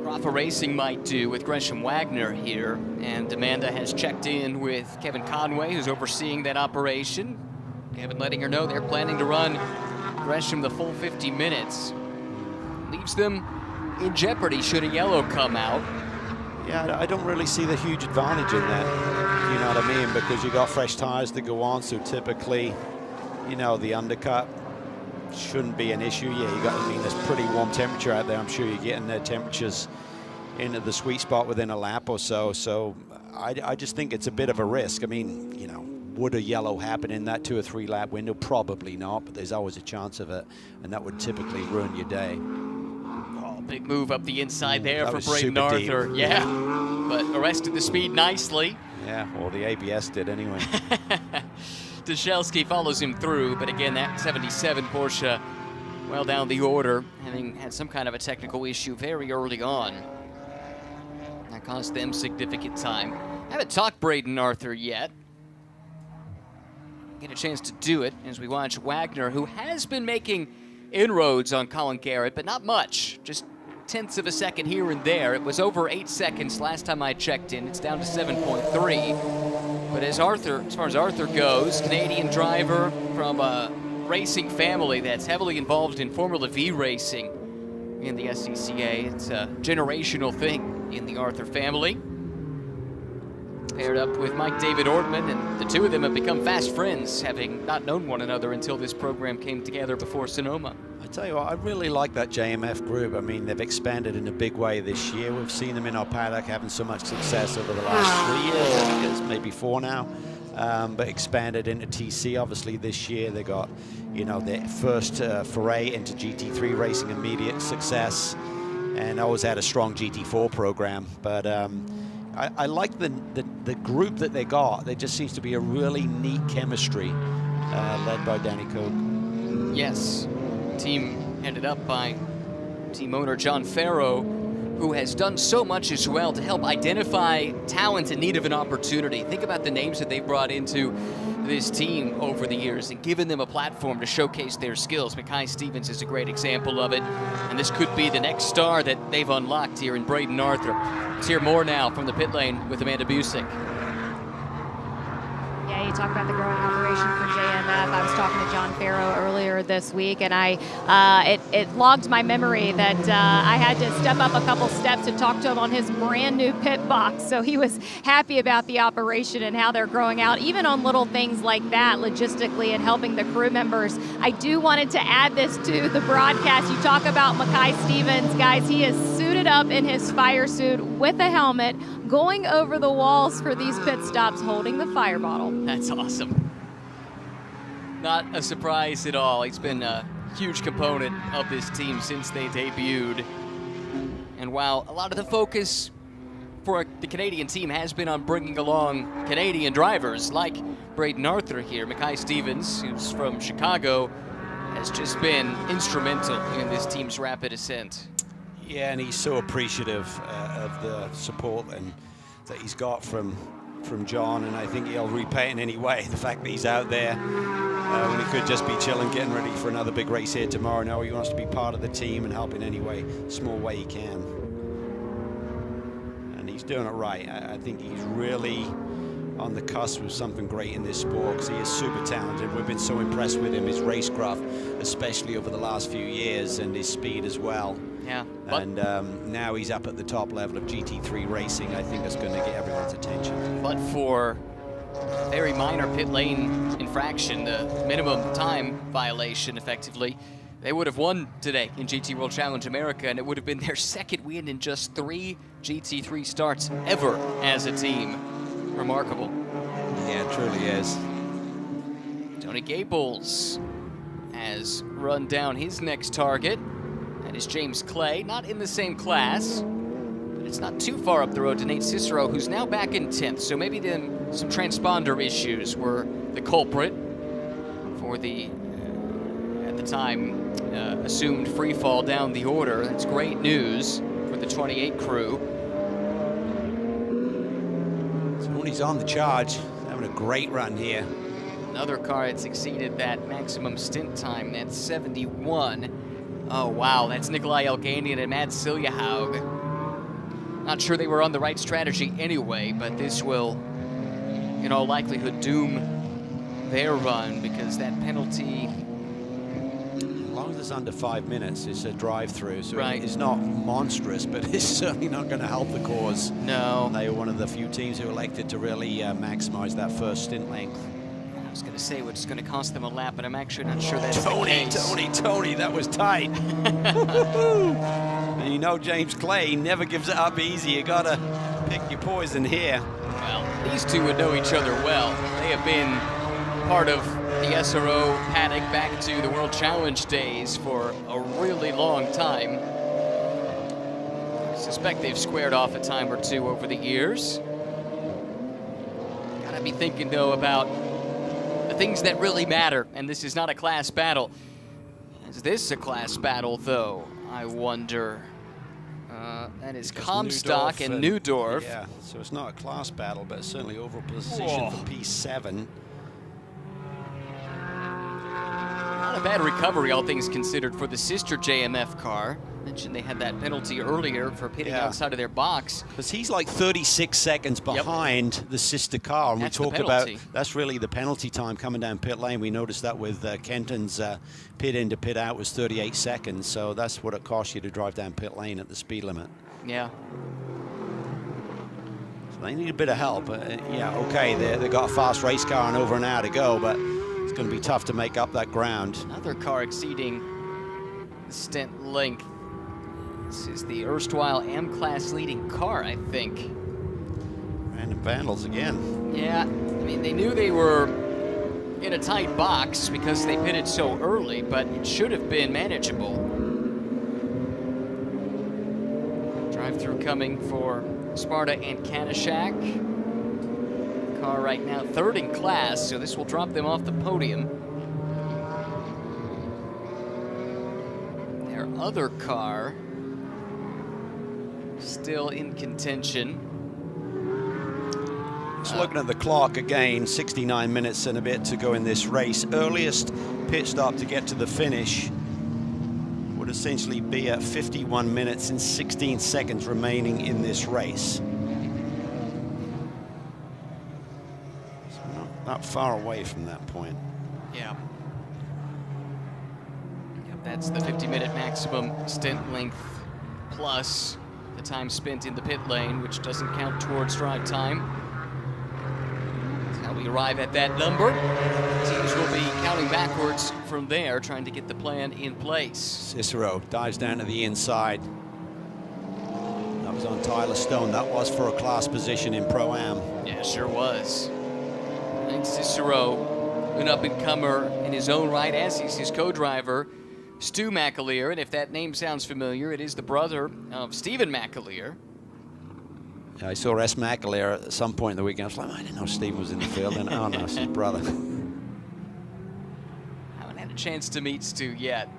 Rafa Racing might do with Gresham Wagner here, and Amanda has checked in with Kevin Conway, who's overseeing that operation. Kevin letting her know they're planning to run Gresham the full 50 minutes. Leaves them in jeopardy should a yellow come out. Yeah, I don't really see the huge advantage in that, you know what I mean, because you got fresh tires to go on, so typically, you know, the undercut shouldn't be an issue. Yeah, you got, I mean, there's pretty warm temperature out there. I'm sure you're getting the temperatures into the sweet spot within a lap or so. So I just think it's a bit of a risk. I mean, you know, would a yellow happen in that 2 or 3 lap window? Probably not, but there's always a chance of it, and that would typically ruin your day. Oh, big move up the inside there That for was Braden super Arthur. deep. Yeah, but arrested the speed nicely. Yeah, or the ABS did anyway. Dushelski follows him through, but again, that 77 Porsche well down the order, having had some kind of a technical issue very early on. That cost them significant time. I haven't talked Braden Arthur yet. Get a chance to do it as we watch Wagner, who has been making inroads on Colin Garrett, but not much. Just tenths of a second here and there. It was over 8 seconds last time I checked in. It's down to 7.3. But as far as Arthur goes, Canadian driver from a racing family that's heavily involved in Formula V racing in the SCCA. It's a generational thing in the Arthur family. Paired up with Mike David Ortman, and the two of them have become fast friends, having not known one another until this program came together before Sonoma. I tell you what, I really like that JMF group. I mean, they've expanded in a big way this year. We've seen them in our paddock having so much success over the last 3 years, I think it's maybe 4 now, but expanded into TC. Obviously this year they got, you know, their first foray into GT3 racing, immediate success, and always had a strong GT4 program. But I like the group that they got. There just seems to be a really neat chemistry led by Danny Koch. Yes, team headed up by team owner John Farrow, who has done so much as well to help identify talent in need of an opportunity. Think about the names that they've brought into this team over the years and given them a platform to showcase their skills. Mackay Stevens is a great example of it, and this could be the next star that they've unlocked here in Braden Arthur. Let's hear more now from the pit lane with Amanda Busick. Yeah, you talk about the growing operation for JMF. I was talking to John Farrow earlier this week, and it logged my memory that I had to step up a couple steps to talk to him on his brand new pit box. So he was happy about the operation and how they're growing out, even on little things like that, logistically and helping the crew members. I do wanted to add this to the broadcast. You talk about Mackay Stevens, guys. He is suited up in his fire suit with a helmet, going over the walls for these pit stops, holding the fire bottle. That's awesome. Not a surprise at all. He's been a huge component of this team since they debuted. And while a lot of the focus for the Canadian team has been on bringing along Canadian drivers like Braden Arthur here, Mackay Stevens, who's from Chicago, has just been instrumental in this team's rapid ascent. Yeah, and he's so appreciative of the support and that he's got from from John, and I think he'll repay it in any way. The fact that he's out there when he could just be chilling, getting ready for another big race here tomorrow. No, he wants to be part of the team and help in any way, small way he can. And he's doing it right. I think he's really on the cusp of something great in this sport, because he is super talented. We've been so impressed with him, his racecraft, especially over the last few years, and his speed as well. Yeah. And now he's up at the top level of GT3 racing. I think that's going to get everyone's attention. But for a very minor pit lane infraction, the minimum time violation, effectively, they would have won today in GT World Challenge America, and it would have been their second win in just 3 GT3 starts ever as a team. Remarkable. Yeah, it truly is. Tony Gables has run down his next target. That is James Clay, not in the same class, but it's not too far up the road to Nate Cicero, who's now back in 10th. So maybe then some transponder issues were the culprit for the, at the time, assumed free fall down the order. That's great news for the 28 crew. Tony's on the charge, having a great run here. Another car that's exceeded that maximum stint time, that's 71. Oh, wow, that's Nikolai Elganian and Mads Siljehaug. Not sure they were on the right strategy anyway, but this will, in all likelihood, doom their run, because that penalty... As long as it's under 5 minutes, it's a drive-through, so right. It's not monstrous, but it's certainly not going to help the cause. No. They were one of the few teams who elected to really maximize that first stint length. I was going to say it's going to cost them a lap, but I'm actually not sure that's the Tony, case. Tony, that was tight. And you know James Clay never gives it up easy. You got to pick your poison here. Well, these two would know each other well. They have been part of the SRO paddock back to the World Challenge days for a really long time. I suspect they've squared off a time or two over the years. Gotta be thinking, though, about the things that really matter, and this is not a class battle. Is this a class battle, though? I wonder. That is Comstock and Neudorf. Yeah, so it's not a class battle, but it's certainly over position for P7. Not a bad recovery, all things considered, for the sister JMF car. Mentioned they had that penalty earlier for pitting outside of their box. Because he's like 36 seconds behind the sister car. And that's we talk about, that's really the penalty time coming down pit lane. We noticed that with Kenton's pit in to pit out was 38 seconds. So that's what it costs you to drive down pit lane at the speed limit. Yeah. So they need a bit of help. Yeah, okay, they got a fast race car and over an hour to go, but it's going to be tough to make up that ground. Another car exceeding the stint length. This is the erstwhile M-Class leading car, I think. Random vandals again. Yeah, I mean, they knew they were in a tight box because they pitted so early, but it should have been manageable. Drive-through coming for Sparta and Kanishak. Car right now third in class, so this will drop them off the podium. Their other car still in contention. Just looking at the clock again, 69 minutes and a bit to go in this race. Earliest pit stop to get to the finish would essentially be at 51 minutes and 16 seconds remaining in this race. So not far away from that point. Yeah. Yep, that's the 50-minute maximum stint length plus the time spent in the pit lane, which doesn't count towards drive time. That's how we arrive at that number. Teams will be counting backwards from there, trying to get the plan in place. Cicero dives down to the inside. That was on Tyler Stone. That was for a class position in Pro-Am. Yeah, sure was. I think Cicero, an up-and-comer in his own right, as he's his co-driver, Stu McAleer, and if that name sounds familiar, it is the brother of Stephen McAleer. Yeah, I saw S. McAleer at some point in the weekend. I was like, I didn't know Stephen was in the field. And oh no, it's his brother. Haven't had a chance to meet Stu yet,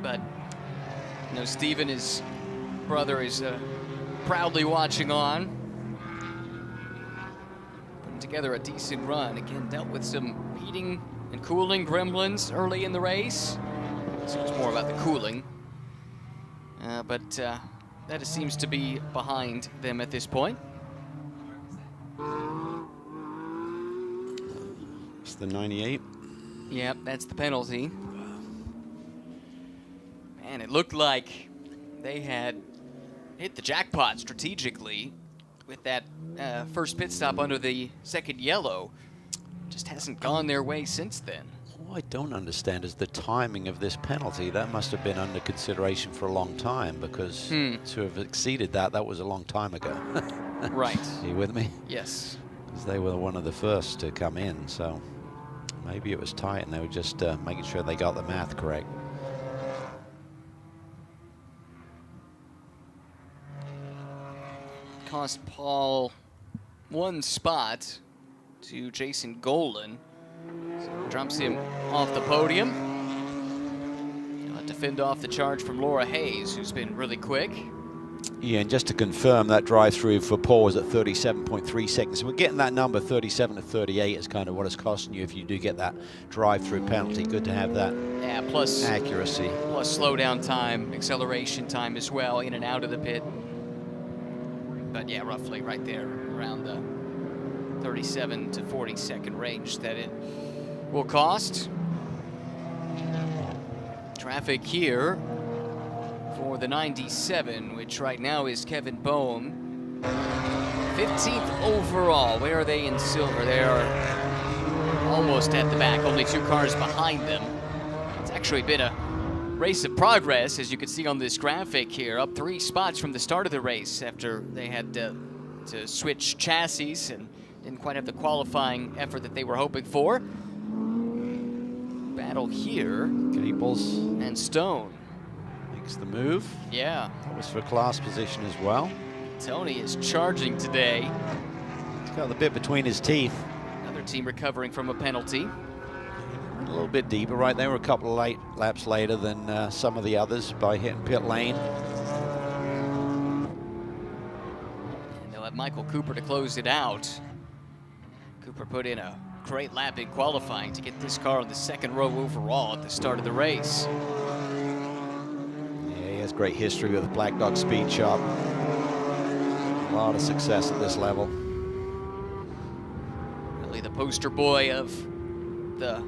but you know, Stephen, his brother, is proudly watching on. together a decent run. Again, dealt with some heating and cooling gremlins early in the race. So it was more about the cooling. But that seems to be behind them at this point. It's the 98. Yep, that's the penalty. Man, it looked like they had hit the jackpot strategically with that first pit stop under the second yellow. Just hasn't gone their way since then. What I don't understand is the timing of this penalty. That must have been under consideration for a long time, because to have exceeded that was a long time ago. Right. Are you with me? Yes. Because they were one of the first to come in, so maybe it was tight and they were just making sure they got the math correct. Cost Paul one spot to Jason Golan. So drops him off the podium. To fend off the charge from Laura Hayes, who's been really quick. Yeah, and just to confirm, that drive-through for Paul was at 37.3 seconds. We're getting that number 37 to 38 is kind of what it's costing you if you do get that drive-through penalty. Good to have that plus accuracy. Plus slowdown time, acceleration time as well, in and out of the pit. But yeah, roughly right there around the 37 to 40 second range that it will cost. Traffic here for the 97, which right now is Kevin Bohm. 15th overall. Where are they in silver? They are almost at the back, only 2 cars behind them. It's actually been a race of progress, as you can see on this graphic here, up 3 spots from the start of the race after they had to switch chassis and didn't quite have the qualifying effort that they were hoping for. Battle here. Gables and Stone. Makes the move. Yeah. That was for class position as well. Tony is charging today. He's got the bit between his teeth. Another team recovering from a penalty. A little bit deeper, right? They were a couple of late laps later than some of the others by hitting pit lane. And they'll have Michael Cooper to close it out. Cooper put in a great lap in qualifying to get this car on the 2nd row overall at the start of the race. Yeah, he has great history with the Black Dog Speed Shop. A lot of success at this level. Really the poster boy of the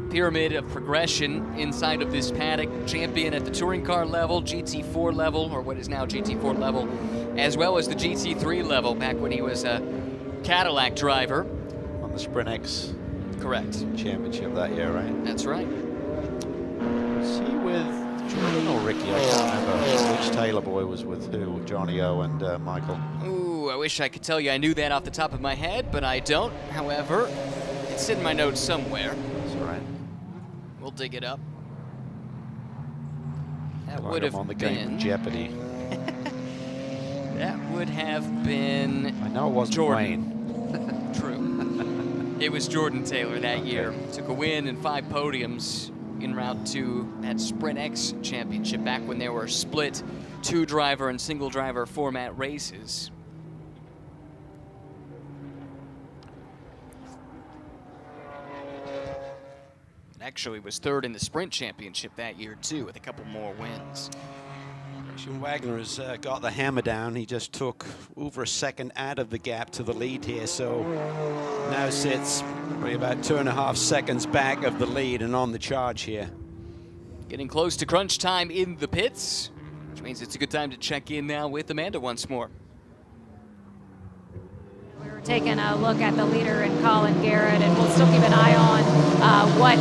pyramid of progression inside of this paddock. Champion at the touring car level, GT4 level, or what is now GT4 level, as well as the GT3 level back when he was a Cadillac driver. On the Sprint X Correct. Championship that year, right? That's right. Was he with Jordan or Ricky? I can't remember which Taylor boy was with who, Johnny O and Michael. Ooh, I wish I could tell you I knew that off the top of my head, but I don't. However, it's in my notes somewhere. That's all right. We'll dig it up. That Like would have I'm on the been game of Jeopardy. That would have been I know it wasn't Jordan. Wayne. True. It was Jordan Taylor that year. Took a win and 5 podiums en route to that Sprint X championship back when there were split 2-driver and single-driver format races. Actually was 3rd in the Sprint Championship that year too, with a couple more wins. Christian Wagner has got the hammer down. He just took over a second out of the gap to the lead here, so now sits probably about 2.5 seconds back of the lead and on the charge here. Getting close to crunch time in the pits, which means it's a good time to check in now with Amanda once more. We're taking a look at the leader in Colin Garrett, and we'll still keep an eye on what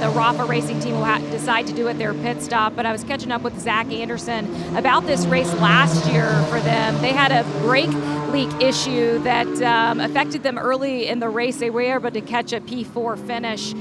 the Rafa Racing team will decide to do at their pit stop. But I was catching up with Zach Anderson about this race last year for them. They had a brake leak issue that affected them early in the race. They were able to catch a P4 finish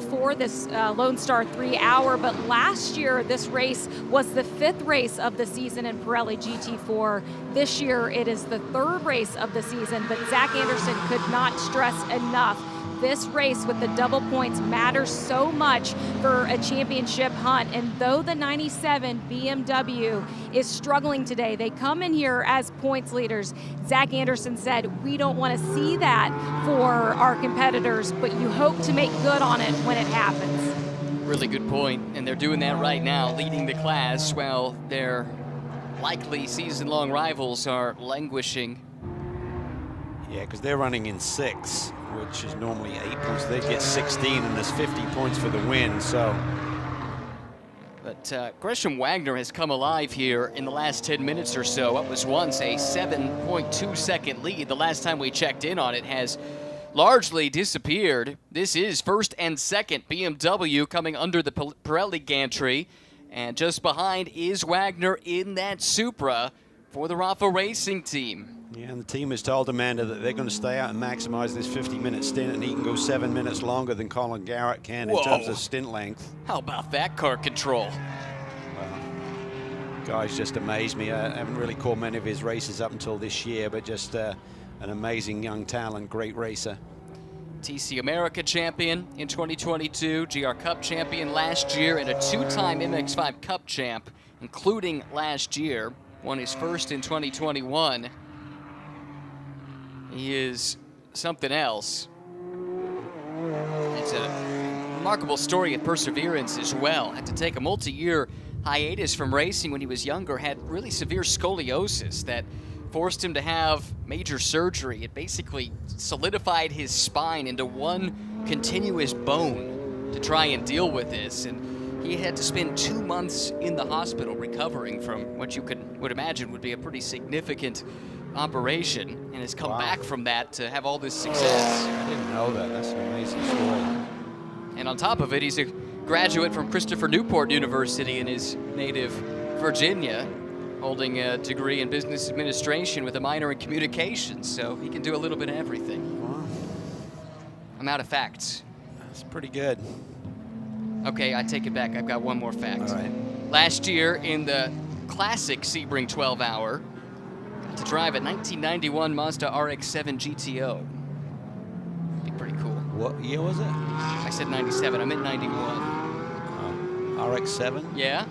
for this Lone Star 3-hour, but last year this race was the 5th race of the season in Pirelli GT4. This year it is the 3rd race of the season, but Zach Anderson could not stress enough this race with the double points matters so much for a championship hunt. And though the 97 BMW is struggling today, they come in here as points leaders. Zach Anderson said, we don't want to see that for our competitors, but you hope to make good on it when it happens. Really good point, and they're doing that right now, leading the class while their likely season-long rivals are languishing. Yeah, because they're running in 6, which is normally 8 points. They get 16, and there's 50 points for the win, so. But Gresham Wagner has come alive here in the last 10 minutes or so. What was once a 7.2 second lead, the last time we checked in on it, has largely disappeared. This is first and second BMW coming under the Pirelli gantry, and just behind is Wagner in that Supra for the Rafa Racing team. Yeah, and the team has told Amanda that they're going to stay out and maximize this 50-minute stint, and he can go 7 minutes longer than Colin Garrett can in terms of stint length. How about that car control? Well, guys just amazed me. I haven't really called many of his races up until this year, but just an amazing young talent, great racer. TC America champion in 2022, GR Cup champion last year, and a 2-time MX5 Cup champ, including last year. Won his first in 2021. He is something else. It's a remarkable story of perseverance as well. Had to take a multi-year hiatus from racing when he was younger, had really severe scoliosis that forced him to have major surgery. It basically solidified his spine into one continuous bone to try and deal with this. And he had to spend 2 months in the hospital recovering from what you would imagine would be a pretty significant operation, and has come back from that to have all this success. I didn't know that. That's an amazing story. And on top of it, he's a graduate from Christopher Newport University in his native Virginia, holding a degree in business administration with a minor in communications, so he can do a little bit of everything. Wow. I'm out of facts. That's pretty good. Okay, I take it back. I've got one more fact. All right. Last year in the classic Sebring 12-hour, got to drive a 1991 Mazda RX-7 GTO. Be pretty cool. What year was it? I said 97. I meant 91. Oh, RX-7? Yeah?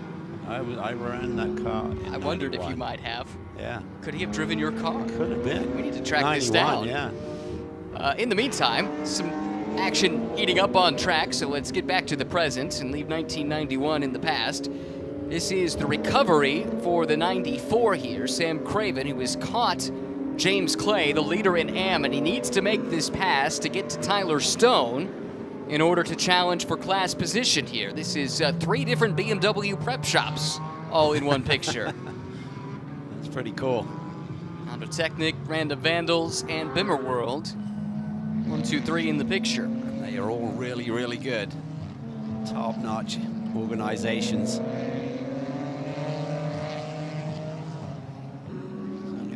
I ran that car in I wondered if 91. you might have. Yeah. Could he have driven your car? Could have been. We need to track 91, this down. Yeah. In the meantime, some action heating up on track, so let's get back to the present and leave 1991 in the past. This is the recovery for the 94 here. Sam Craven, who has caught James Clay, the leader in AM, and he needs to make this pass to get to Tyler Stone in order to challenge for class position here. This is 3 different BMW prep shops all in one picture. That's pretty cool. Honda Technic, Random Vandals, and Bimmer World. 1, 2, 3 in the picture. They are all really, really good. Top-notch organizations.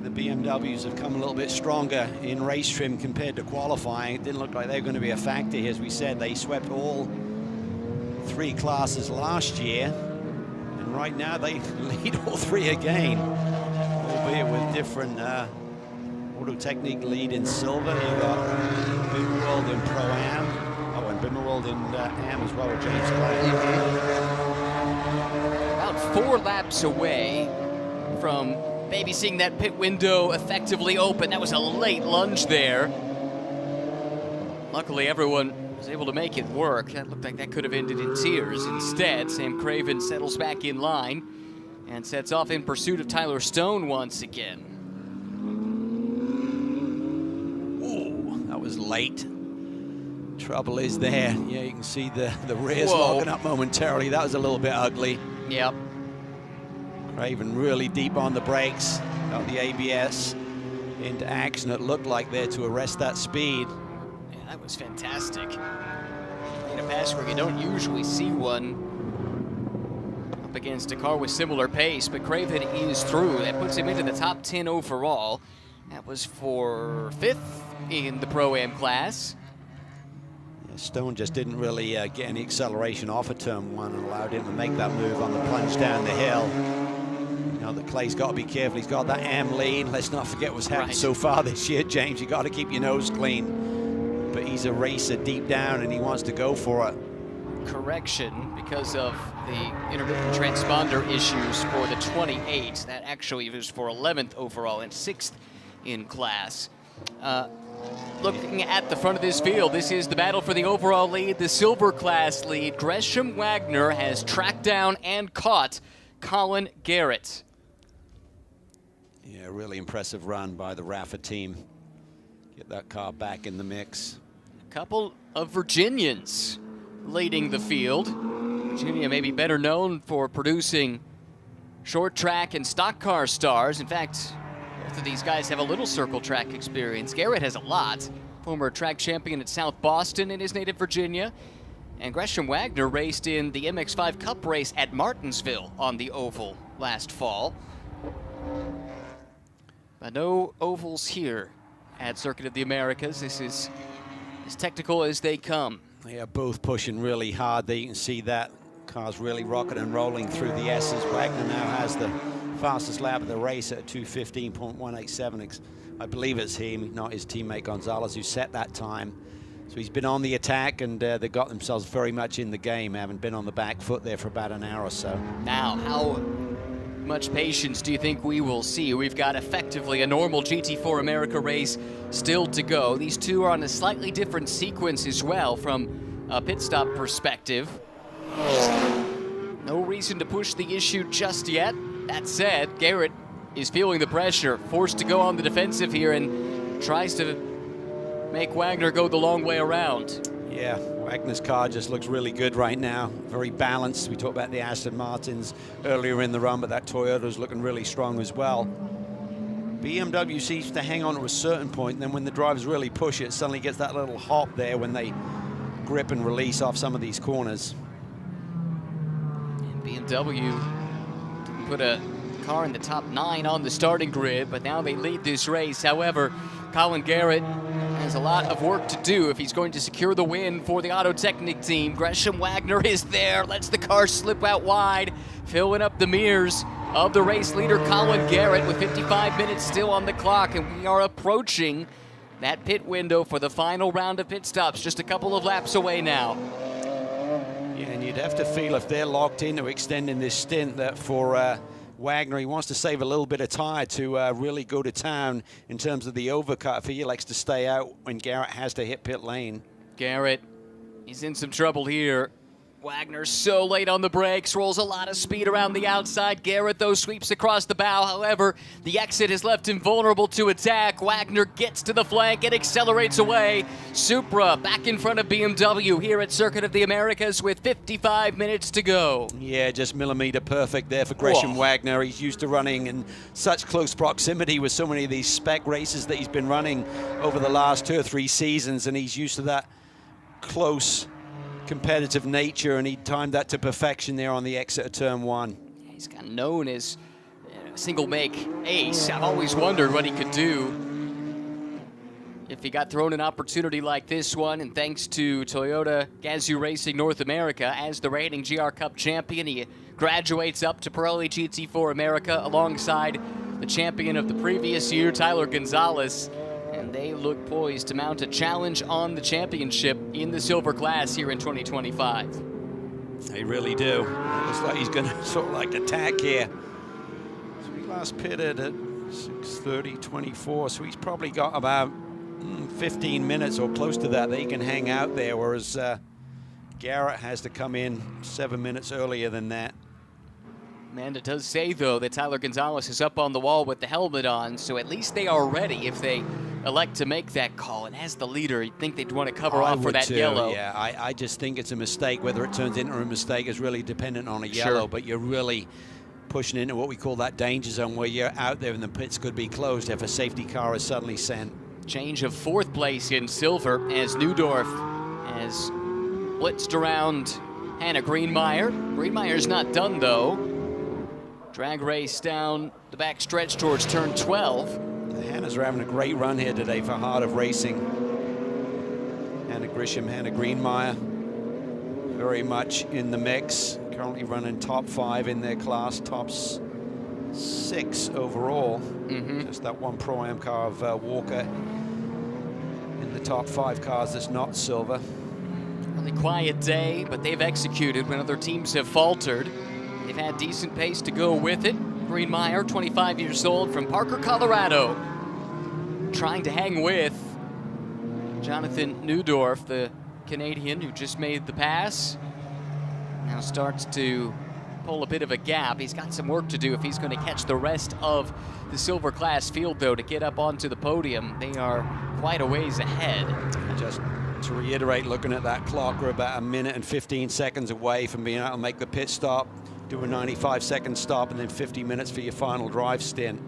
The BMWs have come a little bit stronger in race trim compared to qualifying. It didn't look like they were going to be a factor here. As we said, they swept all 3 classes last year, and right now they lead all 3 again, albeit with different Auto Technique lead in silver. You got Bimmer World in Pro-Am. Oh, and Bimmer World in Am as well with James Clay. About 4 laps away from maybe seeing that pit window effectively open. That was a late lunge there. Luckily, everyone was able to make it work. That looked like that could have ended in tears. Instead, Sam Craven settles back in line and sets off in pursuit of Tyler Stone once again. Ooh, that was late. Trouble is there. Yeah, you can see the rears locking up momentarily. That was a little bit ugly. Yep. Craven really deep on the brakes, got the ABS into action. It looked like there to arrest that speed. Yeah, that was fantastic. In a pass where you don't usually see one up against a car with similar pace, but Craven is through. That puts him into the top 10 overall. That was for 5th in the Pro-Am class. Yeah, Stone just didn't really get any acceleration off of turn 1 and allowed him to make that move on the plunge down the hill. You know that Clay's got to be careful. He's got that AM lead. Let's not forget what's happened so far this year, James. You got to keep your nose clean. but he's a racer deep down and he wants to go for it. Correction, because of the intermittent transponder issues for the 28. That actually was for 11th overall and 6th in class. Looking at the front of this field, this is the battle for the overall lead, the silver class lead. Gresham Wagner has tracked down and caught Colin Garrett. Yeah, really impressive run by the Rafa team. Get that car back in the mix. A couple of Virginians leading the field. Virginia may be better known for producing short track and stock car stars. In fact, both of these guys have a little circle track experience. Garrett has a lot. Former track champion at South Boston in his native Virginia. And Gresham Wagner raced in the MX5 Cup race at Martinsville on the oval last fall. But no ovals here at Circuit of the Americas. This is as technical as they come. They are both pushing really hard. There you can see that car's really rocking and rolling through the S's. Wagner now has the fastest lap of the race at 2:15.187. I believe it's him, not his teammate Gonzalez, who set that time. So he's been on the attack, and they got themselves very much in the game, having been on the back foot there for about an hour or so. Now, how much patience do you think we will see? We've got effectively a normal GT4 America race still to go. These two are on a slightly different sequence as well from a pit stop perspective. No reason to push the issue just yet. That said, Garrett is feeling the pressure, forced to go on the defensive here and tries to make Wagner go the long way around. Yeah, Wagner's car just looks really good right now. Very balanced. We talked about the Aston Martins earlier in the run, but that Toyota's looking really strong as well. BMW seems to hang on to a certain point, and then when the drivers really push it, suddenly gets that little hop there when they grip and release off some of these corners. And BMW didn't put a car in the top 9 on the starting grid, but now they lead this race. However, Colin Garrett has a lot of work to do if he's going to secure the win for the Auto Technic team. Gresham Wagner is there, lets the car slip out wide, filling up the mirrors of the race leader Colin Garrett with 55 minutes still on the clock, and we are approaching that pit window for the final round of pit stops, just a couple of laps away now. Yeah, and you'd have to feel if they're locked into extending this stint that for Wagner, he wants to save a little bit of tire to really go to town in terms of the overcut. If he likes to stay out when Garrett has to hit pit lane. Garrett, he's in some trouble here. Wagner so late on the brakes, rolls a lot of speed around the outside. Garrett, though, sweeps across the bow. However, the exit has left him vulnerable to attack. Wagner gets to the flank and accelerates away. Supra back in front of BMW here at Circuit of the Americas with 55 minutes to go. Yeah, just millimeter perfect there for Gresham Wagner. He's used to running in such close proximity with so many of these spec races that he's been running over the last 2 or 3 seasons, and he's used to that close competitive nature, and he timed that to perfection there on the exit of turn 1. Yeah, he's kind of known as a single make ace. I've always wondered what he could do if he got thrown an opportunity like this one, and thanks to Toyota Gazoo Racing North America as the reigning GR Cup champion, he graduates up to Pirelli GT4 America alongside the champion of the previous year, Tyler Gonzalez. And they look poised to mount a challenge on the championship in the silver class here in 2025. They really do. Looks like he's going to sort of like attack here. So he last pitted at 6:30.24, so he's probably got about 15 minutes or close to that he can hang out there, whereas Garrett has to come in 7 minutes earlier than that. Amanda does say, though, that Tyler Gonzalez is up on the wall with the helmet on, so at least they are ready if they elect to make that call. And as the leader, you'd think they'd want to cover off for that yellow. Yeah, I just think it's a mistake. Whether it turns into a mistake is really dependent on a yellow, but you're really pushing into what we call that danger zone where you're out there and the pits could be closed if a safety car is suddenly sent. Change of 4th place in silver as Neudorf has blitzed around Hannah Greenmeyer. Greenmeyer's not done, though. Drag race down the back stretch towards turn 12. The Hannahs are having a great run here today for Heart of Racing. Hannah Grisham, Hannah Greenmeyer, very much in the mix. Currently running top 5 in their class, top 6 overall. Just that one Pro-Am car of Walker in the top 5 cars that's not silver. Really quiet day, but they've executed when other teams have faltered. They've had decent pace to go with it. Greenmeyer, 25 years old, from Parker, Colorado, trying to hang with Jonathan Neudorf, the Canadian who just made the pass. Now starts to pull a bit of a gap. He's got some work to do if he's going to catch the rest of the silver class field, though, to get up onto the podium. They are quite a ways ahead. Just to reiterate, looking at that clock, we're about 1 minute and 15 seconds away from being able to make the pit stop, do a 95-second stop, and then 50 minutes for your final drive stint.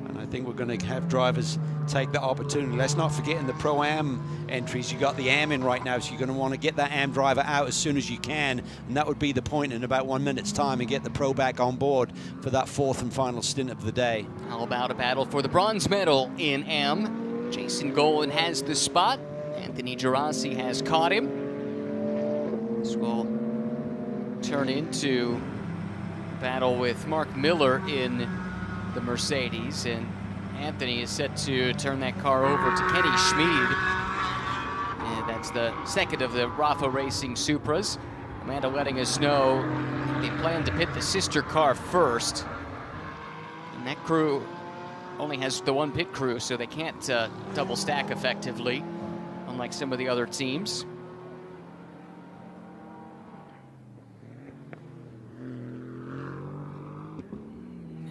And I think we're going to have drivers take the opportunity. Let's not forget in the Pro-Am entries, you got the Am in right now, so you're going to want to get that Am driver out as soon as you can, and that would be the point in about 1 minute's time, and get the Pro back on board for that 4th and final stint of the day. How about a battle for the bronze medal in Am? Jason Golan has the spot. Anthony Gerasi has caught him. This will turn into a battle with Mark Miller in the Mercedes, and Anthony is set to turn that car over to Kenny Schmid. And that's the second of the Rafa Racing Supras. Amanda letting us know they plan to pit the sister car first. And that crew only has the one pit crew, so they can't double stack effectively, unlike some of the other teams.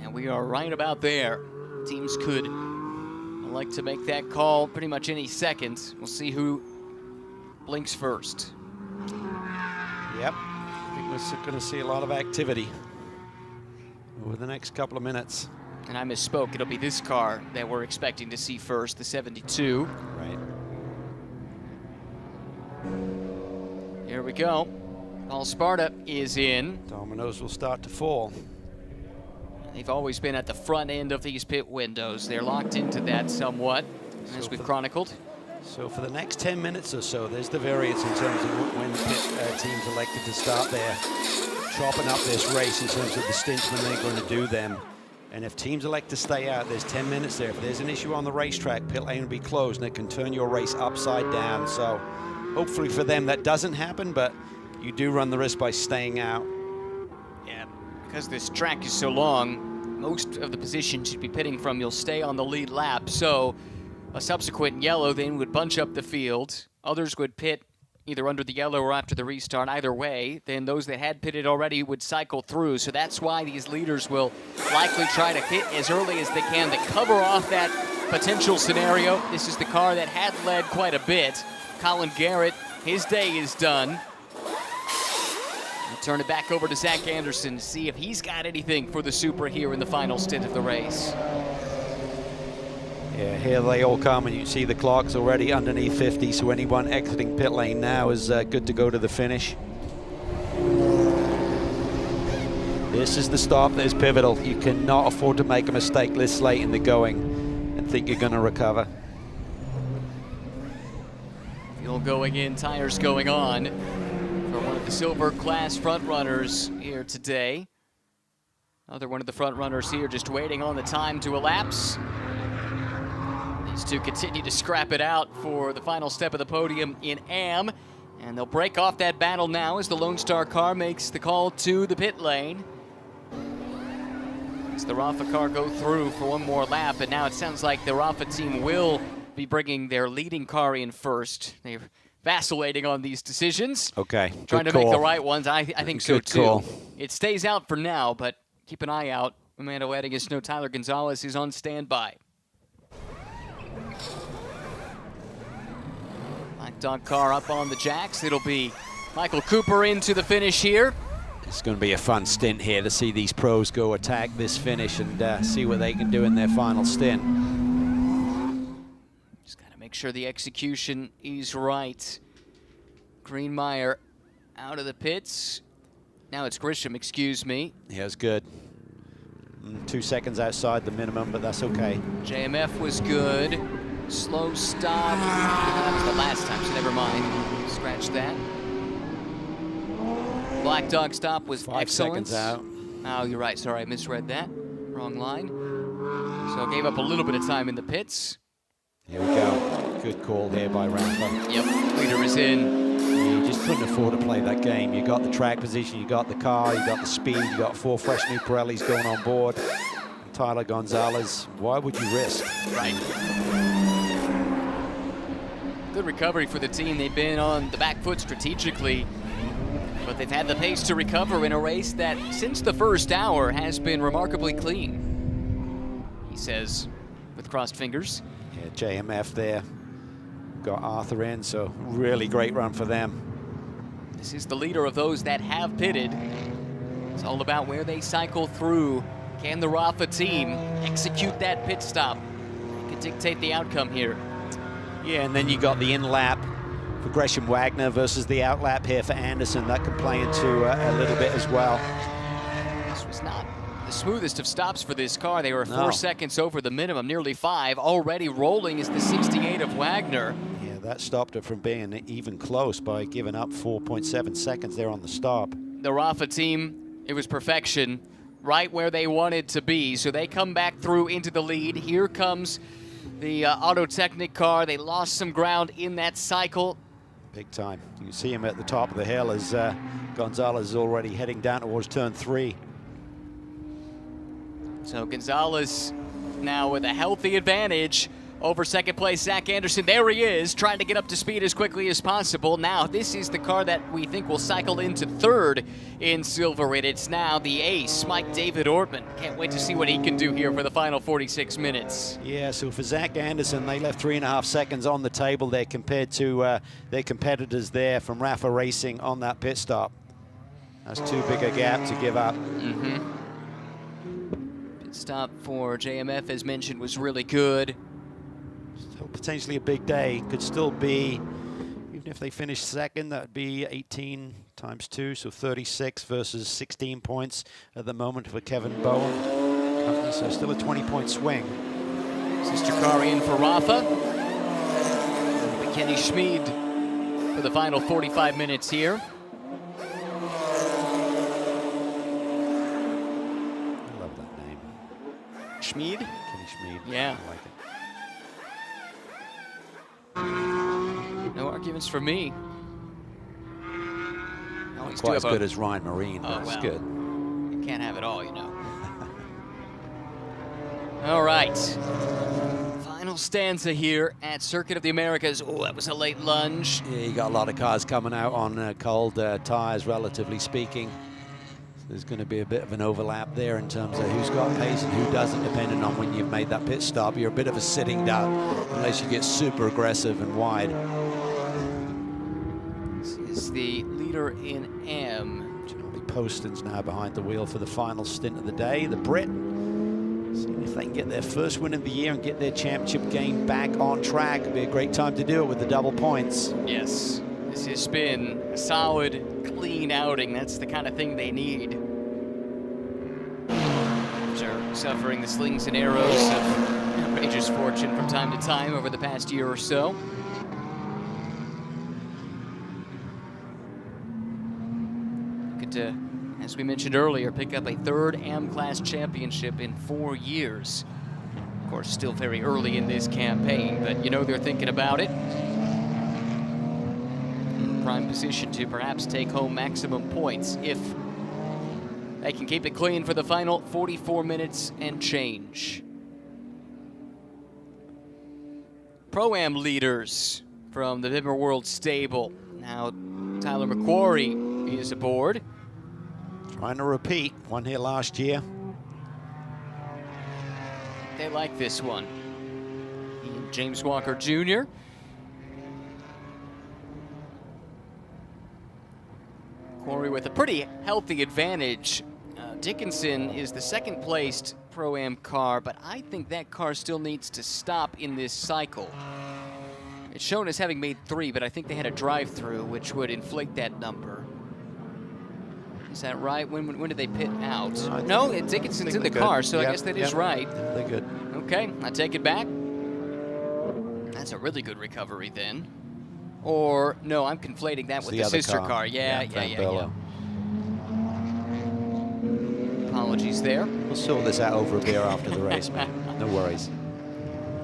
And we are right about there. Teams could like to make that call pretty much any second. We'll see who blinks first. Yep, I think we're going to see a lot of activity over the next couple of minutes. And I misspoke, it'll be this car that we're expecting to see first, the 72. Right. Here we go. Paul Sparta is in. Dominoes will start to fall. They've always been at the front end of these pit windows. They're locked into that somewhat, as we've chronicled. So for the next 10 minutes or so, there's the variance in terms of when the pit teams elected to start there, chopping up this race in terms of the stints when they're going to do them. And if teams elect to stay out, there's 10 minutes there. If there's an issue on the racetrack, pit lane will be closed, and it can turn your race upside down. So hopefully for them that doesn't happen, but you do run the risk by staying out. Yeah, because this track is so long, most of the positions you'd be pitting from, you'll stay on the lead lap. So a subsequent yellow then would bunch up the field. Others would pit either under the yellow or after the restart. Either way, then those that had pitted already would cycle through. So that's why these leaders will likely try to hit as early as they can to cover off that potential scenario. This is the car that had led quite a bit. Colin Garrett, his day is done. We'll turn it back over to Zach Anderson to see if he's got anything for the Supra here in the final stint of the race. Yeah, here they all come, and you see the clock's already underneath 50, so anyone exiting pit lane now is good to go to the finish. This is the stop that is pivotal. You cannot afford to make a mistake this late in the going and think you're going to recover. Fuel going in, tires going on for one of the silver class front runners here today. Another one of the front runners here just waiting on the time to elapse. To continue to scrap it out for the final step of the podium in Am. And they'll break off that battle now as the Lone Star car makes the call to the pit lane. As the Rafa car go through for one more lap, and now it sounds like the Rafa team will be bringing their leading car in first. They're vacillating on these decisions. Okay, trying to make the right ones. I think so too. Call. It stays out for now, but keep an eye out. Amanda Wedding is no Tyler Gonzalez is on standby. Black Dog car up on the jacks. It'll be Michael Cooper into the finish here. It's going to be a fun stint here to see these pros go attack this finish and see what they can do in their final stint. Just got to make sure the execution is right. Greenmeyer out of the pits. Now it's Grisham, excuse me. Yeah, it's good. 2 seconds outside the minimum, but that's okay. JMF was good. Slow stop. That was the last time, so never mind. Scratch that. Black Dog stop was 5 excellent. seconds out. Oh, you're right. Sorry, I misread that. Wrong line. So gave up a little bit of time in the pits. Here we go. Good call there by Rafa. Yep, leader is in. You just couldn't afford to play that game. You got the track position, you got the car, you got the speed, you got 4 fresh new Pirellis going on board. And Tyler Gonzalez, why would you risk? Right. Good recovery for the team. They've been on the back foot strategically, but they've had the pace to recover in a race that, since the first hour, has been remarkably clean, he says, with crossed fingers. Yeah, JMF there. Got Arthur in, so really great run for them. This is the leader of those that have pitted. It's all about where they cycle through. Can the Rafa team execute that pit stop? It could dictate the outcome here. Yeah, and then you got the in-lap for Gresham Wagner versus the out-lap here for Anderson. That could play into a little bit as well. This was not the smoothest of stops for this car. They were No. 4 seconds over the minimum, nearly 5. Already rolling is the 68 of Wagner. Yeah, that stopped it from being even close by giving up 4.7 seconds there on the stop. The Rafa team, it was perfection, right where they wanted to be. So they come back through into the lead. Here comes the Auto Technic car. They lost some ground in that cycle. Big time. You can see him at the top of the hill as Gonzalez is already heading down towards turn 3. So Gonzalez now with a healthy advantage over second place Zach Anderson. There he is, trying to get up to speed as quickly as possible. Now this is the car that we think will cycle into third in Silver, and it's now the ace, Mike David Ortman. Can't wait to see what he can do here for the final 46 minutes. Yeah, so for Zach Anderson, they left 3.5 seconds on the table there compared to their competitors there from Rafa Racing on that pit stop. That's too big a gap to give up. Pit stop for JMF, as mentioned, was really good. Still potentially a big day. Could still be, even if they finish second, that would be 18 times 2, so 36 versus 16 points at the moment for Kevin Bowen. So still a 20-point swing. Sister car in for Rafa. Kenny Schmid for the final 45 minutes here. I love that name. Schmid? Kenny Schmid. Yeah. I like it. No arguments for me. Not quite as good as Ryan Marine, but it's good. You can't have it all, you know. All right. Final stanza here at Circuit of the Americas. Oh, that was a late lunge. Yeah, you got a lot of cars coming out on cold tires, relatively speaking. So there's going to be a bit of an overlap there in terms of who's got pace and who doesn't, depending on when you've made that pit stop. You're a bit of a sitting duck unless you get super aggressive and wide. This is the leader in M. Charlie Poston's now behind the wheel for the final stint of the day. The Brit, seeing if they can get their first win of the year and get their championship game back on track. It'll be a great time to do it with the double points. Yes, this has been a solid, clean outing. That's the kind of thing they need. After suffering the slings and arrows of outrageous fortune from time to time over the past year or so. To, as we mentioned earlier, pick up a third AM-Class championship in 4 years. Of course, still very early in this campaign, but you know they're thinking about it. In prime position to perhaps take home maximum points if they can keep it clean for the final 44 minutes and change. Pro-Am leaders from the Bimmer World stable. Now Tyler McQuarrie is aboard. Trying to repeat, won here last year. They like this one. James Walker Jr. Corey with a pretty healthy advantage. Dickinson is the second placed Pro-Am car, but I think that car still needs to stop in this cycle. It's shown as having made 3, but I think they had a drive-through, which would inflate that number. Is that right? When did they pit out? No, Dickinson's in the car, so I guess that is right. They're good. Okay, I take it back. That's a really good recovery then. Or, no, I'm conflating that with the sister car. Yeah. Apologies there. We'll sort this out over a beer after the race, man. No worries.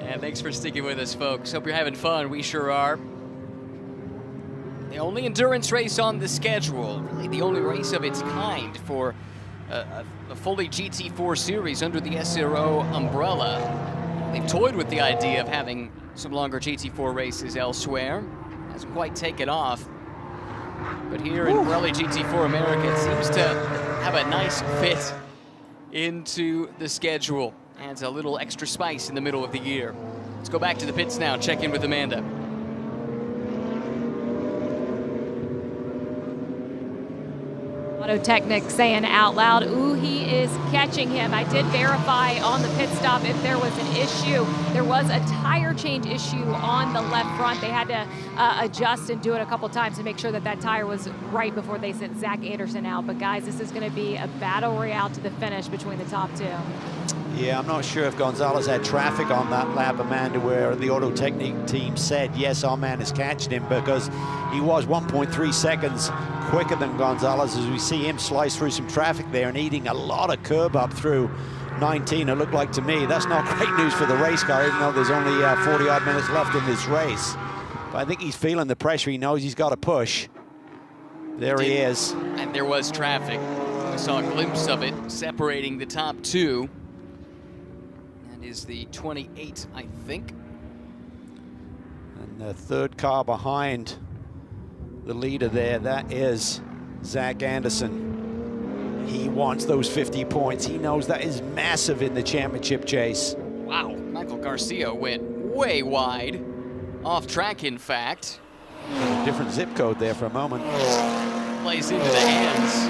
And thanks for sticking with us, folks. Hope you're having fun. We sure are. The only endurance race on the schedule, really the only race of its kind for a fully GT4 series under the SRO umbrella. They've toyed with the idea of having some longer GT4 races elsewhere. Hasn't quite taken off. But here in Pirelli GT4 America, it seems to have a nice fit into the schedule. Adds a little extra spice in the middle of the year. Let's go back to the pits now, check in with Amanda. Auto Technic saying out loud, ooh, he is catching him. I did verify on the pit stop if there was an issue. There was a tire change issue on the left front. They had to adjust and do it a couple times to make sure that that tire was right before they sent Zach Anderson out. But guys, this is going to be a battle royale to the finish between the top two. Yeah, I'm not sure if Gonzalez had traffic on that lap, Amanda, where the Auto Technique team said, yes, our man is catching him, because he was 1.3 seconds quicker than Gonzalez, as we see him slice through some traffic there and eating a lot of curb up through 19. It looked like to me that's not great news for the race car, even though there's only 40-odd minutes left in this race. But I think he's feeling the pressure. He knows he's got to push. There he is. And there was traffic. We saw a glimpse of it separating the top two. That is the 28, I think. And the third car behind the leader there, that is Zach Anderson. He wants those 50 points. He knows that is massive in the championship chase. Wow, Michael Garcia went way wide. Off track, in fact. Different zip code there for a moment. Plays into the hands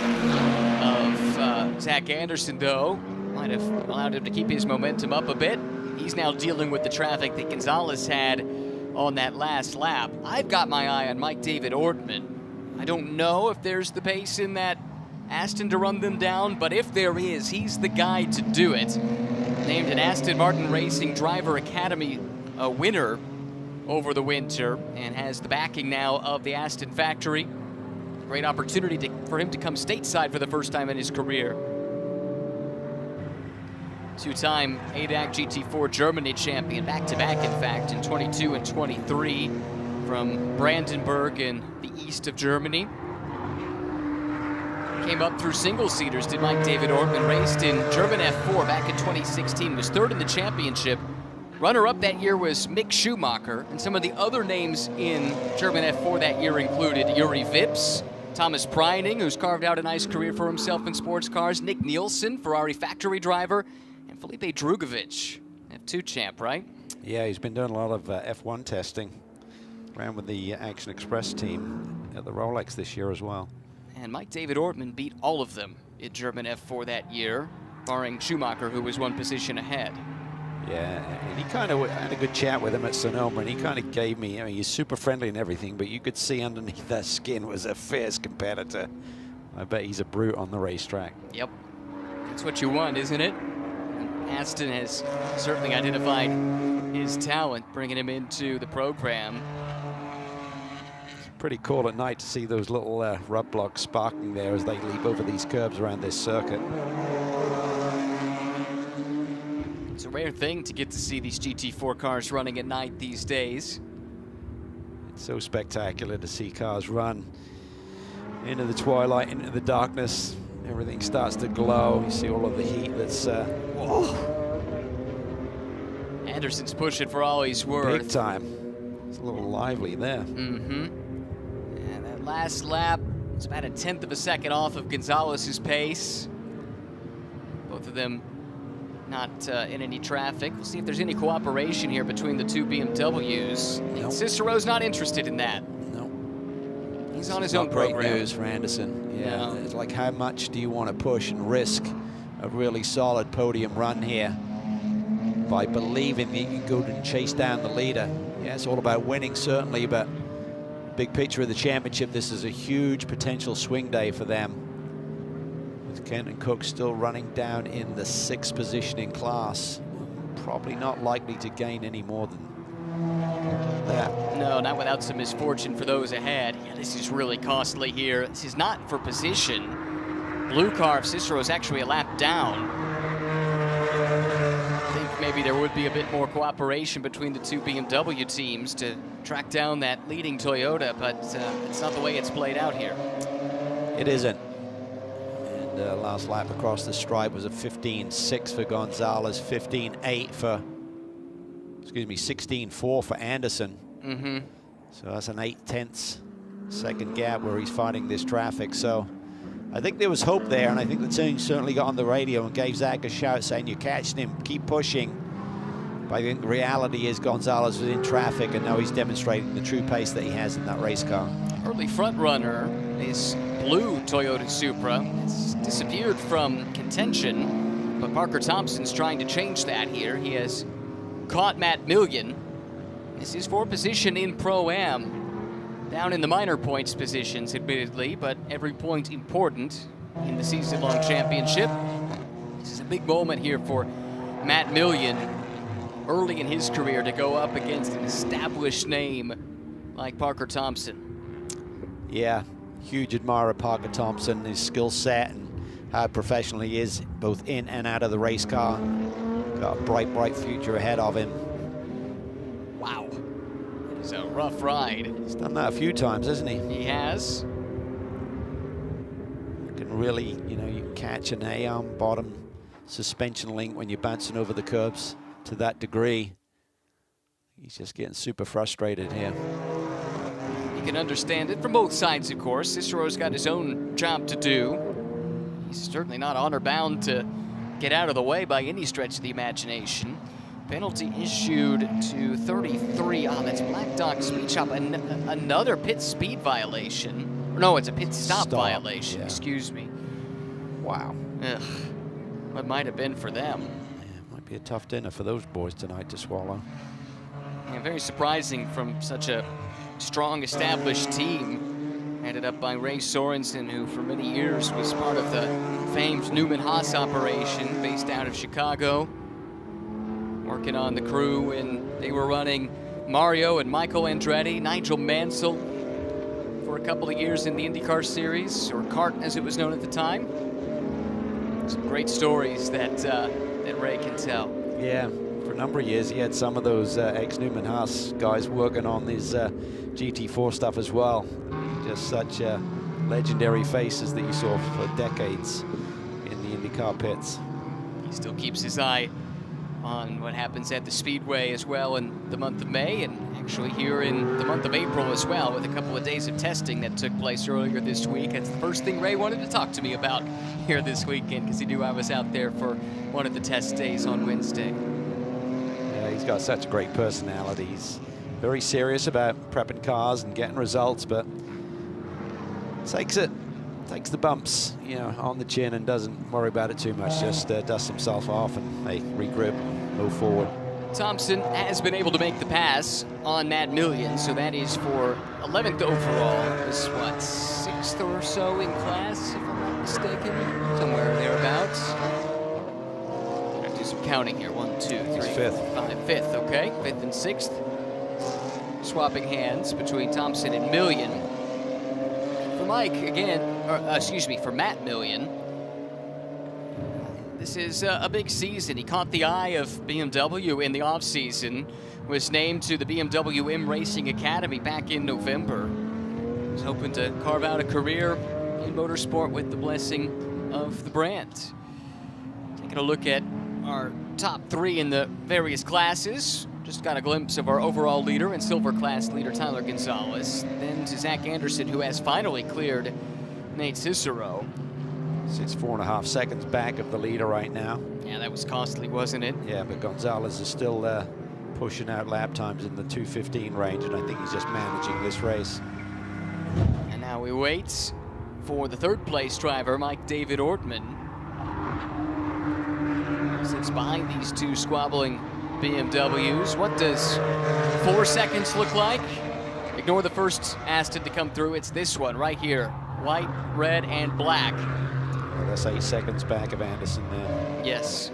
of Zach Anderson, though. Might have allowed him to keep his momentum up a bit. He's now dealing with the traffic that Gonzalez had on that last lap. I've got my eye on Mike David Ortman. I don't know if there's the pace in that Aston to run them down, but if there is, he's the guy to do it. Named an Aston Martin Racing Driver Academy winner over the winter and has the backing now of the Aston factory. Great opportunity for him to come stateside for the first time in his career. Two-time ADAC GT4 Germany champion, back-to-back in fact, in 22 and 23 from Brandenburg in the east of Germany. Came up through single-seaters, did Mike David Ortman. Raced in German F4 back in 2016, was third in the championship. Runner-up that year was Mick Schumacher, and some of the other names in German F4 that year included Yuri Vips, Thomas Preining, who's carved out a nice career for himself in sports cars, Nick Nielsen, Ferrari factory driver, and Felipe Drugovich, F2 champ, right? Yeah, he's been doing a lot of F1 testing. Ran with the Action Express team at the Rolex this year as well. And Mike David Ortman beat all of them in German F4 that year, barring Schumacher, who was one position ahead. Yeah, and he kind of had a good chat with him at Sonoma, and he kind of gave me, I mean, he's super friendly and everything, but you could see underneath that skin was a fierce competitor. I bet he's a brute on the racetrack. Yep, that's what you want, isn't it? Aston has certainly identified his talent, bringing him into the program. It's pretty cool at night to see those little rub blocks sparking there as they leap over these curbs around this circuit. It's a rare thing to get to see these GT4 cars running at night these days. It's so spectacular to see cars run into the twilight, into the darkness. Everything starts to glow. You see all of the heat that's... Anderson's pushing for all he's worth. Big time. It's a little lively there. Mm-hmm. And that last lap, it's about 1/10 of a second off of Gonzalez's pace. Both of them not in any traffic. We'll see if there's any cooperation here between the two BMWs. Nope. Cicero's not interested in that. No. He's on his own program. Great news for Anderson. Yeah, No. It's like, how much do you want to push and risk a really solid podium run here by believing that you can go and chase down the leader? Yeah, it's all about winning, certainly, but big picture of the championship, this is a huge potential swing day for them. With Kent and Cook still running down in the 6th position in class. Probably not likely to gain any more than that. No, not without some misfortune for those ahead. Yeah, this is really costly here. This is not for position. Blue car of Cicero is actually a lap down. I think maybe maybe there would be a bit more cooperation between the two BMW teams to track down that leading Toyota, but it's not the way it's played out here. It isn't. And last lap across the stripe was a 15.6 for Gonzalez, 15.8 for, excuse me, 16.4 for Anderson. Mm-hmm. So that's an 0.8 second gap where he's fighting this traffic. So I think there was hope there, and I think the team certainly got on the radio and gave Zach a shout saying, you're catching him, keep pushing. But I think the reality is Gonzalez was in traffic, and now he's demonstrating the true pace that he has in that race car. Early front runner is blue Toyota Supra. It's disappeared from contention, but Parker Thompson's trying to change that here. He has caught Matt Million. This is for position in Pro-Am. Down in the minor points positions, admittedly, but every point important in the season-long championship. This is a big moment here for Matt Million early in his career to go up against an established name like Parker Thompson. Yeah, huge admirer of Parker Thompson, his skill set and how professional he is both in and out of the race car. Got a bright, bright future ahead of him. Wow. It's a rough ride. He's done that a few times, hasn't he? He has. You can really, you know, you can catch an A-arm bottom suspension link when you're bouncing over the curbs to that degree. He's just getting super frustrated here. You can understand it from both sides, of course. SRO's got his own job to do. He's certainly not honor bound to get out of the way by any stretch of the imagination. Penalty issued to 33. Oh, that's Black Dog Speed Shop. Another pit speed violation. No, it's a pit stop violation. Yeah. Excuse me. Wow. Ugh. What might have been for them. Yeah, it might be a tough dinner for those boys tonight to swallow. Yeah, very surprising from such a strong, established team, headed up by Ray Sorensen, who for many years was part of the famed Newman-Haas operation based out of Chicago, working on the crew when they were running Mario and Michael Andretti, Nigel Mansell for a couple of years in the IndyCar Series, or CART as it was known at the time. Some great stories that Ray can tell. Yeah, for a number of years he had some of those ex-Newman-Haas guys working on his GT4 stuff as well. Just such legendary faces that you saw for decades in the IndyCar pits. He still keeps his eye on what happens at the Speedway as well in the month of May, and actually here in the month of April as well, with a couple of days of testing that took place earlier this week. That's the first thing Ray wanted to talk to me about here this weekend, because he knew I was out there for one of the test days on Wednesday. Yeah, he's got such a great personality. He's very serious about prepping cars and getting results, but takes the bumps, you know, on the chin and doesn't worry about it too much. Just dusts himself off and hey, regroup, move forward. Thompson has been able to make the pass on Matt Million, so that is for 11th overall. Is what, 6th or so in class, if I'm not mistaken, somewhere thereabouts. Gonna do some counting here. 1, 2, 3, He's fifth. 5, 5th. Okay, 5th and 6th. Swapping hands between Thompson and Million. For Mike again, or excuse me, for Matt Million. This is a big season. He caught the eye of BMW in the offseason, was named to the BMW M Racing Academy back in November. He's hoping to carve out a career in motorsport with the blessing of the brand. Taking a look at our top 3 in the various classes. Just got a glimpse of our overall leader and silver class leader, Tyler Gonzalez. Then to Zach Anderson, who has finally cleared Nate Cicero. Sits 4.5 seconds back of the leader right now. Yeah, that was costly, wasn't it? Yeah, but Gonzalez is still pushing out lap times in the 2:15 range, and I think he's just managing this race. And now we wait for the 3rd place driver, Mike David Ortman. Sits behind these two squabbling BMWs. What does 4 seconds look like? Ignore the first Aston to come through. It's this one right here. White, red, and black. Well, that's 8 seconds back of Anderson there. Yes.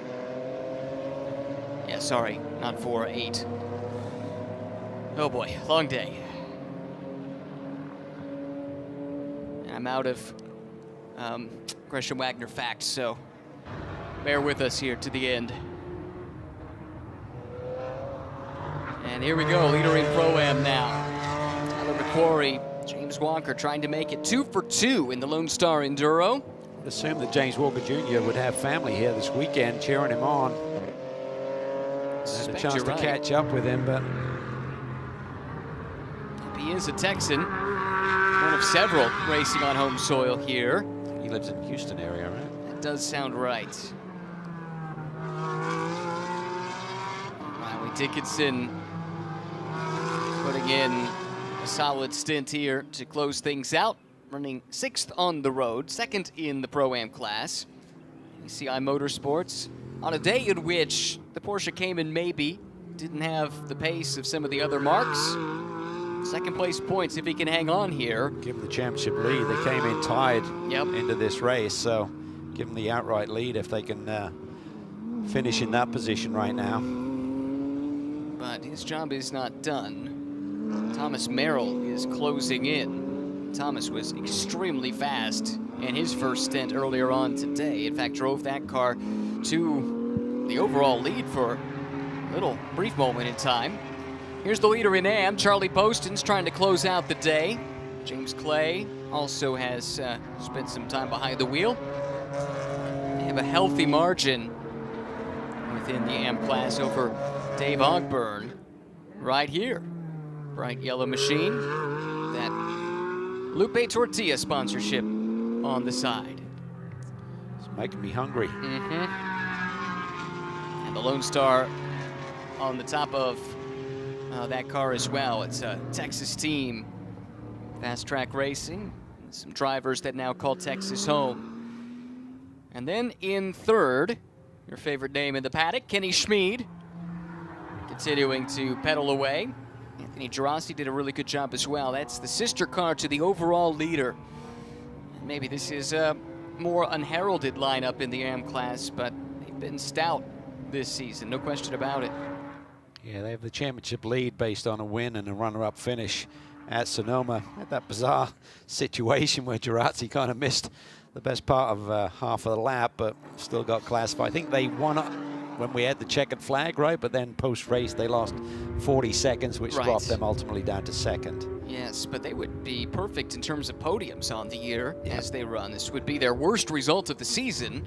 Yeah, sorry, not 4, 8. Oh boy, long day. And I'm out of Gresham Wagner facts, so bear with us here to the end. And here we go, leader in Pro-Am now. Tyler McQuarrie, James Walker trying to make it 2 for 2 in the Lone Star Enduro. Assume that James Walker Jr. would have family here this weekend cheering him on. Had a chance to catch up with him, but he is a Texan, one of several racing on home soil here. he lives in the Houston area, right? That does sound right. Riley Dickinson putting in a solid stint here to close things out, running 6th on the road, 2nd in the Pro-Am class. SRO Motorsports on a day in which the Porsche Cayman maybe didn't have the pace of some of the other marks. 2nd place points if he can hang on here. Give him the championship lead. They came in tied into this race, so give them the outright lead if they can finish in that position right now. But his job is not done. Thomas Merrill is closing in. Thomas was extremely fast in his first stint earlier on today. In fact, drove that car to the overall lead for a little brief moment in time. Here's the leader in AM, Charlie Poston's trying to close out the day. James Clay also has spent some time behind the wheel. They have a healthy margin within the AM class over Dave Ogburn right here. Bright yellow machine, that Lupe Tortilla sponsorship on the side. It's making me hungry. And the Lone Star on the top of that car as well. It's a Texas team, fast track racing, some drivers that now call Texas home. And then in 3rd, your favorite name in the paddock, Kenny Schmid, continuing to pedal away. Anthony Girassi did a really good job as well. That's the sister car to the overall leader. Maybe this is a more unheralded lineup in the AM class, but they've been stout this season, no question about it. Yeah, they have the championship lead based on a win and a runner-up finish at Sonoma. Had that bizarre situation where Girassi kind of missed the best part of half of the lap, but still got classified. I think they won when we had the checkered flag, right? But then post-race, they lost 40 seconds, which dropped them ultimately down to 2nd. Yes, but they would be perfect in terms of podiums on the year as they run. This would be their worst result of the season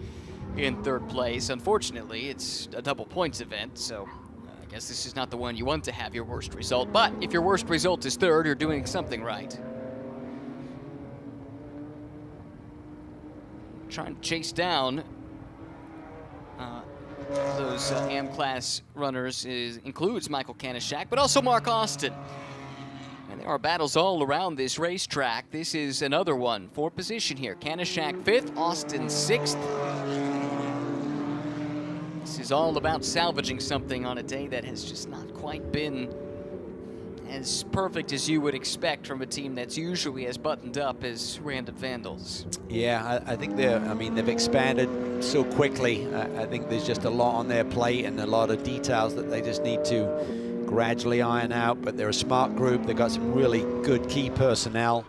in 3rd place. Unfortunately, it's a double points event, so I guess this is not the one you want to have your worst result. But if your worst result is 3rd, you're doing something right. Trying to chase down those AM class runners includes Michael Kanishak, but also Mark Austin. And there are battles all around this racetrack. This is another one for position here. Kanishak 5th, Austin 6th. This is all about salvaging something on a day that has just not quite been as perfect as you would expect from a team that's usually as buttoned up as Random Vandals. Yeah, I think they've expanded so quickly. I think there's just a lot on their plate and a lot of details that they just need to gradually iron out, but they're a smart group. They've got some really good key personnel.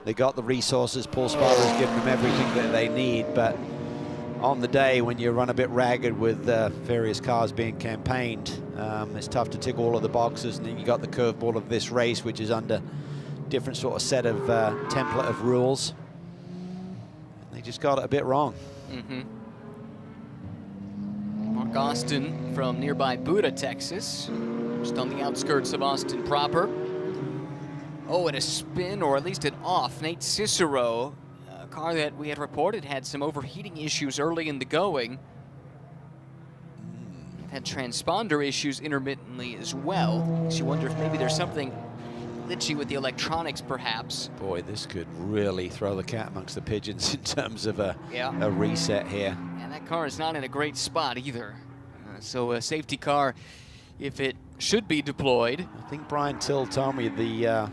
They got the resources. Paul Sparta has given them everything that they need, but on the day when you run a bit ragged with various cars being campaigned, it's tough to tick all of the boxes, and then you got the curveball of this race, which is under different sort of set of template of rules. And they just got it a bit wrong. Mark Austin from nearby Buda, Texas, just on the outskirts of Austin proper. Oh, and a spin, or at least an off. Nate Cicero, a car that we had reported had some overheating issues early in the going. Had transponder issues intermittently as well. Makes you wonder if maybe there's something glitchy with the electronics, perhaps. Boy, this could really throw the cat amongst the pigeons in terms of a reset here. And that car is not in a great spot either. So a safety car, if it should be deployed. I think Brian Till told me the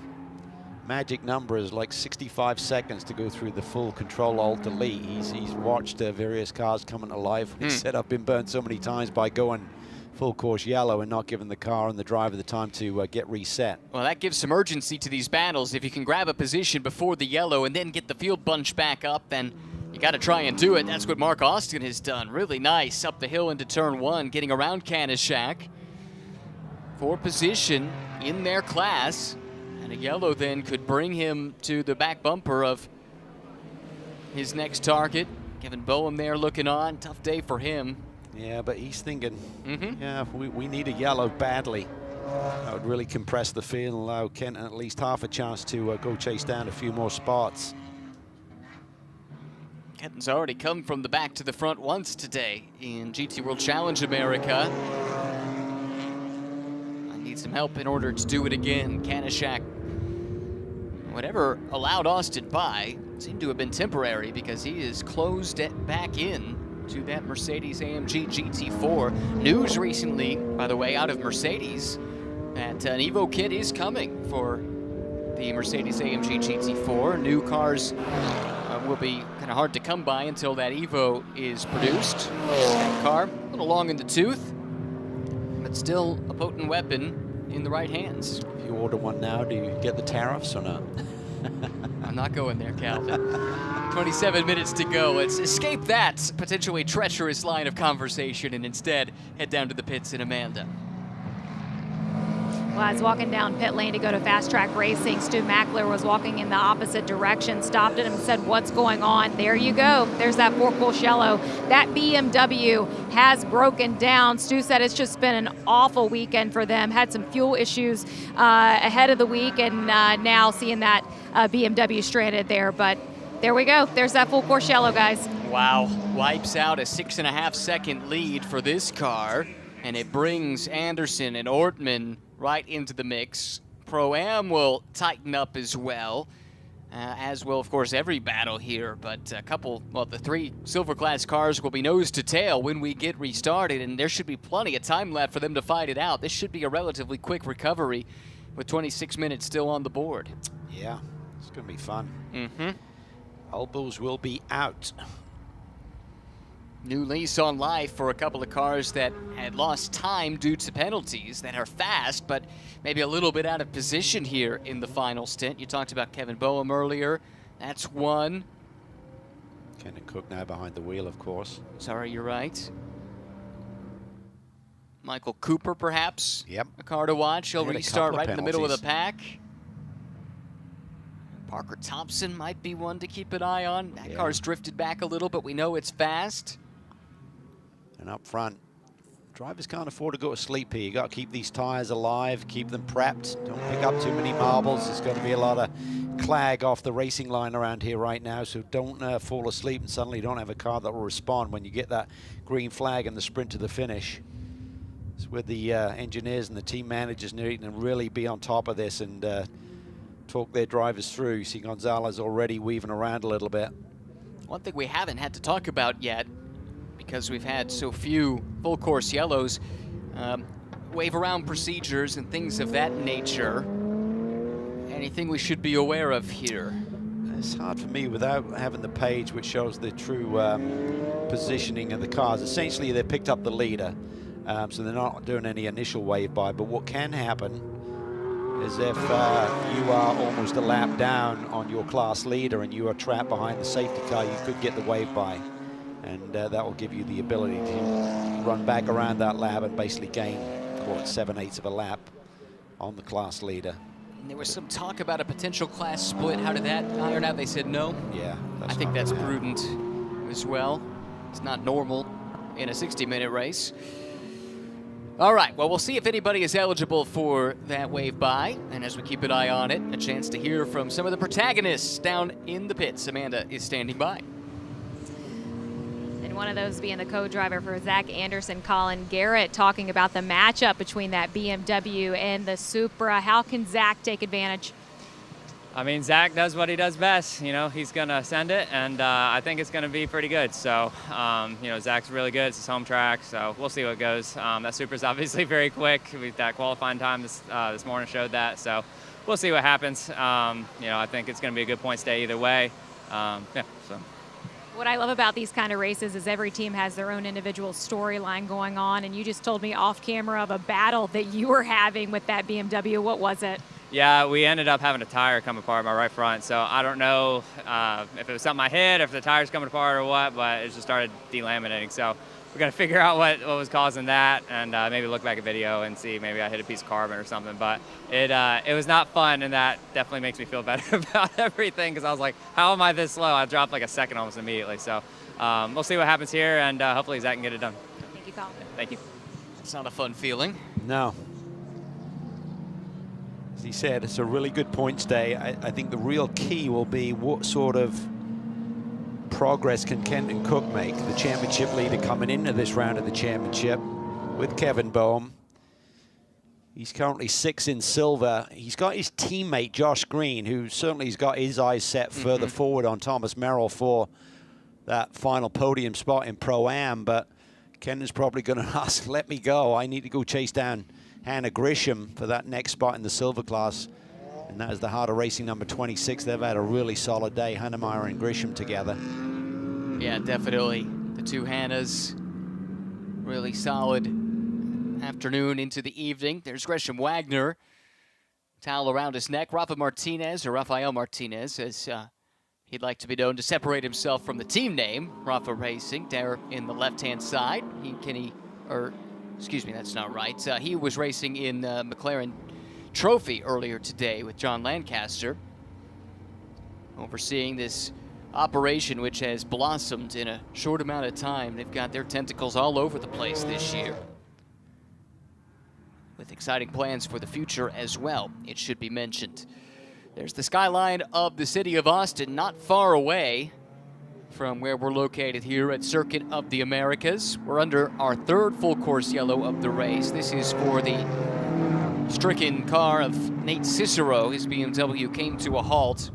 magic number is like 65 seconds to go through the full Control-Alt-Delete. He's watched various cars coming to life. He said, I've been burned so many times by going full course yellow and not giving the car and the driver the time to get reset. Well, that gives some urgency to these battles. If you can grab a position before the yellow and then get the field bunch back up, then you got to try and do it. That's what Mark Austin has done. Really nice up the hill into turn 1, getting around Kanishak. for position in their class. And a yellow then could bring him to the back bumper of his next target. Kevin Boehm there looking on. Tough day for him. Yeah, but he's thinking, yeah, we need a yellow badly. That would really compress the field and allow Kenton at least half a chance to go chase down a few more spots. Kenton's already come from the back to the front once today in GT World Challenge America. I need some help in order to do it again. Kanishak, whatever allowed Austin by, seemed to have been temporary because he is closed back in to that Mercedes-AMG GT4. News recently, by the way, out of Mercedes, that an Evo kit is coming for the Mercedes-AMG GT4. New cars will be kind of hard to come by until that Evo is produced. That car, a little long in the tooth, but still a potent weapon in the right hands. If you order one now, do you get the tariffs or not? I'm not going there, Calvin. 27 minutes to go. Let's escape that potentially treacherous line of conversation and instead head down to the pits in Amanda. Well, I was walking down pit lane to go to Fast Track Racing. Stu Mackler was walking in the opposite direction, stopped at him and said, "What's going on?" There you go. There's that four-course yellow. That BMW has broken down. Stu said it's just been an awful weekend for them. Had some fuel issues ahead of the week, and now seeing that BMW stranded there. But there we go. There's that full-course yellow, guys. Wow. Wipes out a 6.5-second lead for this car, and it brings Anderson and Ortman right into the mix. Pro-Am will tighten up as well, as will, of course, every battle here. But the three silver class cars will be nose to tail when we get restarted, and there should be plenty of time left for them to fight it out. This should be a relatively quick recovery with 26 minutes still on the board. Yeah, it's going to be fun. Elbows will be out. New lease on life for a couple of cars that had lost time due to penalties, that are fast, but maybe a little bit out of position here in the final stint. You talked about Kevin Boehm earlier. That's one. Kendon Cook now behind the wheel, of course. Sorry, you're right. Michael Cooper, perhaps. Yep. A car to watch. He'll restart right in the middle of the penalties. pack. Parker Thompson might be one to keep an eye on. That car's drifted back a little, but we know it's fast. And up front, drivers can't afford to go to sleep here. You got to keep these tires alive, keep them prepped. Don't pick up too many marbles. There's going to be a lot of clag off the racing line around here right now, so don't fall asleep and suddenly don't have a car that will respond when you get that green flag and the sprint to the finish. It's where the engineers and the team managers need to really be on top of this and talk their drivers through. You see Gonzalez already weaving around a little bit. One thing we haven't had to talk about yet, because we've had so few full course yellows, wave around procedures and things of that nature. Anything we should be aware of here? It's hard for me without having the page which shows the true positioning of the cars. Essentially, they picked up the leader, so they're not doing any initial wave by, but what can happen is if you are almost a lap down on your class leader and you are trapped behind the safety car, you could get the wave by. And that will give you the ability to run back around that lap and basically gain, call it 7/8 of a lap on the class leader. And there was some talk about a potential class split. How did that iron out? They said no. Yeah. I think that's prudent as well. It's not normal in a 60-minute race. All right, well, we'll see if anybody is eligible for that wave by. And as we keep an eye on it, a chance to hear from some of the protagonists down in the pits. Amanda is standing by. And one of those being the co-driver for Zach Anderson, Colin Garrett, talking about the matchup between that BMW and the Supra. How can Zach take advantage? I mean, Zach does what he does best. You know, he's going to send it, and I think it's going to be pretty good. So, you know, Zach's really good. It's his home track, so we'll see what goes. That Supra's obviously very quick. That qualifying time this morning showed that, so we'll see what happens. You know, I think it's going to be a good point stay either way. Yeah, so. What I love about these kind of races is every team has their own individual storyline going on, and you just told me off camera of a battle that you were having with that BMW. What was it? Yeah, we ended up having a tire come apart my right front, so I don't know if it was something I hit, if the tire's coming apart or what, but it just started delaminating. So we got to figure out what was causing that, and maybe look back at video and see maybe I hit a piece of carbon or something. But it was not fun, and that definitely makes me feel better about everything, because I was like, how am I this slow? I dropped like a second almost immediately. So we'll see what happens here, and hopefully Zach can get it done. Thank you, Colin. Thank you. It's not a fun feeling. No. As he said, it's a really good points day. I think the real key will be what sort of progress can Kenton Cook make, the championship leader coming into this round of the championship with Kevin Boehm. He's currently 6 in silver. He's got his teammate Josh Green, who certainly has got his eyes set further forward on Thomas Merrill for that final podium spot in Pro-Am, but Kenton's probably going to ask, let me go. I need to go chase down Hannah Grisham for that next spot in the silver class. And that is the Heart of Racing number 26. They've had a really solid day, Hannemeyer and Grisham together. Yeah, definitely. The two Hannahs, really solid afternoon into the evening. There's Gresham Wagner, towel around his neck. Rafael Martinez, as he'd like to be known, to separate himself from the team name, Rafa Racing, there in the left-hand side. Excuse me, that's not right. He was racing in McLaren Trophy earlier today with John Lancaster, overseeing this operation which has blossomed in a short amount of time. They've got their tentacles all over the place this year, with exciting plans for the future as well, it should be mentioned. There's the skyline of the city of Austin, not far away from where we're located here at Circuit of the Americas. We're under our third full course yellow of the race. This is for the stricken car of Nate Cicero. His BMW came to a halt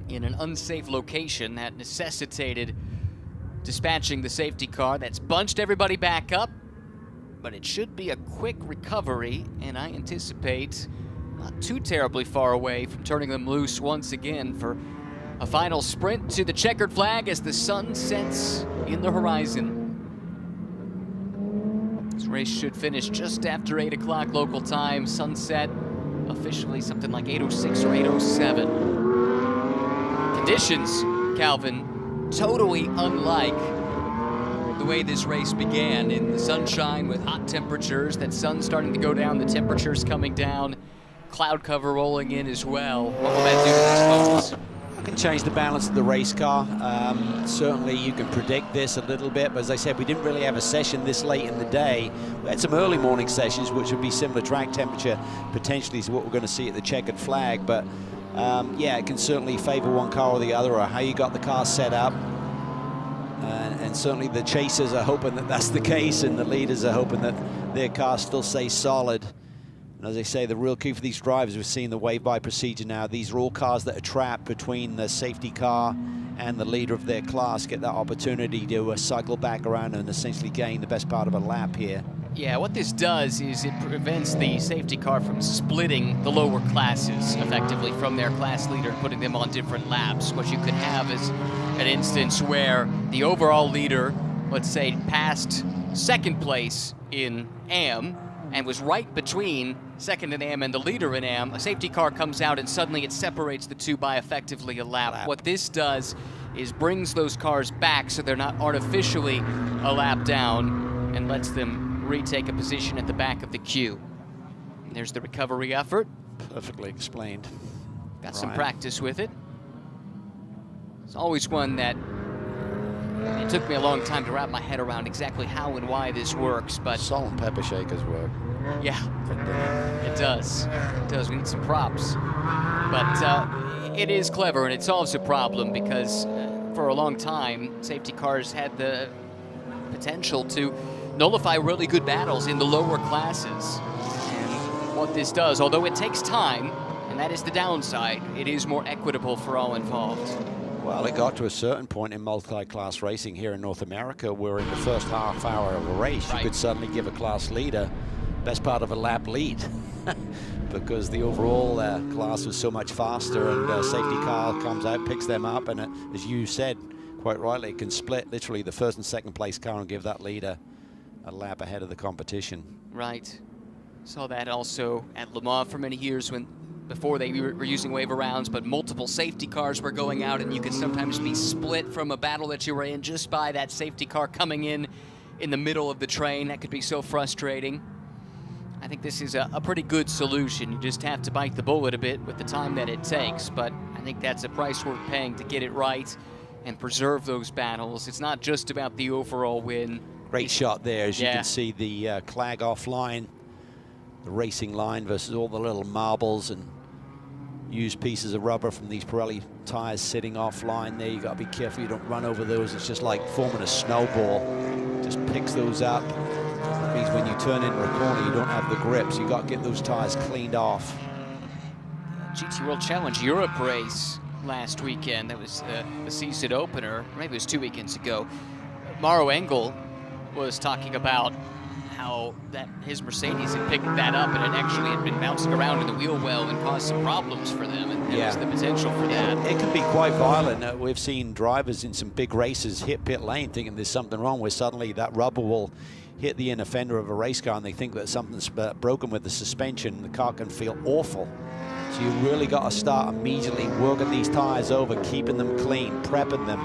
in an unsafe location that necessitated dispatching the safety car. That's bunched everybody back up, but it should be a quick recovery, and I anticipate not too terribly far away from turning them loose once again for a final sprint to the checkered flag as the sun sets in the horizon. This race should finish just after 8 o'clock local time. Sunset officially something like 8:06 or 8:07. Conditions, Calvin, totally unlike the way this race began, in the sunshine with hot temperatures. That sun's starting to go down, the temperatures coming down, cloud cover rolling in as well. What will that do to these cars? It can change the balance of the race car. Certainly you can predict this a little bit, but as I said, we didn't really have a session this late in the day. We had some early morning sessions, which would be similar track temperature potentially to what we're going to see at the checkered flag, but yeah, it can certainly favor one car or the other, or how you got the car set up. And certainly the chasers are hoping that that's the case, and the leaders are hoping that their car still stays solid. And as I say, the real key for these drivers, we're seeing the wave-by procedure now. These are all cars that are trapped between the safety car and the leader of their class, get that opportunity to cycle back around and essentially gain the best part of a lap here. Yeah, what this does is it prevents the safety car from splitting the lower classes effectively from their class leader and putting them on different laps. What you could have is an instance where the overall leader, let's say, passed second place in AM and was right between second in AM and the leader in AM. A safety car comes out and suddenly it separates the two by effectively a lap. What this does is brings those cars back so they're not artificially a lap down, and lets them retake a position at the back of the queue. And there's the recovery effort. Perfectly explained. Got some practice with it. It's always one that it took me a long time to wrap my head around exactly how and why this works, but Salt and pepper shakers work. yeah, it does. It does. We need some props. But it is clever, and it solves a problem, because for a long time, safety cars had the potential to nullify really good battles in the lower classes. And what this does, although it takes time, and that is the downside, it is more equitable for all involved. Well, it got to a certain point in multi-class racing here in North America where in the first half hour of a race, you could suddenly give a class leader best part of a lap lead because the overall class was so much faster, and safety car comes out, picks them up, and as you said quite rightly, it can split literally the first and second place car and give that leader a lap ahead of the competition. Right. Saw that also at Le Mans for many years when before they were using wave arounds, but multiple safety cars were going out, and you could sometimes be split from a battle that you were in just by that safety car coming in the middle of the train. That could be so frustrating. I think this is a pretty good solution. You just have to bite the bullet a bit with the time that it takes, but I think that's a price worth paying to get it right and preserve those battles. It's not just about the overall win. Great shot there, as you can see the clag offline, the racing line versus all the little marbles and used pieces of rubber from these Pirelli tires sitting offline there. You got to be careful you don't run over those. It's just like forming a snowball. Just picks those up. That means when you turn into a corner, you don't have the grips. You got to get those tires cleaned off. GT World Challenge Europe race last weekend. That was the season opener. Maybe it was 2 weekends ago. Mauro Engel was talking about how that his Mercedes had picked that up and it actually had been bouncing around in the wheel well and caused some problems for them, and there was the potential for that. It can be quite violent. We've seen drivers in some big races hit pit lane thinking there's something wrong, where suddenly that rubber will hit the inner fender of a race car and they think that something's broken with the suspension. The car can feel awful. So you really got to start immediately working these tires over, keeping them clean, prepping them.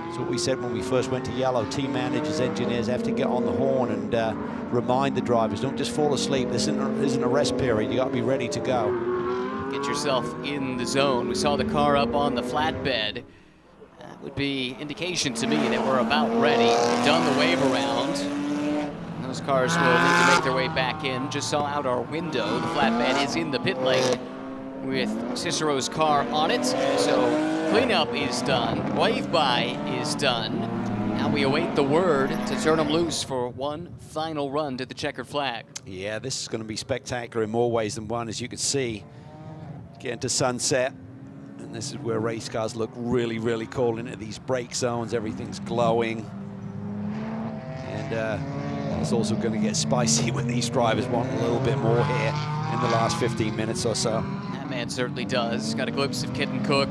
That's what we said when we first went to yellow. Team managers, engineers have to get on the horn and remind the drivers, don't just fall asleep. This isn't a rest period. You got to be ready to go. Get yourself in the zone. We saw the car up on the flatbed. That would be indication to me that we're about ready. We've done the wave around. Those cars will need to make their way back in. Just saw out our window. The flatbed is in the pit lane with Cicero's car on it. So cleanup is done. Wave by is done. Now we await the word to turn them loose for one final run to the checkered flag. Yeah, this is going to be spectacular in more ways than one, as you can see. Getting to sunset, and this is where race cars look really, really cool into these brake zones. Everything's glowing. And it's also going to get spicy when these drivers want a little bit more here in the last 15 minutes or so. That man certainly does. Got a glimpse of Kitten Cook.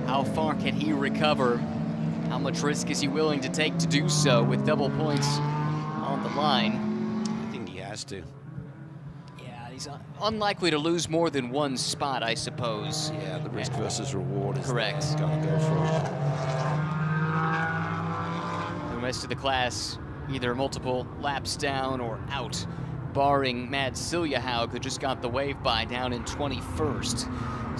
How far can he recover? How much risk is he willing to take to do so with double points on the line? I think he has to. Yeah, he's unlikely to lose more than one spot, I suppose. Yeah, the risk versus reward is correct. Gonna go for it. The rest of the class either multiple laps down or out, barring Mads Siljehaug, who just got the wave by down in 21st.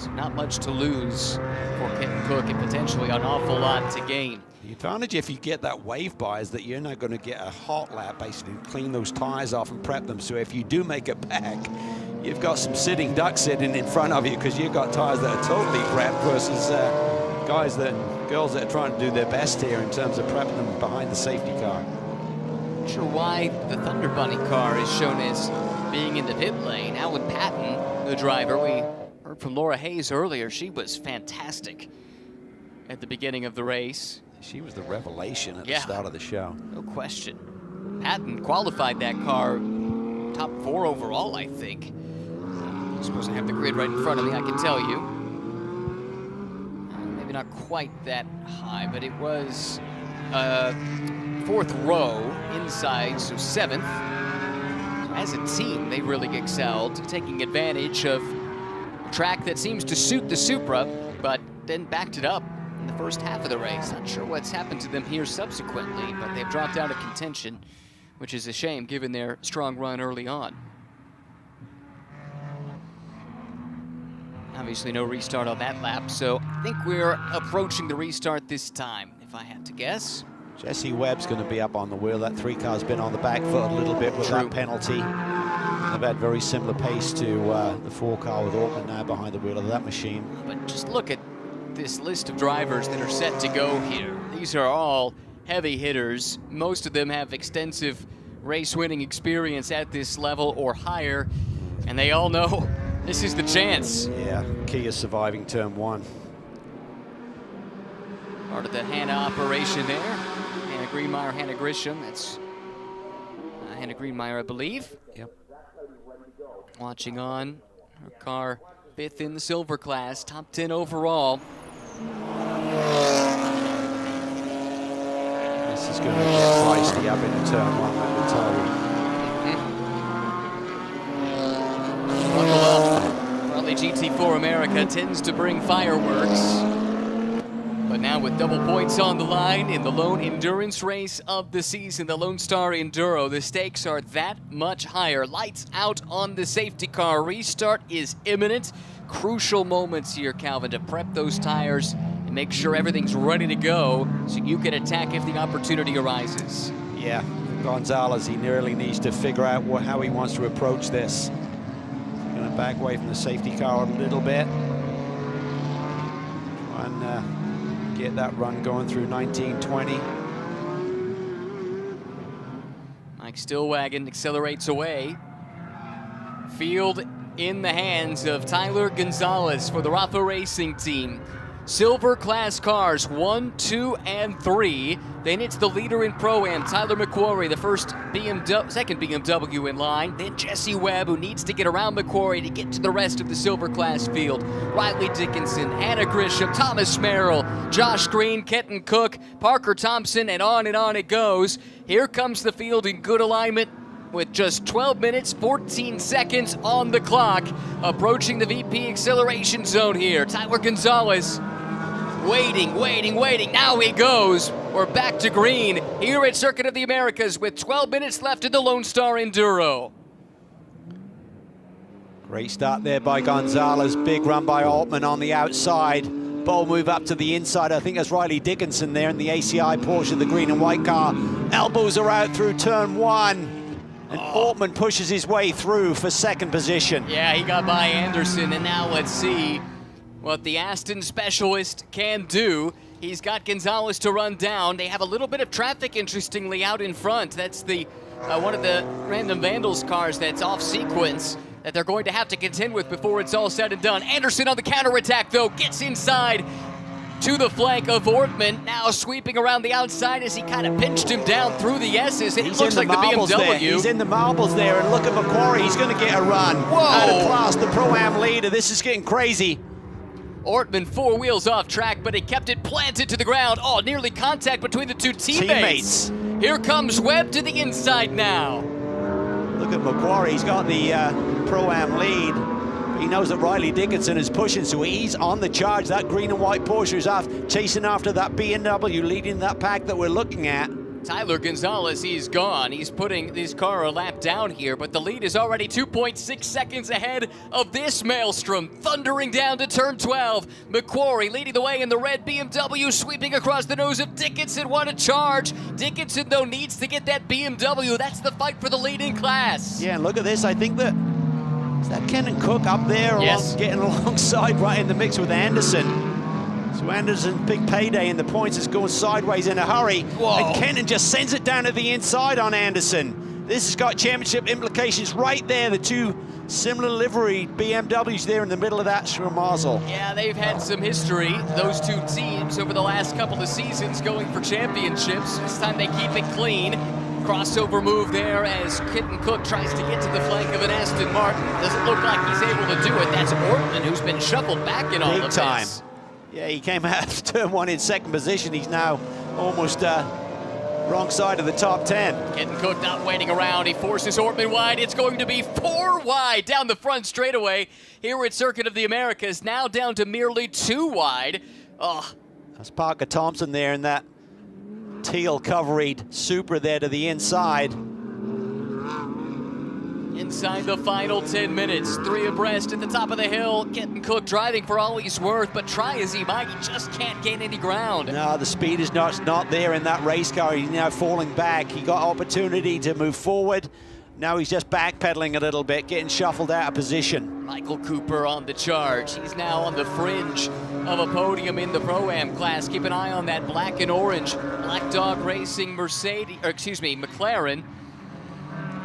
So not much to lose for Kitten Cook and potentially an awful lot to gain. The advantage if you get that wave by is that you're not going to get a hot lap, basically clean those tires off and prep them. So if you do make it back, you've got some sitting ducks sitting in front of you because you've got tires that are totally prepped versus girls that are trying to do their best here in terms of prepping them behind the safety car. Not sure why the Thunder Bunny car is shown as being in the pit lane. Alan Patton, the driver, we heard from Laura Hayes earlier. She was fantastic at the beginning of the race. She was the revelation at the start of the show. No question. Patton qualified that car top 4 overall, I think. I'm supposed to have the grid right in front of me, I can tell you. Maybe not quite that high, but it was 4th row inside, so 7th. So as a team, they really excelled, taking advantage of a track that seems to suit the Supra, but then backed it up in the first half of the race. Not sure what's happened to them here subsequently, but they've dropped out of contention, which is a shame given their strong run early on. Obviously no restart on that lap, so I think we're approaching the restart this time, if I had to guess. Jesse Webb's going to be up on the wheel. That 3 car's been on the back foot a little bit with that penalty. They've had very similar pace to the 4 car with Altman now behind the wheel of that machine. But just look at this list of drivers that are set to go here. These are all heavy hitters. Most of them have extensive race-winning experience at this level or higher, and they all know this is the chance. Yeah, key is surviving turn 1. Part of the Hannah operation there. Hannah Greenmeyer, Hannah Grisham. That's Hannah Greenmeyer, I believe. Yep. Watching on. Her car 5th in the silver class, top 10 overall. This is going to get feisty up into turn 1, let me tell you. Buckle up. America tends to bring fireworks. But now with double points on the line in the lone endurance race of the season, the Lone Star Enduro, the stakes are that much higher. Lights out on the safety car. Restart is imminent. Crucial moments here, Calvin, to prep those tires and make sure everything's ready to go so you can attack if the opportunity arises. Yeah, Gonzalez, he nearly needs to figure out how he wants to approach this. Going to back away from the safety car a little bit. And get that run going through 1920. Mike Stillwagon accelerates away. Field in the hands of Tyler Gonzalez for the Rafa Racing Team. Silver class cars 1, 2, and 3. Then it's the leader in Pro-Am, Tyler McQuarrie, the second BMW in line. Then Jesse Webb, who needs to get around McQuarrie to get to the rest of the silver class field. Riley Dickinson, Anna Grisham, Thomas Merrill, Josh Green, Kenton Cook, Parker Thompson, and on it goes. Here comes the field in good alignment with just 12 minutes, 14 seconds on the clock. Approaching the VP acceleration zone here. Tyler Gonzalez waiting. Now he goes. We're back to green here at Circuit of the Americas with 12 minutes left in the Lone Star Enduro. Great start there by Gonzalez. Big run by Altman on the outside. Ball move up to the inside. I think that's Riley Dickinson there in the ACI Porsche, the green and white car. Elbows are out through turn 1. And Altman pushes his way through for second position. Yeah, he got by Anderson, and now let's see what the Aston specialist can do. He's got Gonzalez to run down. They have a little bit of traffic, interestingly, out in front. That's the one of the Random Vandals cars that's off sequence that they're going to have to contend with before it's all said and done. Anderson on the counterattack, though, gets inside to the flank of Ortman, now sweeping around the outside as he kind of pinched him down through the S's. It looks like the BMW. There. He's in the marbles there, and look at McQuarrie. He's going to get a run. Whoa. Out of class, the Pro-Am leader. This is getting crazy. Ortman 4 wheels off track, but he kept it planted to the ground. Oh, nearly contact between the two teammates. Here comes Webb to the inside now. Look at McQuarrie. He's got the Pro-Am lead. He knows that Riley Dickinson is pushing, so he's on the charge. That green and white Porsche is off, chasing after that BMW, leading that pack that we're looking at. Tyler Gonzalez, he's gone. He's putting his car a lap down here, but the lead is already 2.6 seconds ahead of this maelstrom, thundering down to turn 12. McQuarrie leading the way in the red BMW, sweeping across the nose of Dickinson. What a charge. Dickinson, though, needs to get that BMW. That's the fight for the lead in class. Yeah, and look at this. I think that is that Kenton Cook up there, yes, getting alongside right in the mix with Anderson. So Anderson's big payday in the points is going sideways in a hurry. Whoa. And Kenton just sends it down to the inside on Anderson. This has got championship implications right there. The two similar livery BMWs there in the middle of that Schramazel. Yeah, they've had some history, those two teams, over the last couple of seasons going for championships. This time they keep it clean. Crossover move there as Kenton Cook tries to get to the flank of an Aston Martin. Doesn't look like he's able to do it. That's Ortman, who's been shuffled back in all of this. Big time. Yeah, he came out of turn 1 in second position. He's now almost wrong side of the top 10. Kenton Cook not waiting around. He forces Ortman wide. It's going to be 4 wide down the front straightaway here at Circuit of the Americas. Now down to merely 2 wide. Oh. That's Parker Thompson there in that teal coveried Supra there to the inside. Inside the final 10 minutes, 3 abreast at the top of the hill. Kenton Cook driving for all he's worth, but try as he might, he just can't gain any ground. No, the speed is not there in that race car. He's now falling back. He got opportunity to move forward. Now he's just backpedaling a little bit, getting shuffled out of position. Michael Cooper on the charge. He's now on the fringe of a podium in the Pro-Am class. Keep an eye on that black and orange Black Dog Racing McLaren.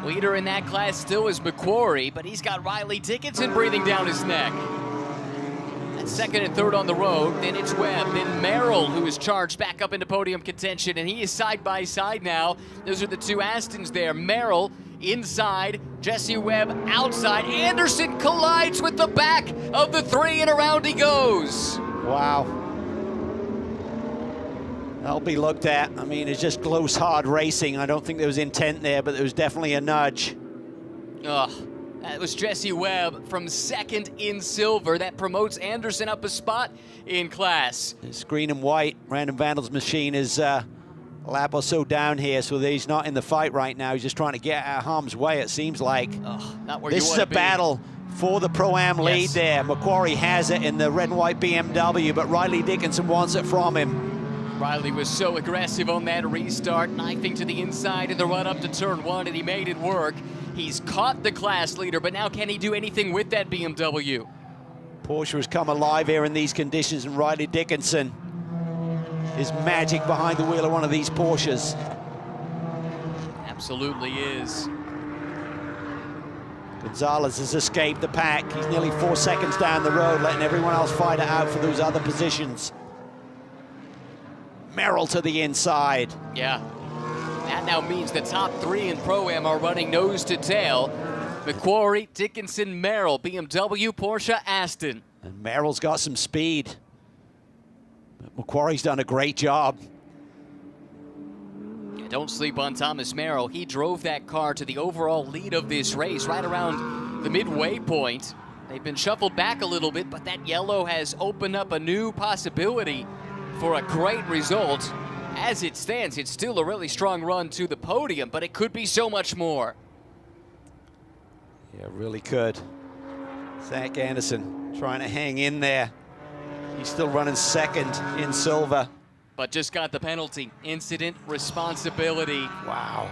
Leader in that class still is McQuarrie, but he's got Riley Dickinson breathing down his neck. That's second and third on the road. Then it's Webb, then Merrill, who is charged back up into podium contention, and he is side by side now. Those are the two Astons there. Merrill inside, Jesse Webb outside. Anderson collides with the back of the 3, and around he goes. Wow. That'll be looked at. I mean, it's just close, hard racing. I don't think there was intent there, but there was definitely a nudge. Ugh. That was Jesse Webb from second in silver. That promotes Anderson up a spot in class. It's green and white. Brandon Vandal's machine is a lap or so down here, so he's not in the fight right now. He's just trying to get out of harm's way, it seems like. Oh, not where This you is want a to be. battle for the Pro-Am lead Yes. there. Macquarie has it in the red and white BMW, but Riley Dickinson wants it from him. Riley was so aggressive on that restart, knifing to the inside in the run up to turn 1, and he made it work. He's caught the class leader, but now can he do anything with that BMW? Porsche has come alive here in these conditions, and Riley Dickinson is magic behind the wheel of one of these Porsches. Absolutely is. Gonzalez has escaped the pack. He's nearly 4 seconds down the road, letting everyone else fight it out for those other positions. Merrill to the inside. Yeah. That now means the top 3 in Pro-Am are running nose to tail. Macquarie, Dickinson, Merrill, BMW, Porsche, Aston. And Merrill's got some speed. But Macquarie's done a great job. Yeah, don't sleep on Thomas Merrill. He drove that car to the overall lead of this race right around the midway point. They've been shuffled back a little bit, but that yellow has opened up a new possibility for a great result. As it stands, it's still a really strong run to the podium, but it could be so much more. Yeah, really could. Zach Anderson trying to hang in there. He's still running second in silver. But just got the penalty. Incident responsibility. Wow.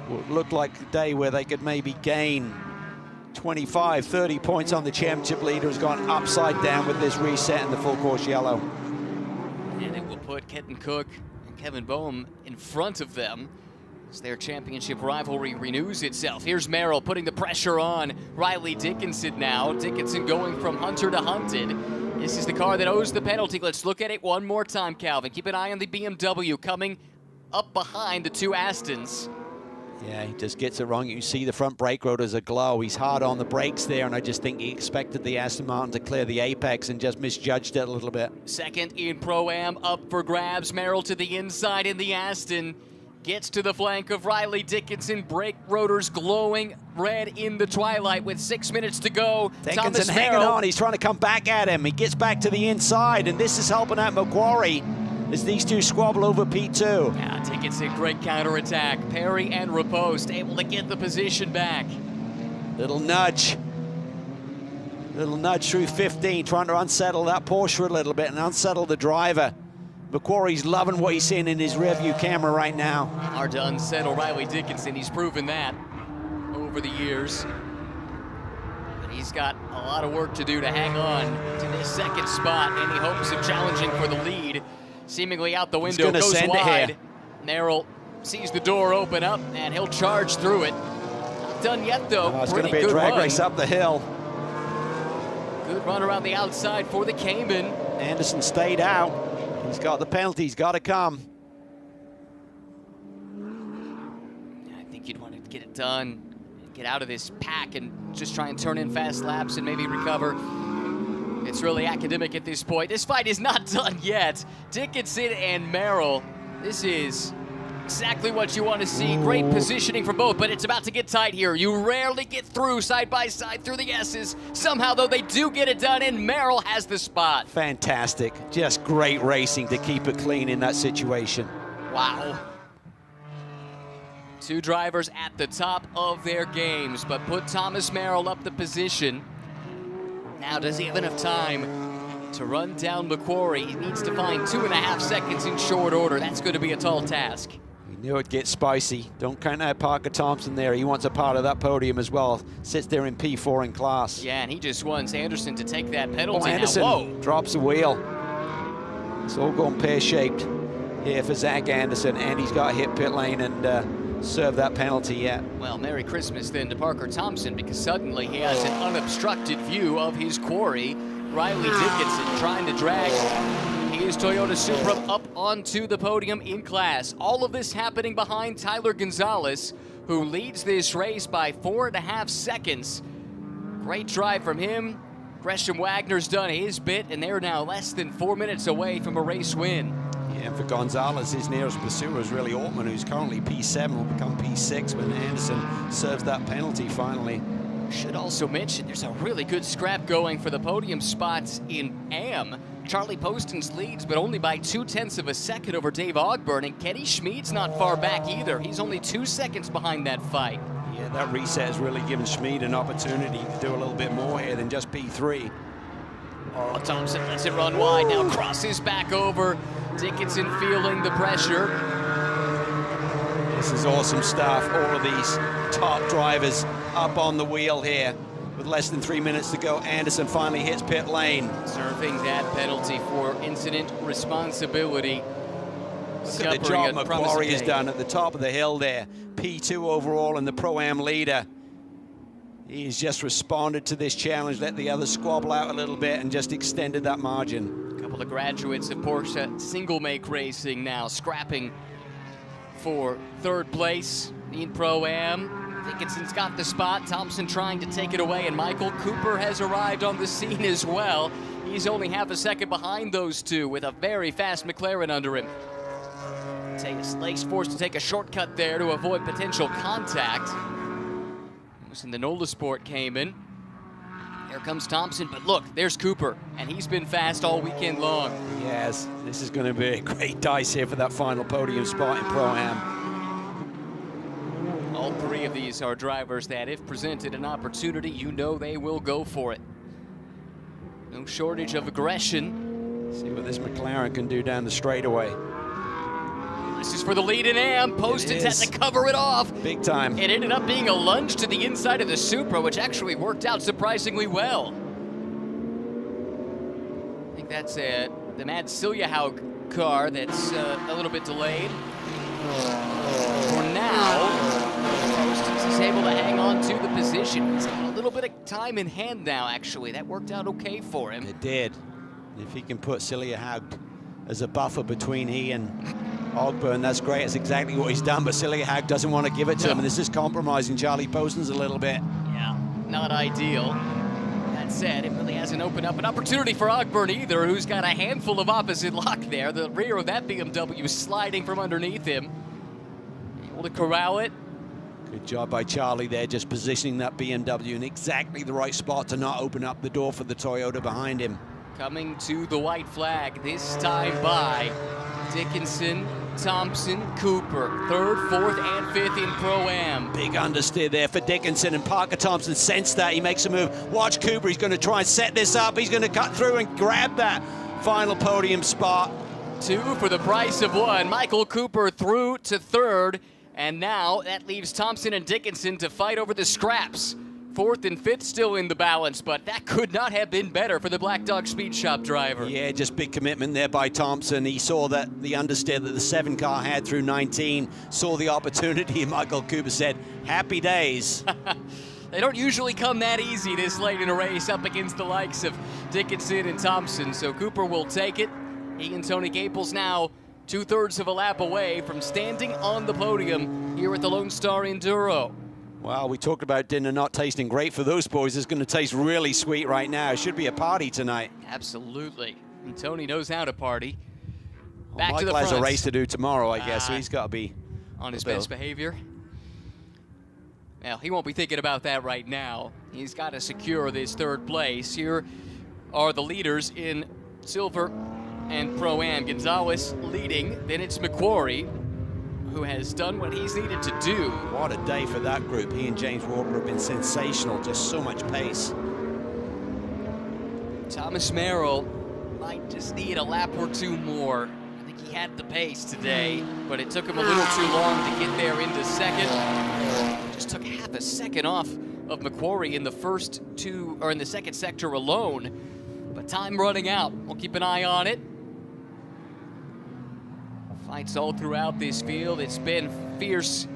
Well, it looked like a day where they could maybe gain 25, 30 points on the championship leader has gone upside down with this reset in the full course yellow. And it will put Kenton Cook and Kevin Boehm in front of them as their championship rivalry renews itself. Here's Merrill putting the pressure on Riley Dickinson now. Dickinson going from Hunter to Hunted. This is the car that owes the penalty. Let's look at it one more time, Calvin. Keep an eye on the BMW coming up behind the 2 Astons. Yeah, he just gets it wrong. You see the front brake rotors aglow. He's hard on the brakes there, and I just think he expected the Aston Martin to clear the apex and just misjudged it a little bit. Second in Pro-Am, up for grabs. Merrill to the inside in the Aston. Gets to the flank of Riley Dickinson. Brake rotors glowing red in the twilight with 6 minutes to go. Dickinson Thomas hanging Merrill. on. He's trying to come back at him. He gets back to the inside, and this is helping out Macquarie as these two squabble over P2. Yeah, Dickinson, great counterattack. Perry and Riposte able to get the position back. Little nudge through 15, trying to unsettle that Porsche a little bit and unsettle the driver. Macquarie's loving what he's seeing in his rearview camera right now. Hard to unsettle Riley Dickinson. He's proven that over the years. But he's got a lot of work to do to hang on to this second spot in the hopes of challenging for the lead. Seemingly out the window, gonna goes send it wide. here. Merrill sees the door open up, and he'll charge through it. Not done yet, though. It's going to Pretty be a good drag run. race up the hill. Good run around the outside for the Cayman. Anderson stayed out. He's got the penalty. He's got to come. I think you'd want to get it done, get out of this pack and just try and turn in fast laps and maybe recover. It's really academic at this point. This fight is not done yet. Dickinson and Merrill, this is exactly what you want to see. Great positioning for both, but it's about to get tight here. You rarely get through side by side through the S's. Somehow, though, they do get it done, and Merrill has the spot. Fantastic. Just great racing to keep it clean in that situation. Wow. 2 drivers at the top of their games, but put Thomas Merrill up the position. Now, does he have enough time to run down Macquarie? He needs to find 2.5 seconds in short order. That's going to be a tall task. We knew it'd get spicy. Don't count out Parker Thompson there. He wants a part of that podium as well. Sits there in P4 in class. Yeah, and he just wants Anderson to take that penalty. Anderson now. Whoa. drops the wheel. It's all going pear-shaped here for Zach Anderson, and he's got to hit pit lane and serve that penalty yet. Well, Merry Christmas then to Parker Thompson, because suddenly he has an unobstructed view of his quarry. Riley Dickinson trying to drag his Toyota Supra up onto the podium in class. All of this happening behind Tyler Gonzalez, who leads this race by 4.5 seconds. Great drive from him. Gresham Wagner's done his bit, and they're now less than 4 minutes away from a race win. Yeah, and for Gonzalez, his nearest pursuer is really Altman, who's currently P7, will become P6 when Anderson serves that penalty finally. Should also mention there's a really good scrap going for the podium spots in AM. Charlie Poston's leads, but only by 0.2 of a second over Dave Ogburn, and Kenny Schmid's not far back either. He's only 2 seconds behind that fight. Yeah, that reset has really given Schmid an opportunity to do a little bit more here than just P3. Oh, Thompson lets it run wide, now crosses back over. Dickinson feeling the pressure. This is awesome stuff. All of these top drivers up on the wheel here. With less than 3 minutes to go, Anderson finally hits pit lane. Serving that penalty for incident responsibility. Look at the job Macquarie has done at the top of the hill there. P2 overall and the Pro-Am leader. He's just responded to this challenge, let the others squabble out a little bit and just extended that margin. A couple of graduates of Porsche single make racing now, scrapping for 3rd place in Pro-Am. Dickinson's got the spot, Thompson trying to take it away, and Michael Cooper has arrived on the scene as well. He's only half a second behind those two with a very fast McLaren under him. Lake's forced to take a shortcut there to avoid potential contact. And the Nola Sport came in. Here comes Thompson, but look, there's Cooper, and he's been fast all weekend long. Yes, this is going to be a great dice here for that final podium spot in Pro-Am. All 3 of these are drivers that, if presented an opportunity, you know they will go for it. No shortage of aggression. See what this McLaren can do down the straightaway. This is for the lead in AM. Poston's had to cover it off. Big time. It ended up being a lunge to the inside of the Supra, which actually worked out surprisingly well. I think that's the Mad Siljahaug car that's a little bit delayed. For now, Poston's is able to hang on to the position. He's got a little bit of time in hand now, actually. That worked out okay for him. It did. If he can put Siljahaug as a buffer between he and Ogburn, that's great. That's exactly what he's done, but Siljahaug doesn't want to give it to him, and this is compromising Charlie Poston's a little bit. Yeah, not ideal. That said, it really hasn't opened up an opportunity for Ogburn either, who's got a handful of opposite lock there. The rear of that BMW sliding from underneath him. Able to corral it. Good job by Charlie there, just positioning that BMW in exactly the right spot to not open up the door for the Toyota behind him. Coming to the white flag, this time by Dickinson, Thompson, Cooper, 3rd, 4th, and 5th in Pro-Am. Big understeer there for Dickinson, and Parker Thompson sensed that. He makes a move. Watch Cooper. He's going to try and set this up. He's going to cut through and grab that final podium spot. 2 for the price of 1. Michael Cooper through to 3rd, and now that leaves Thompson and Dickinson to fight over the scraps. 4th and 5th still in the balance, but that could not have been better for the Black Dog Speed Shop driver. Yeah, just big commitment there by Thompson. He saw that the understeer that the 7 car had through 19, saw the opportunity, and Michael Cooper said, happy days. They don't usually come that easy this late in a race up against the likes of Dickinson and Thompson, so Cooper will take it. He and Tony Gaples now 2/3 of a lap away from standing on the podium here at the Lone Star Enduro. Well, we talked about dinner not tasting great for those boys. It's going to taste really sweet right now. It should be a party tonight. Absolutely. And Tony knows how to party. Well, Back to the Michael front. has a race to do tomorrow, I guess, so he's got to be on his best behavior. Well, he won't be thinking about that right now. He's got to secure this 3rd place. Here are the leaders in Silver and Pro-Am. Gonzalez leading, then it's Macquarie, who has done what he's needed to do. What a day for that group. He and James Walker have been sensational, just so much pace. Thomas Merrill might just need a lap or 2 more. I think he had the pace today, but it took him a little too long to get there into 2nd. Just took half a second off of Macquarie in the first 2, or in the 2nd sector alone. But time running out. We'll keep an eye on it. Fights all throughout this field. It's been fierce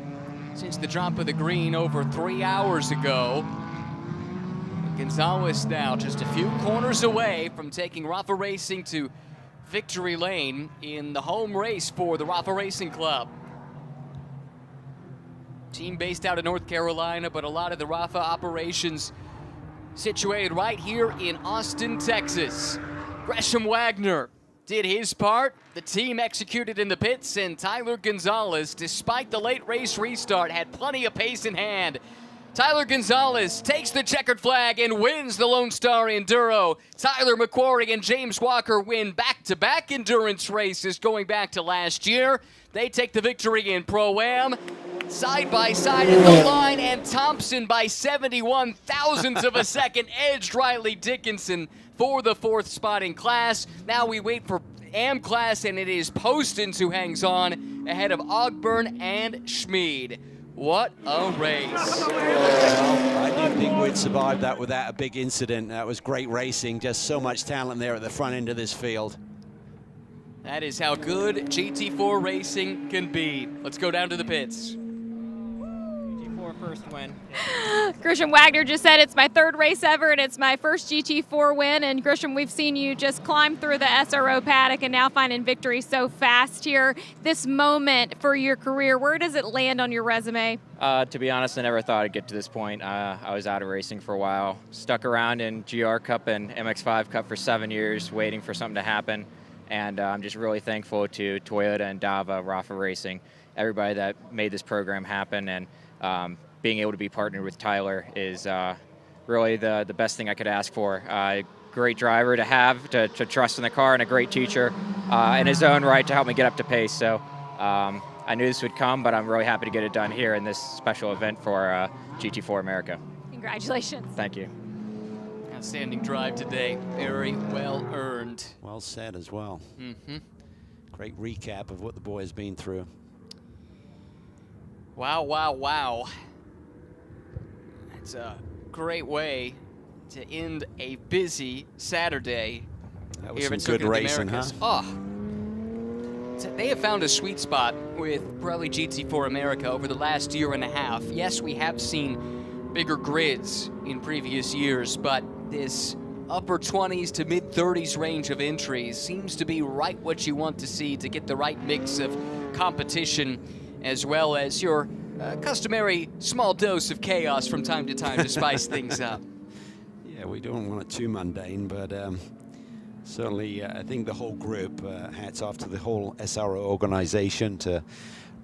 since the drop of the green over 3 hours ago. Gonzalez now just a few corners away from taking Rafa Racing to victory lane in the home race for the Rafa Racing Club. Team based out of North Carolina, but a lot of the Rafa operations situated right here in Austin, Texas. Gresham Wagner did his part. The team executed in the pits, and Tyler Gonzalez, despite the late race restart, had plenty of pace in hand Tyler Gonzalez takes the checkered flag and wins the Lone Star Enduro. Tyler McQuarrie and James Walker win back-to-back endurance races going back to last year. They take the victory in Pro-Am. Side by side at the line, and Thompson by 71 thousandths of a second edged Riley Dickinson for the 4th spot in class. Now we wait for Am class, and it is Postins who hangs on ahead of Ogburn and Schmid. What a race. Well, I didn't think we'd survive that without a big incident. That was great racing, just so much talent there at the front end of this field. That is how good GT4 racing can be. Let's go down to the pits. First win. Grisham Wagner just said it's my 3rd race ever and it's my first GT4 win. And Grisham, we've seen you just climb through the SRO paddock and now finding victory so fast here. This moment for your career, where does it land on your resume? To be honest, I never thought I'd get to this point. I was out of racing for a while. Stuck around in GR Cup and MX5 Cup for 7 years waiting for something to happen. And I'm just really thankful to Toyota and Dava, Rafa Racing, everybody that made this program happen. And being able to be partnered with Tyler is really the best thing I could ask for. Great driver to have, to trust in the car, and a great teacher in his own right to help me get up to pace. So I knew this would come, but I'm really happy to get it done here in this special event for GT4 America. Congratulations. Thank you. Outstanding drive today. Very well earned. Well said as well. Great recap of what the boy has been through. Wow, wow, wow. It's a great way to end a busy Saturday. That was here at some good Circuit of the racing, huh? Americas. They have found a sweet spot with Pirelli GT4 America over the last year and a half. Yes, we have seen bigger grids in previous years, but this upper 20s to mid 30s range of entries seems to be right what you want to see to get the right mix of competition, as well as your customary small dose of chaos from time to time to spice things up. Yeah, we don't want it too mundane, but certainly I think the whole group, hats off to the whole SRO organization, to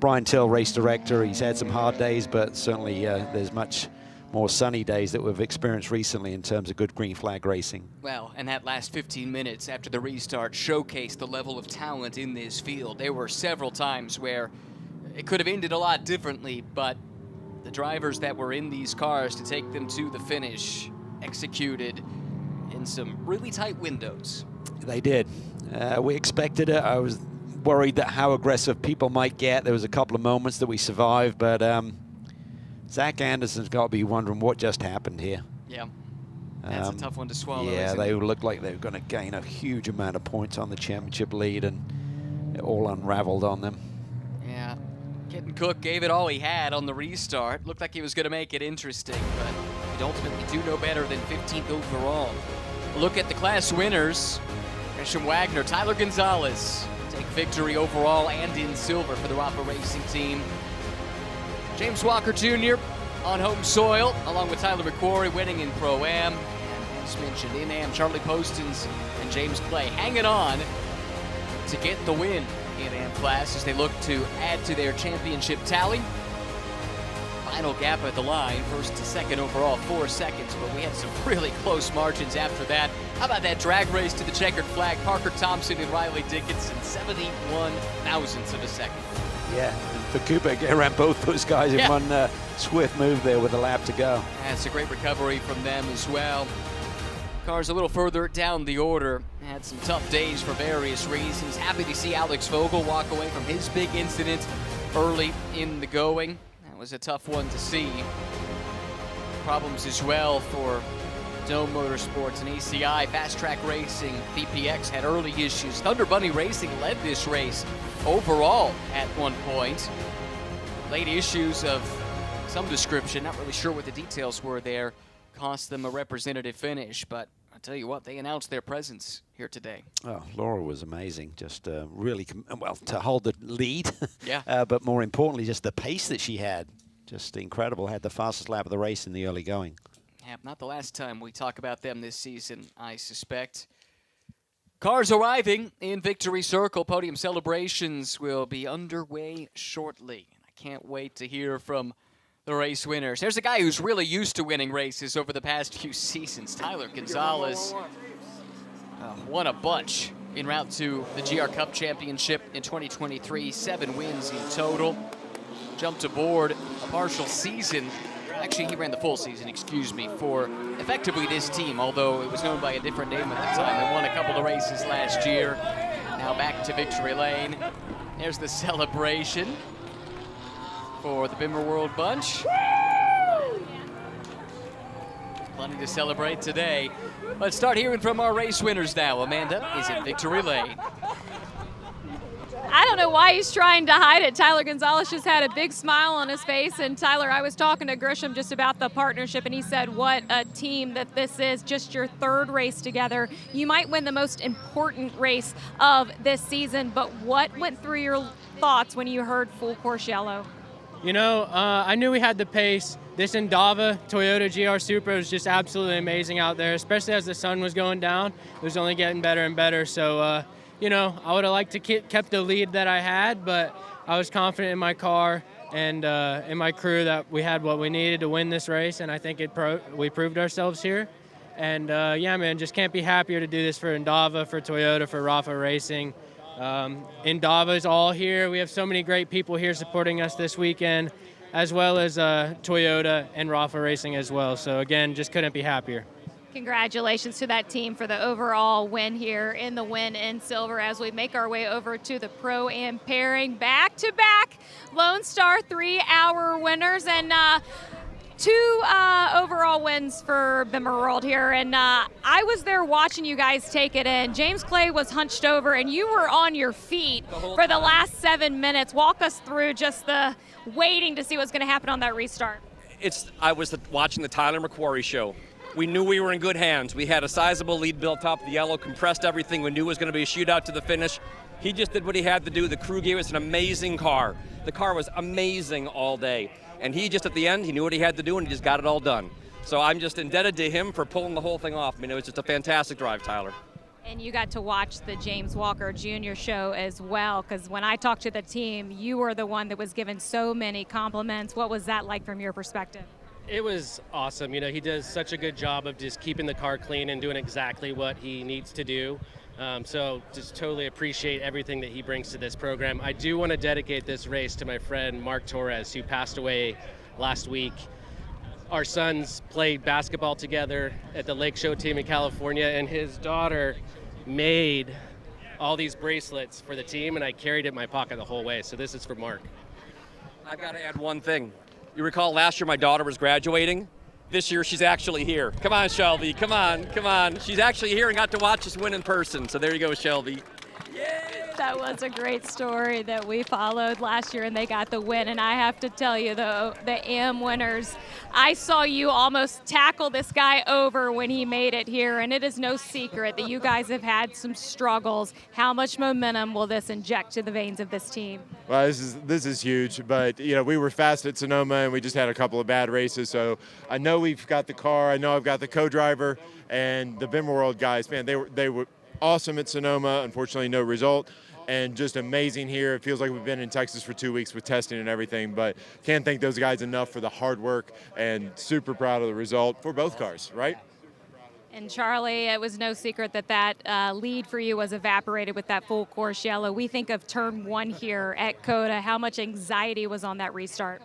Brian Till, race director. He's had some hard days, but certainly there's much more sunny days that we've experienced recently in terms of good green flag racing. Well, and that last 15 minutes after the restart showcased the level of talent in this field. There were several times where it could have ended a lot differently, but the drivers that were in these cars to take them to the finish executed in some really tight windows. They did. We expected it. I was worried that how aggressive people might get. There was a couple of moments that we survived, but Zach Anderson's got to be wondering what just happened here. Yeah, that's a tough one to swallow. Yeah, isn't they it? looked like they were going to gain a huge amount of points on the championship lead, and it all unraveled on them. Yeah, Kitten Cook gave it all he had on the restart. Looked like he was going to make it interesting, but he'd ultimately do no better than 15th overall. Look at the class winners. Grisham Wagner, Tyler Gonzalez take victory overall and in silver for the Rafa Racing team. James Walker Jr. on home soil, along with Tyler McQuarrie winning in Pro-Am. And as mentioned, in Am, Charlie Postins and James Clay hanging on to get the win in Am class as they look to add to their championship tally. Final gap at the line, first to second overall, 4 seconds, but we had some really close margins after that. How about that drag race to the checkered flag? Parker Thompson and Riley Dickinson, 71 thousandths of a second. Yeah, for Cooper, get around both those guys in one swift move there with a lap to go. That's a great recovery from them as well. Cars a little further down the order had some tough days for various reasons. Happy to see Alex Vogel walk away from his big incident early in the going. That was a tough one to see. Problems as well for Dome Motorsports and ACI. Fast Track Racing, VPX had early issues. Thunder Bunny Racing led this race overall at one point. Late issues of some description, not really sure what the details were there, cost them a representative finish, but I'll tell you what, they announced their presence here today. Oh, Laura was amazing, just really, well, to hold the lead, Yeah. but more importantly, just the pace that she had, just incredible. Had the fastest lap of the race in the early going. Yeah, not the last time we talk about them this season, I suspect. Cars arriving in Victory Circle. Podium celebrations will be underway shortly. I can't wait to hear from the race winners. There's a guy who's really used to winning races over the past few seasons, Tyler Gonzalez. Won a bunch en route to the GR Cup Championship in 2023, 7 wins in total. Jumped aboard a partial season. Actually, he ran the full season, excuse me, for effectively this team, although it was known by a different name at the time. They won a couple of races last year. Now back to victory lane. There's the celebration for the Bimmer World bunch. Plenty to celebrate today. Let's start hearing from our race winners now. Amanda is in victory lane. I don't know why he's trying to hide it. Tyler Gonzalez just had a big smile on his face. And Tyler, I was talking to Grisham just about the partnership, and he said what a team that this is, just your 3rd race together. You might win the most important race of this season, but what went through your thoughts when you heard full course yellow? You know, I knew we had the pace. This Indava Toyota GR Supra was just absolutely amazing out there, especially as the sun was going down. It was only getting better and better. So, you know, I would have liked to kept the lead that I had, but I was confident in my car and in my crew that we had what we needed to win this race, and I think we proved ourselves here. And, yeah, man, just can't be happier to do this for Indava, for Toyota, for Rafa Racing. Indava is all here. We have so many great people here supporting us this weekend, as well as Toyota and Rafa Racing as well. So again, just couldn't be happier. Congratulations to that team for the overall win here in the win in silver as we make our way over to the Pro-Am pairing. Back-to-back Lone Star 3-hour winners, and 2 overall wins for Bimmer World here, and I was there watching you guys take it in. James Clay was hunched over, and you were on your feet for the last 7 minutes. Walk us through just the waiting to see what's going to happen on that restart. I was watching the Tyler McQuarrie show. We knew we were in good hands. We had a sizable lead built up. The yellow compressed everything. We knew it was going to be a shootout to the finish. He just did what he had to do. The crew gave us an amazing car. The car was amazing all day. And he just, at the end, he knew what he had to do, and he just got it all done. So I'm just indebted to him for pulling the whole thing off. I mean, it was just a fantastic drive, Tyler. And you got to watch the James Walker Jr. show as well, because when I talked to the team, you were the one that was given so many compliments. What was that like from your perspective? It was awesome. You know, he does such a good job of just keeping the car clean and doing exactly what he needs to do. So just totally appreciate everything that he brings to this program. I do want to dedicate this race to my friend Mark Torres, who passed away last week. Our sons played basketball together at the Lake Show team in California, and his daughter made all these bracelets for the team, and I carried it in my pocket the whole way. So this is for Mark. I've got to add one thing. You recall last year my daughter was graduating? This year she's actually here. Come on, Shelby, come on, come on. She's actually here and got to watch us win in person. So there you go, Shelby. That was a great story that we followed last year, and they got the win. And I have to tell you, though, the AM winners, I saw you almost tackle this guy over when he made it here, and it is no secret that you guys have had some struggles. How much momentum will this inject to the veins of this team? Well, this is huge, but you know, we were fast at Sonoma, and we just had a couple of bad races. So I know we've got the car, I know I've got the co-driver, and the Bimmer World guys, man, they were awesome at Sonoma. Unfortunately, no result. And just amazing here. It feels like we've been in Texas for 2 weeks with testing and everything, but can't thank those guys enough for the hard work, and super proud of the result for both cars, right? And Charlie, it was no secret that lead for you was evaporated with that full course yellow. We think of turn 1 here at COTA. How much anxiety was on that restart?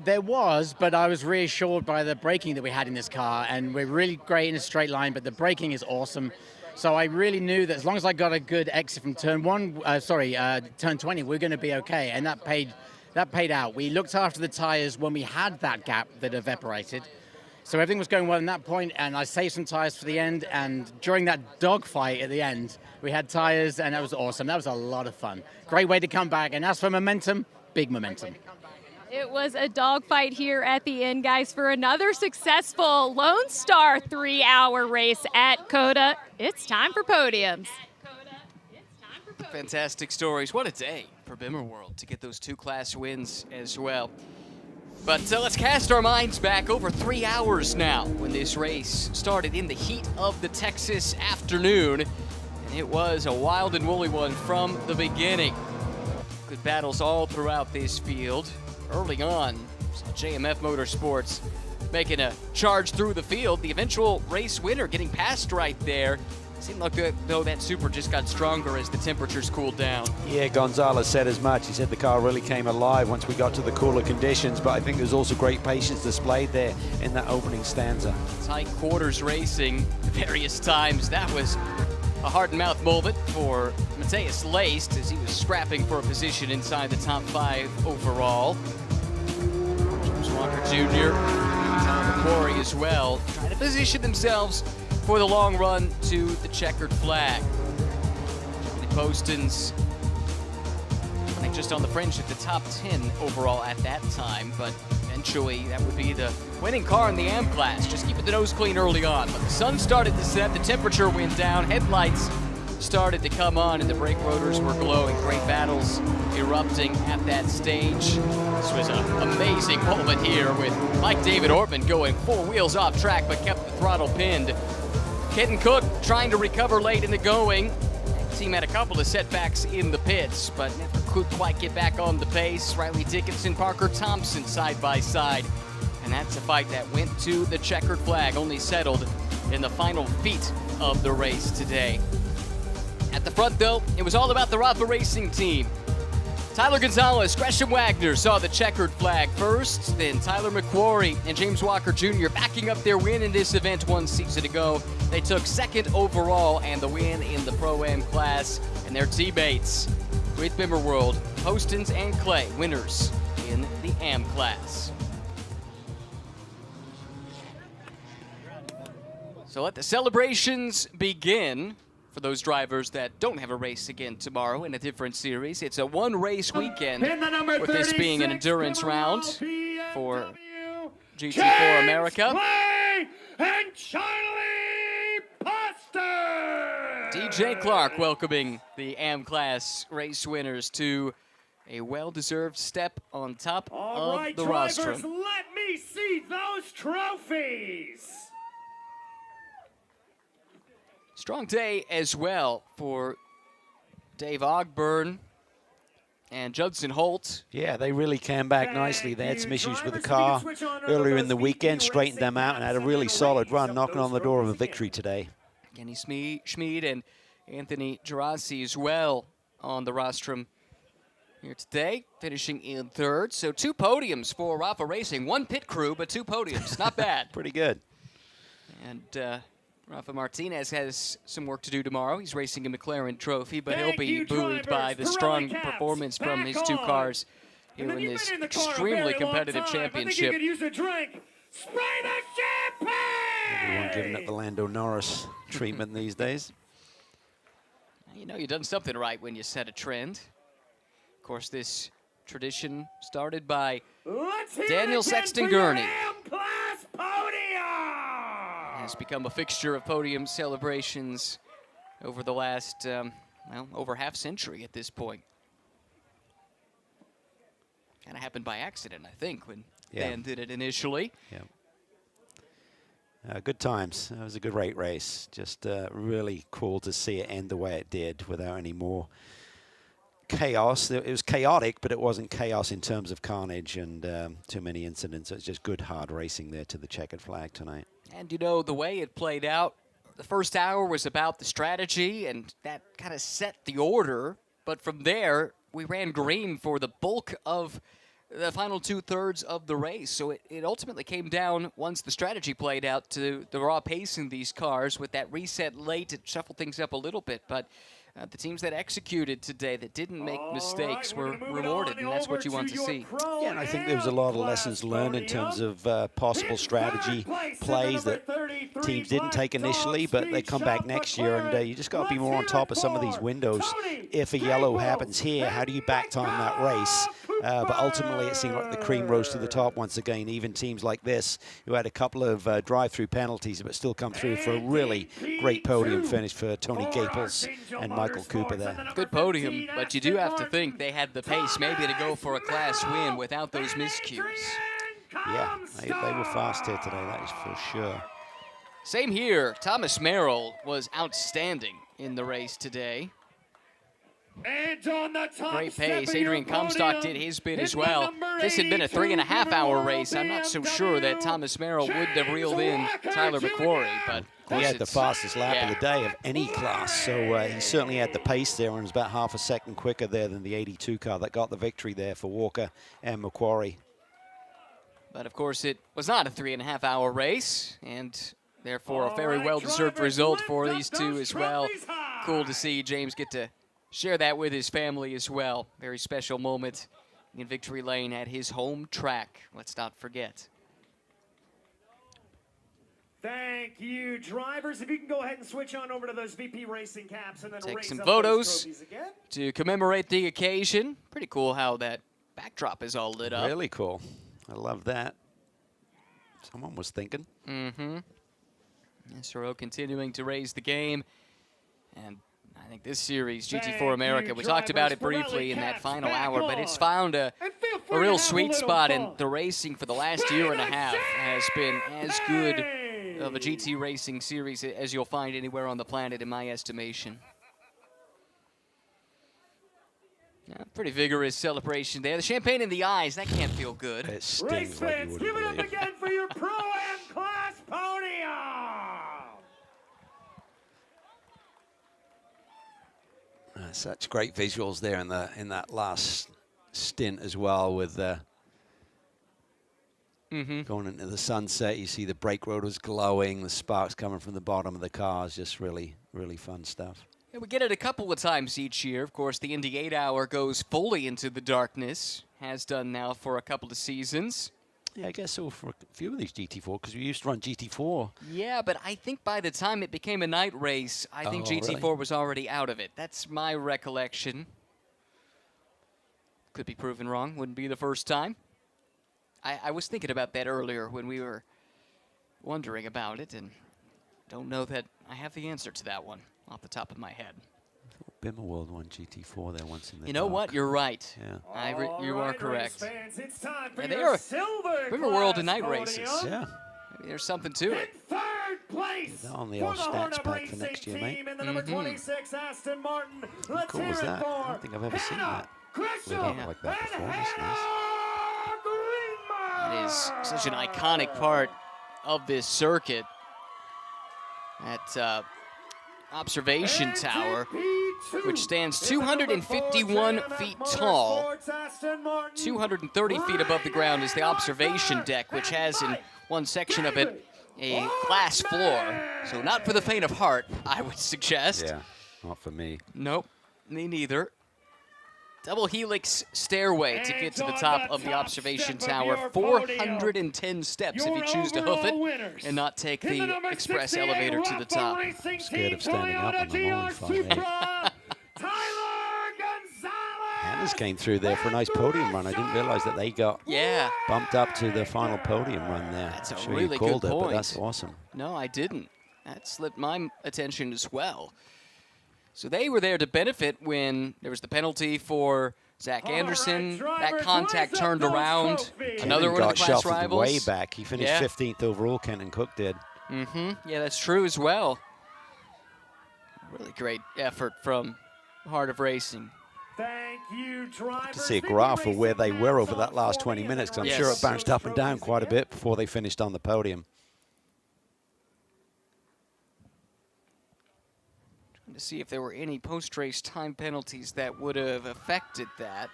There was, but I was reassured by the braking that we had in this car, and we're really great in a straight line, but the braking is awesome. So I really knew that as long as I got a good exit from turn 20, we're going to be okay, and that paid out. We looked after the tires when we had that gap that evaporated, so everything was going well in that point, and I saved some tires for the end. And during that dogfight at the end, we had tires, and that was awesome. That was a lot of fun. Great way to come back. And as for momentum, big momentum. It was a dogfight here at the end, guys, for another successful Lone Star 3-hour race at COTA. It's time for podiums. Fantastic stories. What a day for Bimmer World to get those 2 class wins as well. But let's cast our minds back over 3 hours now when this race started in the heat of the Texas afternoon. And it was a wild and woolly one from the beginning. Good battles all throughout this field. early on. So JMF Motorsports making a charge through the field. The eventual race winner getting passed right there. Seemed like though that Super just got stronger as the temperatures cooled down. Yeah, Gonzalez said as much. He said the car really came alive once we got to the cooler conditions, but I think there's also great patience displayed there in that opening stanza. Tight quarters racing various times. That was a heart-and-mouth moment for Matthias Laced as he was scrapping for a position inside the top 5 overall. James Walker Jr., Tyler McQuarrie as well, trying to position themselves for the long run to the checkered flag. The Postons, I think, just on the fringe of the top 10 overall at that time, but eventually that would be the winning car in the AM class. Just keeping the nose clean early on. But the sun started to set, the temperature went down, headlights started to come on, and the brake rotors were glowing. Great battles erupting at that stage. This was an amazing moment here with Mike David Ortman going 4 wheels off track but kept the throttle pinned. Kenton Cook trying to recover late in the going. The team had a couple of setbacks in the pits, but never could quite get back on the pace. Riley Dickinson, Parker Thompson side by side. And that's a fight that went to the checkered flag, only settled in the final feet of the race today. At the front, though, it was all about the Rafa Racing team. Tyler Gonzalez, Gresham Wagner saw the checkered flag first, then Tyler McQuarrie and James Walker Jr. backing up their win in this event 1 season ago. They took 2nd overall and the win in the Pro-Am class, and their teammates with Bimmer World, Postons and Clay, winners in the AM class. So let the celebrations begin. For those drivers that don't have a race again tomorrow in a different series, it's a 1-race weekend, with this being an endurance round for GT4 America. And Charlie Poster! DJ Clark welcoming the AM class race winners to a well-deserved step on top of the rostrum. Let me see those trophies! Strong day as well for Dave Ogburn and Judson Holt. Yeah, they really came back nicely. They had some issues with the car earlier in the weekend, straightened them out, and had a really solid run, knocking on the door of a victory today. Kenny Schmid and Anthony Gerasi as well on the rostrum here today, finishing in 3rd. So 2 podiums for Rafa Racing. 1 pit crew, but 2 podiums. Not bad. Pretty good. And Rafa Martinez has some work to do tomorrow. He's racing a McLaren trophy, but he'll be buoyed by the strong performance from his 2 cars here in this extremely competitive championship. Everyone giving it the Lando Norris treatment these days. You know you've done something right when you set a trend. Of course, this tradition started by Daniel Sexton Gurney. Has become a fixture of podium celebrations over the last, well, over half-century at this point. Kind of happened by accident, I think, when Dan did it initially. Yeah. Good times. It was a good race. Just really cool to see it end the way it did without any more chaos. It was chaotic, but it wasn't chaos in terms of carnage and too many incidents. It was just good, hard racing there to the checkered flag tonight. And, you know, the way it played out, the first hour was about the strategy, and that kind of set the order. But from there, we ran green for the bulk of the final 2/3 of the race. So it ultimately came down, once the strategy played out, to the raw pace in these cars. With that reset late, it shuffled things up a little bit. But the teams that executed today, that didn't make mistakes, were rewarded, and that's what you want to see. Yeah, and I think there was a lot of lessons learned in terms of possible strategy plays that teams didn't take initially, but they come back next year, and you just got to be more on top of some of these windows. If a yellow happens here, how do you back time that race? But ultimately, it seemed like the cream rose to the top once again. Even teams like this, who had a couple of drive-through penalties, but still come through for a really great podium finish for Tony Gaples and Michael Cooper there. Good podium, but you do have to think they had the pace maybe to go for a class win without those miscues. Yeah, they were fast here today, that is for sure. Same here. Thomas Merrill was outstanding in the race today. And on the top Great step pace. of your Adrian Comstock podium, did his bit is as the well. number If this had been a 82 3.5-hour race, I'm BMW, not so sure that Thomas Merrill would have reeled in Tyler McQuarrie, but He had the it's- fastest lap yeah. of the day of any class, so he certainly had the pace there and was about half a second quicker there than the 82 car that got the victory there for Walker and McQuarrie. But of course, it was not a 3.5-hour race, and therefore a very right, well-deserved drivers, result lift for up these two those as well. trophies high. Cool to see James get to share that with his family as well. Very special moment in Victory Lane at his home track. Let's not forget. Thank you, drivers. If you can go ahead and switch on over to those VP Racing caps and then Take raise some up photos those trophies again. to commemorate the occasion. Pretty cool how that backdrop is all lit up. Really cool. I love that. Someone was thinking. Mm-hmm. SRO continuing to raise the game. And I think this series, GT4 America, we talked about it briefly in that final hour, but it's found a real sweet spot, and the racing for the last year and a half has been as good of a GT racing series as you'll find anywhere on the planet, in my estimation. Yeah, pretty vigorous celebration there. The champagne in the eyes, that can't feel good. It Race stings like you fans, wouldn't give it up believe. again for your Pro-Am class podium. Such great visuals there in that last stint as well, with going into the sunset. You see the brake rotors glowing, the sparks coming from the bottom of the cars. Just really, really fun stuff. Yeah, we get it a couple of times each year. Of course, the Indy 8-hour goes fully into the darkness, has done now for a couple of seasons. Yeah, I guess so for a few of these GT4, because we used to run GT4. Yeah, but I think by the time it became a night race, I think GT4 really? was already out of it. That's my recollection. Could be proven wrong. Wouldn't be the first time. I was thinking about that earlier when we were wondering about it, and don't know that I have the answer to that one off the top of my head. Bimmerworld won GT4 there once in the You know dark. what? You're right. Yeah. You are correct. Race fans, it's time for Yeah, they your are silver Bimmerworld class night podium. races. Yeah. Maybe there's something to In it. third place They're on the for old the stats Hornet pack for Racing next year, team mate. in the number 26 Aston Martin. Let's cool hear was it that? for I don't think I've ever seen Hannah that. Grisham Lit up like that and before. That's nice. Hannah Greenberg. It is such an iconic part of this circuit. That observation tower, which stands 251 feet tall. 230 feet above the ground is the observation deck, which has in one section of it a glass floor. So not for the faint of heart, I would suggest. Yeah, not for me. Nope, me neither. Double helix stairway to get to the top of the observation tower. 410 steps if you choose to hoof it and not take the express elevator to the top. I'm scared of standing up when I'm only 5'8". Hannah's came through there for a nice podium run. I didn't realize that they got bumped up to the final podium run there. That's a I'm sure really you called good it, but point. that's awesome. No, I didn't. That slipped my attention as well. So they were there to benefit when there was the penalty for Zach Anderson. That contact turned around. Another one of the got class shuffled rivals. way back. He finished 15th overall, Kenton Cook did. Yeah, that's true as well. Really great effort from Heart of Racing. Thank you, drivers. To see a graph of where they were over that last 20 minutes, because I'm sure it bounced up and down quite a bit before they finished on the podium. Trying to see if there were any post-race time penalties that would have affected that.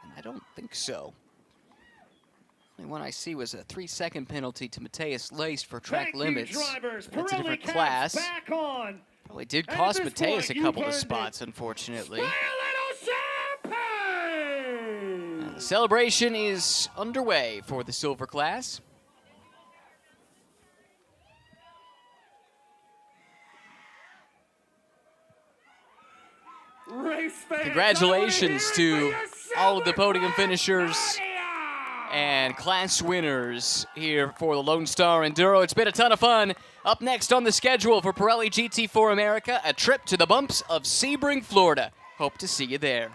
And I don't think so. The only one I see was a 3-second penalty to Mateus Laced for track limits. Drivers. That's a Pirelli different caps class. Back on. Well, it did And cost at this Mateus point, a couple you've of earned spots, unfortunately. A little champagne. The celebration is underway for the silver class. Race fans, Congratulations to all of the podium finishers and class winners here for the Lone Star Enduro. It's been a ton of fun. Up next on the schedule for Pirelli GT4 America, a trip to the bumps of Sebring, Florida. Hope to see you there.